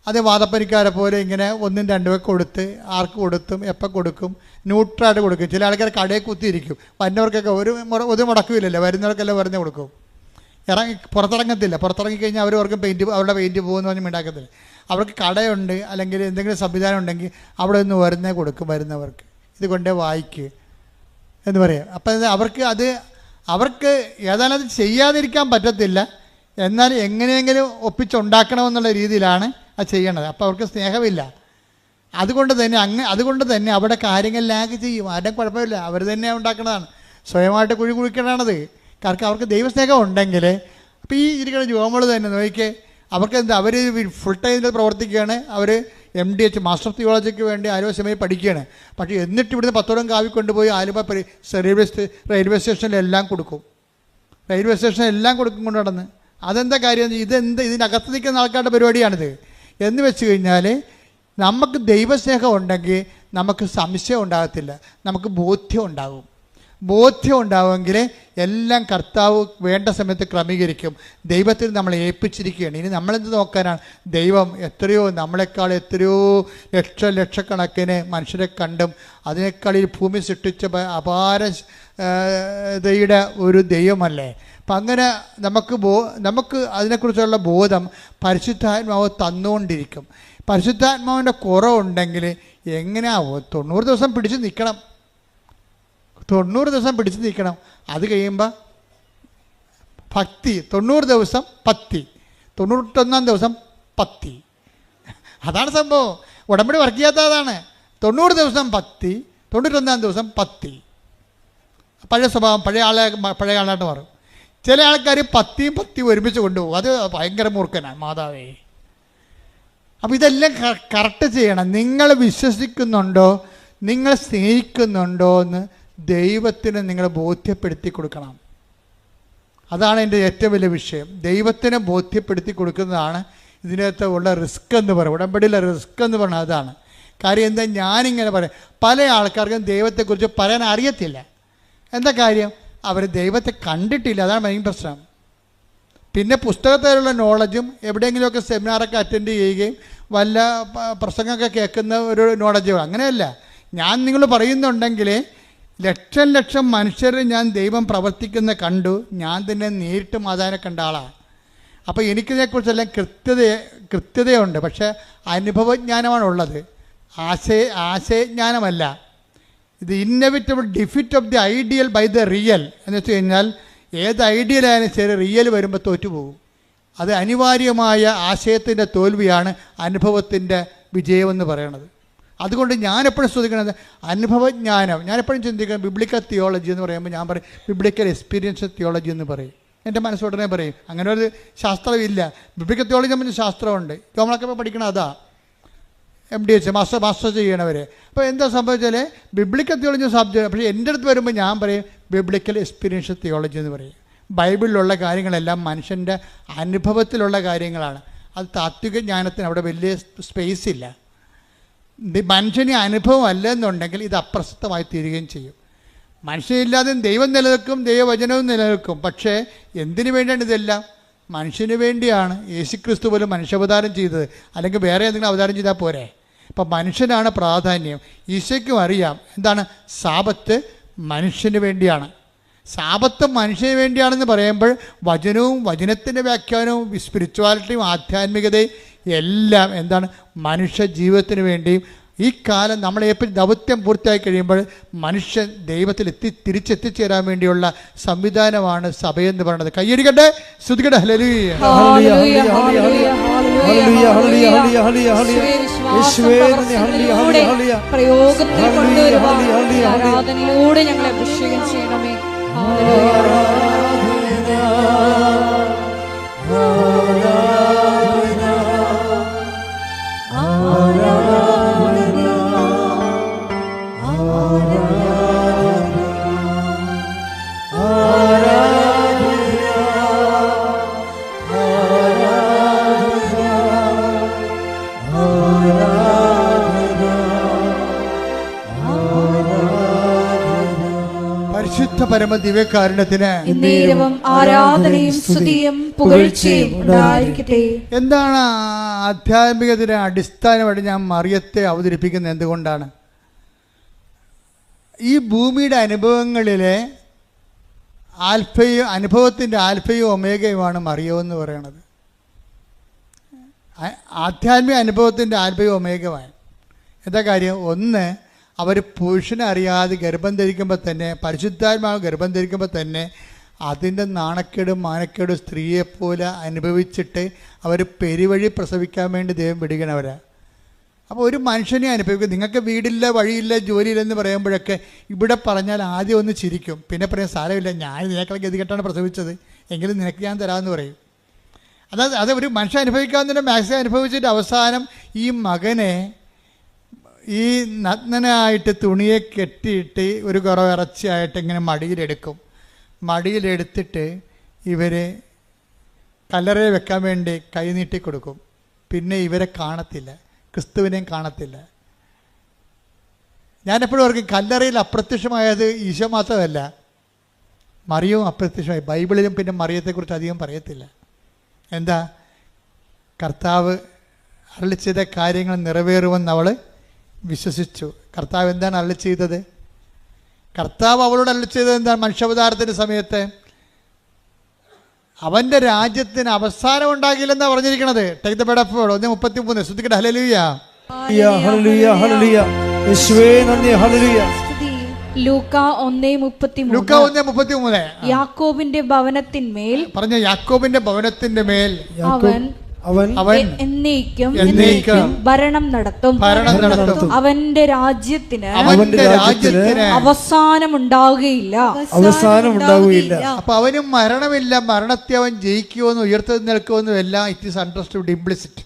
അത് വാദപ്പനിക്കാരെ പോലെ ഇങ്ങനെ 1, 2 കൊടുത്ത് ആർക്ക് കൊടുത്തും എപ്പോൾ കൊടുക്കും, ന്യൂട്രായിട്ട് കൊടുക്കും. ചില ആൾക്കാർ കടയിൽ കുത്തിയിരിക്കും. വരുന്നവർക്കൊക്കെ ഒരു മുടക്കുമില്ലല്ലോ, വരുന്നവർക്കെല്ലാം വെറുതെ കൊടുക്കും. പുറത്തിറങ്ങത്തില്ല. പുറത്തിറങ്ങിക്കഴിഞ്ഞാൽ അവർക്ക് അവരുടെ പെയിൻറ്റ് പോകുമെന്ന് പറഞ്ഞ് ഉണ്ടാക്കത്തില്ല. അവർക്ക് കടയുണ്ട് അല്ലെങ്കിൽ എന്തെങ്കിലും സംവിധാനം ഉണ്ടെങ്കിൽ അവിടെ നിന്ന് വെറുതെ കൊടുക്കും വരുന്നവർക്ക്. ഇത് കൊണ്ടേ വായിക്ക് എന്ന് പറയാം. അപ്പം അവർക്ക് ഏതായാലും അത് ചെയ്യാതിരിക്കാൻ പറ്റത്തില്ല. എന്നാൽ എങ്ങനെയെങ്കിലും ഒപ്പിച്ചുണ്ടാക്കണമെന്നുള്ള രീതിയിലാണ് അത് ചെയ്യണത്. അപ്പോൾ അവർക്ക് സ്നേഹമില്ല. അതുകൊണ്ട് തന്നെ അവിടെ കാര്യങ്ങൾ ലാഗ് ചെയ്യും. ആരുടെയും കുഴപ്പമില്ല, അവർ തന്നെ ഉണ്ടാക്കണതാണ്. സ്വയമായിട്ട് കുഴി കുഴിക്കണത്. കാരണം അവർക്ക് ദൈവസ്നേഹം ഉണ്ടെങ്കിൽ അപ്പോൾ ഈ ഇരിക്കുന്ന ജോമകൾ തന്നെ നോക്കിക്കേ, അവർക്ക് അവർ ഫുൾ ടൈമിൽ പ്രവർത്തിക്കുകയാണ്. അവർ MDH മാസ്റ്റർ ഓഫ് തിയോളജിക്ക് വേണ്ടി ആലുവ സെമിനാരിൽ പഠിക്കുകയാണ്. പക്ഷേ എന്നിട്ട് ഇവിടുന്ന് 10 കാവി കൊണ്ടുപോയി ആലുവ റെയിൽവേ സ്റ്റേഷനിലെല്ലാം കൊടുക്കും. റെയിൽവേ സ്റ്റേഷനിലെല്ലാം കൊടുക്കും കൊണ്ട് നടന്ന്. അതെന്താ കാര്യം? ഇതിൻ്റെ അകത്ത് നിൽക്കുന്ന ആൾക്കാരുടെ പരിപാടിയാണിത്. എന്ന് വെച്ച് കഴിഞ്ഞാൽ നമുക്ക് ദൈവസ്നേഹം ഉണ്ടെങ്കിൽ നമുക്ക് സംശയം ഉണ്ടാകത്തില്ല, നമുക്ക് ബോധ്യം ഉണ്ടാകും. ബോധ്യം ഉണ്ടാവുമെങ്കിൽ എല്ലാം കർത്താവ് വേണ്ട സമയത്ത് ക്രമീകരിക്കും. ദൈവത്തിൽ നമ്മൾ ഏൽപ്പിച്ചിരിക്കുകയാണ്. ഇനി നമ്മളെന്ത് നോക്കാനാണ്? ദൈവം നമ്മളെക്കാൾ എത്രയോ ലക്ഷക്കണക്കിന് മനുഷ്യരെ കണ്ടും അതിനേക്കാൾ ഈ ഭൂമി സൃഷ്ടിച്ച അപാരതയുടെ ഒരു ദൈവമല്ലേ. അപ്പം അങ്ങനെ നമുക്ക് അതിനെക്കുറിച്ചുള്ള ബോധം പരിശുദ്ധാത്മാവ് തന്നുകൊണ്ടിരിക്കും. പരിശുദ്ധാത്മാവിൻ്റെ കുറവുണ്ടെങ്കിൽ എങ്ങനെയാവോ? 90 ദിവസം പിടിച്ച് നിൽക്കണം. 90 ദിവസം പിടിച്ച് നിൽക്കണം. അത് കഴിയുമ്പോൾ ഭക്തി. 90 ദിവസം പത്തി, 91 ദിവസം പത്തി. അതാണ് സംഭവം. ഉടമ്പടി വർക്ക് ചെയ്യാത്ത അതാണ്. 90 ദിവസം ഭക്തി, 91 ദിവസം പത്തി. പഴയ സ്വഭാവം, പഴയ ആളായിട്ട് മാറും. ചില ആൾക്കാർ പത്തി ഒരുമിച്ച് കൊണ്ടുപോകും. അത് ഭയങ്കര മൂർഖനാണ്. മാതാവേ. അപ്പോൾ ഇതെല്ലാം കറക്റ്റ് ചെയ്യണം. നിങ്ങൾ വിശ്വസിക്കുന്നുണ്ടോ, നിങ്ങൾ സ്നേഹിക്കുന്നുണ്ടോ എന്ന് ദൈവത്തിന് നിങ്ങൾ ബോധ്യപ്പെടുത്തി കൊടുക്കണം. അതാണ് എൻ്റെ ഏറ്റവും വലിയ വിഷയം. ദൈവത്തിന് ബോധ്യപ്പെടുത്തി കൊടുക്കുന്നതാണ് ഇതിനകത്ത് ഉള്ള റിസ്ക് എന്ന് പറയും. ഉടമ്പടിയിലെ റിസ്ക് എന്ന് പറഞ്ഞാൽ അതാണ്. കാര്യം എന്താ? ഞാനിങ്ങനെ പറയാം, പല ആൾക്കാർക്കും ദൈവത്തെക്കുറിച്ച് പറയാൻ അറിയത്തില്ല. എന്താ കാര്യം? അവർ ദൈവത്തെ കണ്ടിട്ടില്ല. അതാണ് മെയിൻ പ്രശ്നം. പിന്നെ പുസ്തകത്തിലുള്ള നോളജും എവിടെയെങ്കിലുമൊക്കെ സെമിനാറൊക്കെ അറ്റൻഡ് ചെയ്യുകയും വല്ല പ്രസംഗമൊക്കെ കേൾക്കുന്ന ഒരു നോളജ്. അങ്ങനെയല്ല. ഞാൻ നിങ്ങൾ പറയുന്നുണ്ടെങ്കിൽ ലക്ഷം ലക്ഷം മനുഷ്യർ ഞാൻ ദൈവം പ്രവർത്തിക്കുന്ന കണ്ടു. ഞാൻ തന്നെ നേരിട്ട് മാതാവിനെ കണ്ട ആളാണ്. അപ്പോൾ എനിക്കിതിനെക്കുറിച്ചെല്ലാം കൃത്യതയുണ്ട്. പക്ഷേ അനുഭവജ്ഞാനമാണ് ഉള്ളത്, ആശയജ്ഞാനമല്ല. ഇത് inevitable defeat of the ideal by the real എന്ന് വെച്ച് കഴിഞ്ഞാൽ ഏത് ഐഡിയലായാലും ശരി റിയൽ വരുമ്പോൾ തോറ്റുപോകും. അത് അനിവാര്യമായ ആശയത്തിൻ്റെ തോൽവിയാണ് അനുഭവത്തിൻ്റെ വിജയമെന്ന് പറയണത്. അതുകൊണ്ട് ഞാനെപ്പോഴും ശ്രദ്ധിക്കുന്നത് അനുഭവജ്ഞാനം. ഞാനെപ്പോഴും ചിന്തിക്കുന്നത് ബിബ്ലിക്കൽ തിയോളജി എന്ന് പറയുമ്പോൾ ഞാൻ പറയും ബിബ്ലിക്കൽ എക്സ്പീരിയൻസ് തിയോളജി എന്ന് പറയും. എൻ്റെ മനസ്സുടനെ പറയും അങ്ങനെ ഒരു ശാസ്ത്രമില്ല. ബിബ്ലിക്കൽ തിയോളജി നമ്മൾ ശാസ്ത്രമുണ്ട്, നമ്മളൊക്കെ പഠിക്കണം അതാ MDH മാസ്റ്റർ ചെയ്യണവർ. അപ്പോൾ എന്താ സംഭവിച്ചാൽ ബിബ്ലിക്കൽ തിയോളജി സബ്ജക്റ്റ്. പക്ഷേ എൻ്റെ അടുത്ത് വരുമ്പോൾ ഞാൻ പറയും ബിബ്ലിക്കൽ എക്സ്പീരിയൻസ് തിയോളജി എന്ന് പറയും. ബൈബിളിലുള്ള കാര്യങ്ങളെല്ലാം മനുഷ്യൻ്റെ അനുഭവത്തിലുള്ള കാര്യങ്ങളാണ്. അത് താത്വിക ജ്ഞാനത്തിന് അവിടെ വലിയ സ്പേസ് ഇല്ല. മനുഷ്യന് അനുഭവം അല്ലെന്നുണ്ടെങ്കിൽ ഇത് അപ്രസക്തമായി തീരുകയും ചെയ്യും. മനുഷ്യനില്ലാതെ ദൈവം നിലനിൽക്കും, ദൈവവചനവും നിലനിൽക്കും. പക്ഷേ എന്തിനു വേണ്ടിയാണ് ഇതെല്ലാം? മനുഷ്യന് വേണ്ടിയാണ്. യേശുക്രിസ്തു പോലും മനുഷ്യാവതാരം ചെയ്തത്, അല്ലെങ്കിൽ വേറെ എന്തെങ്കിലും അവതാരം ചെയ്താൽ പോരെ? ഇപ്പം മനുഷ്യനാണ് പ്രാധാന്യം. ഈശോയ്ക്കും അറിയാം എന്താണ് സാബത്ത് മനുഷ്യന് വേണ്ടിയാണ്. സാബത്ത് മനുഷ്യന് വേണ്ടിയാണെന്ന് പറയുമ്പോൾ വചനവും വചനത്തിൻ്റെ വ്യാഖ്യാനവും സ്പിരിച്വാലിറ്റിയും ആധ്യാത്മികതയും എല്ലാം എന്താണ് മനുഷ്യ ജീവിതത്തിന് വേണ്ടിയും ഈ കാലം നമ്മളെപ്പോഴും ദൗത്യം പൂർത്തിയായി കഴിയുമ്പോൾ മനുഷ്യൻ ദൈവത്തിൽ തിരിച്ചെത്തിച്ചേരാൻ വേണ്ടിയുള്ള സംവിധാനമാണ് സഭയെന്ന് പറയുന്നത്. കയ്യടിക്കട്ടെ, സ്തുതിക്കട്ടെ. ഹല്ലേലൂയ. പ്രയോഗത്തിൽ കൊണ്ടുവരുവാൻ ആരാധനയിലൂടെ ഞങ്ങളെ അഭിഷേകം ചെയ്യണമേ. പരിശുദ്ധ പരമ ദിവ്യകാരുണ്യത്തിന് ആരാധനയും സ്തുതിയും പുകഴ്ചയും ഉണ്ടായിരിക്കട്ടെ. എന്താണ് ആധ്യാത്മികത്തിന് അടിസ്ഥാനമായിട്ട് ഞാൻ മറിയത്തെ അവതരിപ്പിക്കുന്നത്? എന്തുകൊണ്ടാണ്? ഈ ഭൂമിയുടെ അനുഭവങ്ങളിലെ അനുഭവത്തിൻ്റെ ആൽഫയും ഒമേഗയുമാണ് മറിയമെന്ന് പറയണത്. ആധ്യാത്മിക അനുഭവത്തിൻ്റെ ആൽഫയും ഒമേഗയുമാണ്. എന്താ കാര്യം? ഒന്ന്, അവർ പുരുഷനെ അറിയാതെ ഗർഭം ധരിക്കുമ്പോൾ തന്നെ, പരിശുദ്ധാത്മാവ് ഗർഭം ധരിക്കുമ്പോൾ തന്നെ അതിൻ്റെ നാണക്കേടും മാനക്കേടും സ്ത്രീയെപ്പോലെ അനുഭവിച്ചിട്ട് അവർ പെരുവഴി പ്രസവിക്കാൻ വേണ്ടി ദൈവം വിടുകണവരാ. അപ്പോൾ ഒരു മനുഷ്യനെ അനുഭവിക്കും. നിങ്ങൾക്ക് വീടില്ല, വഴിയില്ല, ജോലിയില്ലെന്ന് പറയുമ്പോഴൊക്കെ ഇവിടെ പറഞ്ഞാൽ ആദ്യം ഒന്ന് ചിരിക്കും, പിന്നെ പറയും സാരമില്ല, ഞാൻ ഇതിനേക്കാൾ ഗതികെട്ടാണ് പ്രസവിച്ചത്, എങ്കിലും നിനക്ക് ഞാൻ തരാമെന്ന് പറയും. അത് ഒരു മനുഷ്യൻ അനുഭവിക്കാവുന്നതിൻ്റെ മാക്സിമം അനുഭവിച്ചിട്ട് അവസാനം ഈ മകനെ ഈ നഗ്നനായിട്ട് തുണിയെ കെട്ടിയിട്ട് ഒരു കുറവ് ഇറച്ചിയായിട്ട് ഇങ്ങനെ മടിയിലെടുക്കും. മടിയിലെടുത്തിട്ട് ഇവർ കല്ലറയിൽ വെക്കാൻ വേണ്ടി കൈ നീട്ടി കൊടുക്കും. പിന്നെ ഇവരെ കാണത്തില്ല, ക്രിസ്തുവിനെയും കാണത്തില്ല. ഞാനെപ്പോഴും ഓർക്കും കല്ലറയിൽ അപ്രത്യക്ഷമായത് ഈശോ മാത്രമല്ല, മറിയവും അപ്രത്യക്ഷമായി. ബൈബിളിലും പിന്നെ മറിയത്തെക്കുറിച്ച് അധികം പറയത്തില്ല. എന്താ? കർത്താവ് അരുളി ചെയ്ത കാര്യങ്ങൾ നിറവേറുമെന്ന് അവൾ വിശ്വസിച്ചു. കർത്താവ് എന്താണ് അരുളി ചെയ്തത്? കർത്താവ് അവളോട് അരുളി ചെയ്തത് എന്താണ്? മനുഷ്യാവതാരത്തിൻ്റെ സമയത്ത് അവൻ്റെ രാജ്യത്തിന് അവസാനം ഉണ്ടാകില്ലെന്നാണ് പറഞ്ഞിരിക്കുന്നത്. Take the word of God 1:33. ശ്രദ്ധിക്കട്ടെ. ഹല്ലേലൂയ. Hallelujah, hallelujah. യേശുവേ നന്ദി. ഹല്ലേലൂയ. ലൂക്കാ 1:33. യാക്കോബിന്റെ ഭവനത്തിന്മേൽ പറഞ്ഞ യാക്കോബിന്റെ ഭവനത്തിന്റെ മേൽ അവൻ എന്നേക്കും ഭരണം നടത്തും. അവന്റെ രാജ്യത്തിന് അവസാനമുണ്ടാവുകയില്ല. അപ്പൊ അവന് മരണമില്ല, മരണത്തെ അവൻ ജയിക്കുമെന്ന് ഉയർത്തെഴുന്നേൽക്കുമെന്നും എല്ലാം ഇറ്റ് ഈസ് അണ്ടർസ്റ്റുഡ് ഇംപ്ലിസിറ്റ്.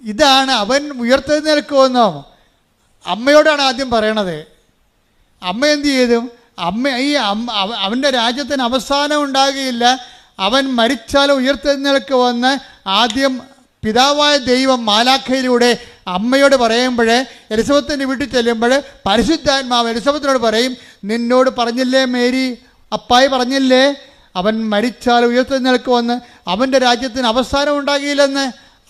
ഇതാണ് അവൻ ഉയർത്തെഴുന്നേൽക്കുമെന്നോ അമ്മയോടാണ് ആദ്യം പറയണത്. അമ്മ എന്ത് ചെയ്തു? അവൻ്റെ രാജ്യത്തിന് അവസാനം ഉണ്ടാകുകയില്ല, അവൻ മരിച്ചാലും ഉയർത്തെഴുന്നേൽക്കുമെന്ന് ആദ്യം പിതാവായ ദൈവം മാലാഖയിലൂടെ അമ്മയോട് പറയുമ്പോൾ, എലിസബത്തിൻ്റെ വീട്ടിൽ ചെല്ലുമ്പോൾ പരിശുദ്ധാത്മാവ് എലിസബത്തിനോട് പറയും, നിന്നോട് പറഞ്ഞില്ലേ മേരി, അപ്പായി പറഞ്ഞില്ലേ അവൻ മരിച്ചാൽ ഉയർത്തെഴുന്നേൽക്കുമെന്ന്, അവൻ്റെ രാജ്യത്തിന് അവസാനം ഉണ്ടാകില്ലെന്ന്.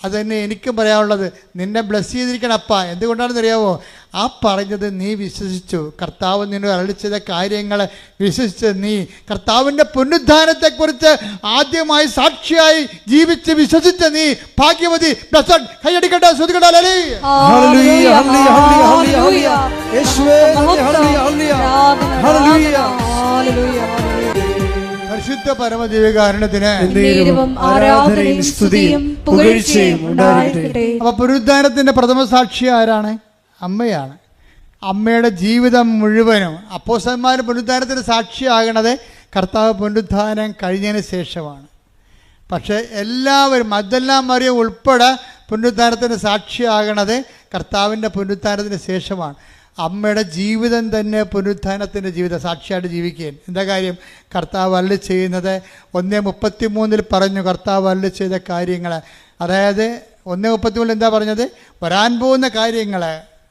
അതുതന്നെ എനിക്കും പറയാനുള്ളത്. നിന്നെ ബ്ലെസ് ചെയ്തിരിക്കണം അപ്പ. എന്തുകൊണ്ടാണെന്ന് അറിയാമോ? ആ പറഞ്ഞത് നീ വിശ്വസിച്ചു. കർത്താവ് നിന്നോട് അരുളി ചെയ്ത കാര്യങ്ങളെ വിശ്വസിച്ച് നീ കർത്താവിൻ്റെ പുനരുദ്ധാനത്തെക്കുറിച്ച് ആദ്യമായി സാക്ഷിയായി ജീവിച്ച് വിശ്വസിച്ച നീ ഭാഗ്യവതി. കൈയടിക്കട്ടെ, ശ്രുതികട്ടെ. ഹല്ലേലൂയ ഹല്ലേലൂയ ഹല്ലേലൂയ യേശുവേ ഹല്ലേലൂയ ഹല്ലേലൂയ ഹല്ലേലൂയ. പരിശുദ്ധ പരമദിവ്യകാരുണ്യത്തിന് ആരാധനയും സ്തുതിയും പുകഴ്ചയും ഉണ്ടായിരിക്കട്ടെ. അപ്പൊ പുനരുദ്ധാനത്തിന്റെ പ്രഥമ സാക്ഷി ആരാണ്? അമ്മയാണ്. അമ്മയുടെ ജീവിതം മുഴുവനും അപ്പോസ്തലന്മാർ പുനരുദ്ധാനത്തിന് സാക്ഷിയാകണത് കർത്താവ് പുനരുദ്ധാനം കഴിഞ്ഞതിന് ശേഷമാണ്. പക്ഷേ എല്ലാവരും മഗ്ദലേന മറിയം ഉൾപ്പെടെ പുനരുദ്ധാനത്തിന് സാക്ഷിയാകണത് കർത്താവിൻ്റെ പുനരുദ്ധാനത്തിന് ശേഷമാണ്. അമ്മയുടെ ജീവിതം തന്നെ പുനരുത്ഥാനത്തിൻ്റെ ജീവിതം സാക്ഷിയായിട്ട് ജീവിക്കുകയും. എന്താ കാര്യം? കർത്താവ് അരുളി ചെയ്യുന്നത് 1:33 പറഞ്ഞു. കർത്താവ് അരുളി ചെയ്ത കാര്യങ്ങൾ, അതായത് 1:33 എന്താ പറഞ്ഞത്? വരാൻ പോകുന്ന കാര്യങ്ങൾ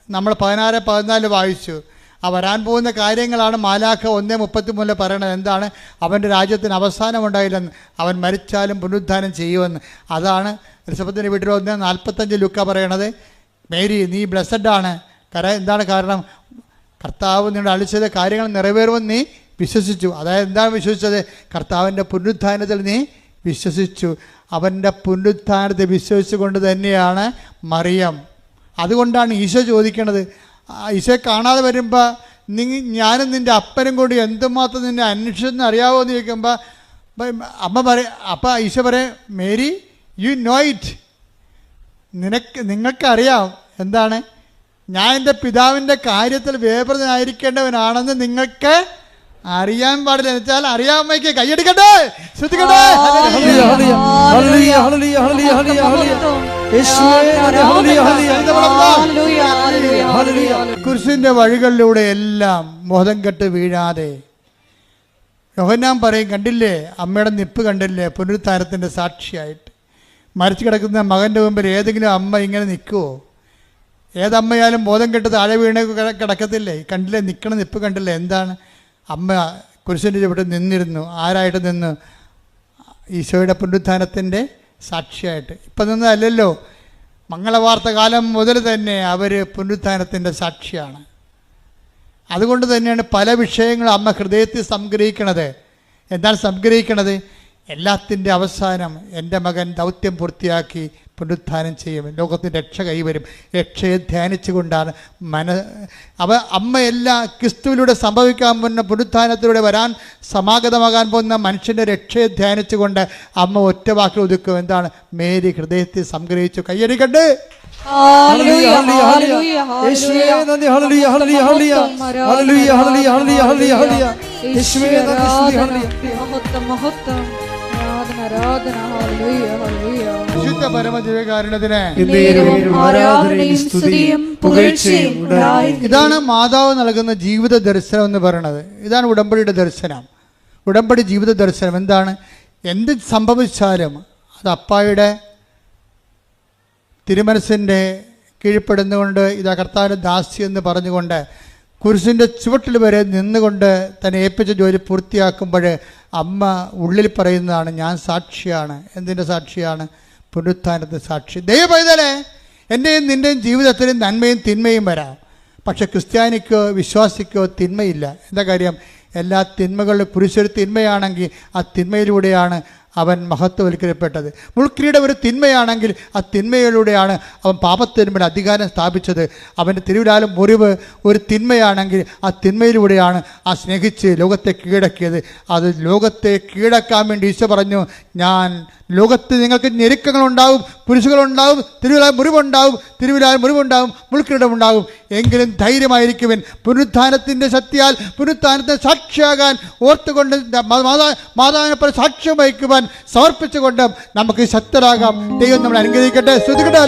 നമ്മൾ 16-14 വായിച്ചു. ആ വരാൻ പോകുന്ന കാര്യങ്ങളാണ് മാലാഖ 1:33 പറയണത്. എന്താണ്? അവൻ്റെ രാജ്യത്തിന് അവസാനം ഉണ്ടായില്ലെന്ന്, അവൻ മരിച്ചാലും പുനരുദ്ധാനം ചെയ്യുമെന്ന്. അതാണ് എലിസബത്തിൻ്റെ വീട്ടിൽ 1:45 ലൂക്ക പറയണത്. മേരി, നീ ബ്ലെസ്സഡ് ആണ്. എന്താണ് കാരണം? കർത്താവ് നിങ്ങളുടെ അരുളി ചെയ്ത കാര്യങ്ങൾ നിറവേറുമെന്ന് നീ വിശ്വസിച്ചു. അതായത് എന്താണ് വിശ്വസിച്ചത്? കർത്താവിൻ്റെ പുനരുത്ഥാനത്തിൽ നീ വിശ്വസിച്ചു. അവൻ്റെ പുനരുത്ഥാനത്തെ വിശ്വസിച്ചുകൊണ്ട് തന്നെയാണ് മറിയം. അതുകൊണ്ടാണ് ഈശോ ചോദിക്കണത്. ഈശോയെ കാണാതെ വരുമ്പോൾ ഞാനും നിൻ്റെ അപ്പനും കൂടി എന്തുമാത്രം നിന്നെ അന്വേഷിച്ചെന്ന് അറിയാവോ എന്ന് ചോദിക്കുമ്പോൾ അമ്മ പറയും, അപ്പം ഈശോ പറയും, മേരി യു നോ ഇറ്റ്, നിങ്ങൾക്കറിയാം. എന്താണ്? ഞാൻ എൻ്റെ പിതാവിൻ്റെ കാര്യത്തിൽ വേപൃതനായിരിക്കേണ്ടവനാണെന്ന് നിങ്ങൾക്ക് അറിയാൻ പാടില്ല. എന്ന് വെച്ചാൽ അറിയാമയ്ക്ക് കൈയടിക്കട്ടെ, ശ്രദ്ധിക്കട്ടെ. കുരിശിന്റെ വഴികളിലൂടെ എല്ലാം ബോധം കെട്ട് വീഴാതെ യോഹന്നാൻ പറയും, കണ്ടില്ലേ അമ്മയുടെ നിപ്പ് കണ്ടില്ലേ? പുനരുത്ഥാനത്തിൻ്റെ സാക്ഷിയായിട്ട് മരിച്ചു കിടക്കുന്ന മകൻ്റെ മുമ്പിൽ ഏതെങ്കിലും അമ്മ ഇങ്ങനെ നിൽക്കുമോ? ഏതമ്മയാലും ബോധം കെട്ട് താഴെ വീണ് കിടക്കത്തില്ലേ? കണ്ടില്ലേ? നിൽക്കണ നിപ്പ് കണ്ടില്ലേ? എന്താണ്? അമ്മ കുരിശിൻ്റെ ചുവട്ടിൽ നിന്നിരുന്നു. ആരായിട്ട് നിന്ന്? ഈശോയുടെ പുനരുത്ഥാനത്തിൻ്റെ സാക്ഷിയായിട്ട്. ഇപ്പം നിന്നതല്ലല്ലോ, മംഗളവാർത്ത കാലം മുതൽ തന്നെ അവർ പുനരുത്ഥാനത്തിൻ്റെ സാക്ഷിയാണ്. അതുകൊണ്ട് തന്നെയാണ് പല വിഷയങ്ങളും അമ്മ ഹൃദയത്തിൽ സംഗ്രഹിക്കണത്. എന്താണ് സംഗ്രഹിക്കണത്? എല്ലാത്തിൻ്റെ അവസാനം എൻ്റെ മകൻ ദൗത്യം പൂർത്തിയാക്കി പുനരുത്ഥാനം ചെയ്യും, ലോകത്തിൻ്റെ രക്ഷ കൈവരും. രക്ഷയെ ധ്യാനിച്ചുകൊണ്ടാണ് അമ്മ എല്ലാ ക്രിസ്തുവിലൂടെ സംഭവിക്കാൻ പോകുന്ന പുനരുത്ഥാനത്തിലൂടെ വരാൻ സമാഗതമാകാൻ പോകുന്ന മനുഷ്യൻ്റെ രക്ഷയെ ധ്യാനിച്ചുകൊണ്ട് അമ്മ ഒറ്റ വാക്കിൽ ഒതുക്കും. എന്താണ്? മേരി ഹൃദയത്തിൽ സംഗ്രഹിച്ചു. കയ്യടിക്കട്ടെ. വിശുദ്ധ പരമദിവ്യകാരുണ്യത്തിന് ഇതാണ് മാതാവ് നൽകുന്ന ജീവിത ദർശനം എന്ന് പറയുന്നത്. ഇതാണ് ഉടമ്പടിയുടെ ദർശനം. ഉടമ്പടി ജീവിത ദർശനം എന്താണ്? എന്ത് സംഭവിച്ചാലും അത് അപ്പായുടെ തിരുമനസ്സിൻ്റെ കീഴ്പ്പെടുന്നുകൊണ്ട് ഇതാ കർത്താവിൻ്റെ ദാസി എന്ന് പറഞ്ഞുകൊണ്ട് കുരിശിൻ്റെ ചുവട്ടിൽ വരെ നിന്നുകൊണ്ട് തന്നെ ഏൽപ്പിച്ച ജോലി പൂർത്തിയാക്കുമ്പോൾ അമ്മ ഉള്ളിൽ പറയുന്നതാണ്, ഞാൻ സാക്ഷിയാണ്. എന്തിൻ്റെ സാക്ഷിയാണ്? പുനരുത്ഥാനത്തിൻ്റെ സാക്ഷി. ദൈവപൈതലേ, എൻ്റെയും നിൻ്റെയും ജീവിതത്തിൽ നന്മയും തിന്മയും വരാം. പക്ഷെ ക്രിസ്ത്യാനിക്കോ വിശ്വാസിക്കോ തിന്മയില്ല. എന്താ കാര്യം? എല്ലാ തിന്മകളിലും പുരുഷൊരു തിന്മയാണെങ്കിൽ ആ തിന്മയിലൂടെയാണ് അവൻ മഹത്വവൽക്കരിക്കപ്പെട്ടത്. മുൾക്കിരീടം ഒരു തിന്മയാണെങ്കിൽ ആ തിന്മയിലൂടെയാണ് അവൻ പാപത്തിന്മേൽ അധികാരം സ്ഥാപിച്ചത്. അവൻ്റെ തിരുവിലാലും മുറിവ് ഒരു തിന്മയാണെങ്കിൽ ആ തിന്മയിലൂടെയാണ് ആ സ്നേഹിച്ച് ലോകത്തെ കീഴടക്കിയത്. അത് ലോകത്തെ കീഴടക്കാൻ വേണ്ടി ഈശോ പറഞ്ഞു, ഞാൻ ലോകത്ത് നിങ്ങൾക്ക് ഞെരുക്കങ്ങളുണ്ടാവും, കുരിശുകളുണ്ടാവും, തിരുവിലാൽ മുറിവുണ്ടാവും, മുൾക്കിരീടമുണ്ടാകും. എങ്കിലും ധൈര്യമായിരിക്കുവൻ. പുനരുത്ഥാനത്തിൻ്റെ ശക്തിയാൽ പുനരുത്ഥാനത്തെ സാക്ഷിയാകാൻ ഓർത്തുകൊണ്ട് മാതാവിനെ സാക്ഷ്യം വഹിക്കുവാൻ സമർപ്പിച്ചുകൊണ്ട് നമുക്ക് ശക്തരാകാം. ദൈവം നമ്മൾ അനുഗ്രഹിക്കട്ടെ. ശ്രദ്ധിക്കട്ടെ.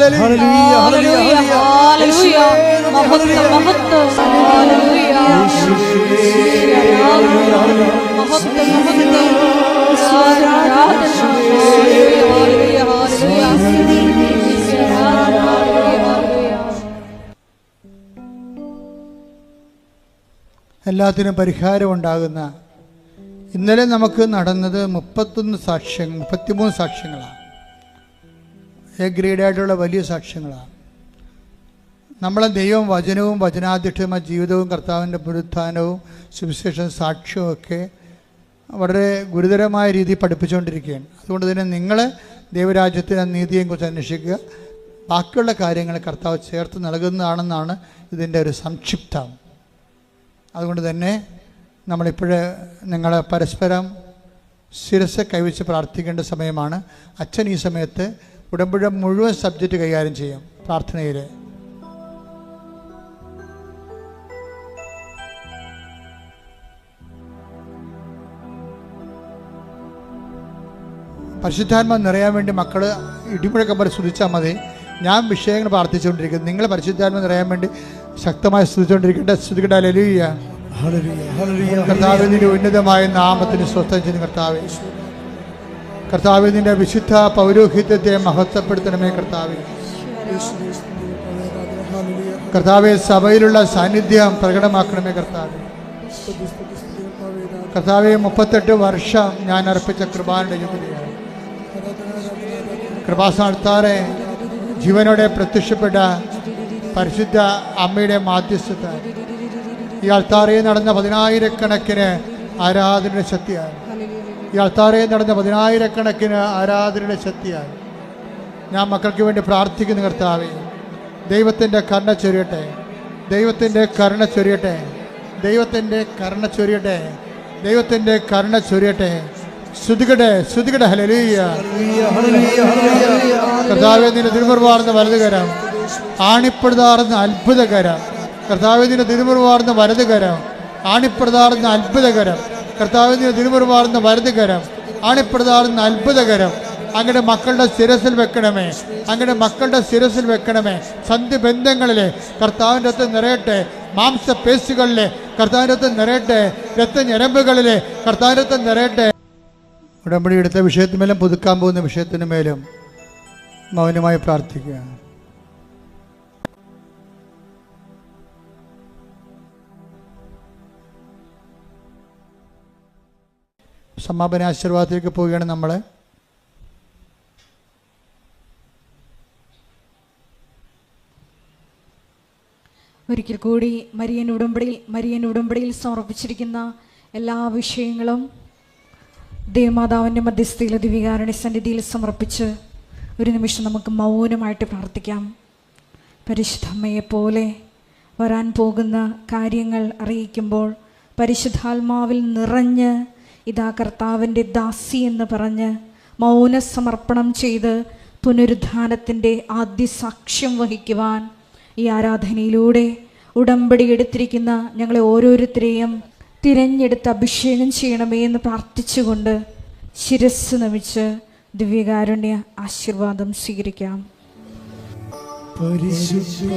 എല്ലാത്തിനും പരിഹാരമുണ്ടാകുന്ന ഇന്നലെ നമുക്ക് നടന്നത് 33 സാക്ഷ്യങ്ങളാണ്. എ ഗ്രേഡായിട്ടുള്ള വലിയ സാക്ഷ്യങ്ങളാണ്. നമ്മളെ ദൈവം വചനവും വചനാധിഷ്ഠിതമായ ജീവിതവും കർത്താവിൻ്റെ പുനരുത്ഥാനവും സുവിശേഷം സാക്ഷ്യവും ഒക്കെ വളരെ ഗുരുതരമായ രീതിയിൽ പഠിപ്പിച്ചുകൊണ്ടിരിക്കുകയാണ്. അതുകൊണ്ട് തന്നെ നിങ്ങൾ ദൈവരാജ്യത്തിൻ്റെ നീതിയെയും കുറിച്ച് അന്വേഷിക്കുക. ബാക്കിയുള്ള കാര്യങ്ങൾ കർത്താവ് ചേർത്ത് നൽകുന്നതാണെന്നാണ് ഇതിൻ്റെ ഒരു സംക്ഷിപ്തം. അതുകൊണ്ട് തന്നെ നമ്മളിപ്പോൾ നിങ്ങൾ പരസ്പരം ശിരസ് കൈവച്ച് പ്രാർത്ഥിക്കേണ്ട സമയമാണ്. അച്ഛൻ ഈ സമയത്ത് ഉടമ്പുഴ മുഴുവൻ സബ്ജക്റ്റ് കൈകാര്യം ചെയ്യും പ്രാർത്ഥനയിൽ. പരിശുദ്ധാത്മാവ് നിറയാൻ വേണ്ടി മക്കൾ ഇടിമുഴക്കം പോലെ സ്തുതിച്ചാൽ മതി. ഞാൻ വിഷയങ്ങൾ പ്രാർത്ഥിച്ചുകൊണ്ടിരിക്കുന്നു, നിങ്ങൾ പരിശുദ്ധാത്മാവ് നിറയാൻ വേണ്ടി ശക്തമായി സ്തുതിച്ചുകൊണ്ടിരിക്കേണ്ട. സ്തുതിക്കട്ടെ. ഹല്ലേലൂയ. കർത്താവിൻ്റെ ഉന്നതമായ നാമത്തിന് സ്വസ്ഥം ചെയ്യുന്ന കർത്താവേ, കർത്താവിൻ്റെ വിശുദ്ധ പൗരോഹിത്യത്തെ മഹത്വപ്പെടുത്തണമേ കർത്താവേ. കർത്താവെ സഭയിലുള്ള സാന്നിധ്യം പ്രകടമാക്കണമേ കർത്താവേ. കർത്താവെ 38 വർഷം ഞാൻ അർപ്പിച്ച കൃപാന്റെ ജൂബിലിയാണ്. കൃപാസ്ഥാനത്താറെ ജീവനോടെ പ്രത്യക്ഷപ്പെട്ട പരിശുദ്ധ അമ്മയുടെ മാധ്യസ്ഥത ഈ അൾത്താറയിൽ നടന്ന 10,000 ആരാധനയുടെ ശക്തിയാണ്. ഈ അൾത്താറയിൽ നടന്ന 10,000 ആരാധനയുടെ ശക്തിയാണ്. ഞാൻ മക്കൾക്ക് വേണ്ടി പ്രാർത്ഥിക്കുന്ന കർത്താവേ, ദൈവത്തിൻ്റെ കരുണ ചൊരിയട്ടെ, ദൈവത്തിൻ്റെ കരുണ ചൊരിയട്ടെ, ദൈവത്തിൻ്റെ കരുണ ചൊരിയട്ടെ, ദൈവത്തിൻ്റെ കരുണ ചൊരിയട്ടെ. സ്തുതിക്കട്ടെ, സ്തുതിക്കട്ടെ. ഹല്ലേലൂയ. കർത്താവേ, നിന്റെ തിരുമുറിവാർന്ന വലതുകരം, ആണിപ്പെടുതാർന്ന അത്ഭുതകരം. കർത്താവേ, നിന്റെ തിരുമുറിവാർന്ന വലതുകരം, ആണിപ്പെടുതാർന്ന അത്ഭുതകരം. കർത്താവേ, നിന്റെ തിരുമുറിവാർന്ന വലതുകരം, ആണിപ്പെടുതാർന്ന അത്ഭുതകരം അങ്ങയുടെ മക്കളുടെ ശിരസിൽ വെക്കണമേ, അങ്ങയുടെ മക്കളുടെ ശിരസിൽ വെക്കണമേ. സന്ധിബന്ധങ്ങളിലെ കർത്താവിൻ്റെ അകത്ത് നിറയട്ടെ, മാംസപേശികളിലെ കർത്താവിൻ്റെ അകത്ത് നിറയട്ടെ, രക്തഞരമ്പുകളിലെ കർത്താവിൻ്റെ അകത്ത് നിറയട്ടെ. ഉടമ്പടി എടുത്ത വിഷയത്തിന്മേലും പുതുക്കാൻ പോകുന്ന വിഷയത്തിന് മേലും മൗനമായി പ്രാർത്ഥിക്കുക. സമാപന ആശീർവാദത്തിലേക്ക് പോവുകയാണ് നമ്മൾ. ഒരിക്കൽ കൂടി മരിയൻ ഉടമ്പടിയിൽ സമർപ്പിച്ചിരിക്കുന്ന എല്ലാ വിഷയങ്ങളും ദേവമാതാവിൻ്റെ മധ്യസ്ഥയിലെ ദിവ്യകാരുണ്യ സന്നിധിയിൽ സമർപ്പിച്ച് ഒരു നിമിഷം നമുക്ക് മൗനമായിട്ട് പ്രാർത്ഥിക്കാം. പരിശുദ്ധമ്മയെപ്പോലെ വരാൻ പോകുന്ന കാര്യങ്ങൾ അറിയിക്കുമ്പോൾ പരിശുദ്ധാത്മാവിൽ നിറഞ്ഞ് ഇതാ കർത്താവിൻ്റെ ദാസി എന്ന് പറഞ്ഞ് മൗനസമർപ്പണം ചെയ്ത് പുനരുദ്ധാനത്തിൻ്റെ ആദ്യ സാക്ഷ്യം വഹിക്കുവാൻ ഈ ആരാധനയിലൂടെ ഉടമ്പടി എടുത്തിരിക്കുന്ന ഞങ്ങളെ ഓരോരുത്തരെയും തിരഞ്ഞെടുത്ത് അഭിഷേകം ചെയ്യണമേ എന്ന് പ്രാർത്ഥിച്ചുകൊണ്ട് ശിരസ് നമിച്ച് ദിവ്യകാരുണ്യ ആശീർവാദം സ്വീകരിക്കാം. പരിശുദ്ധ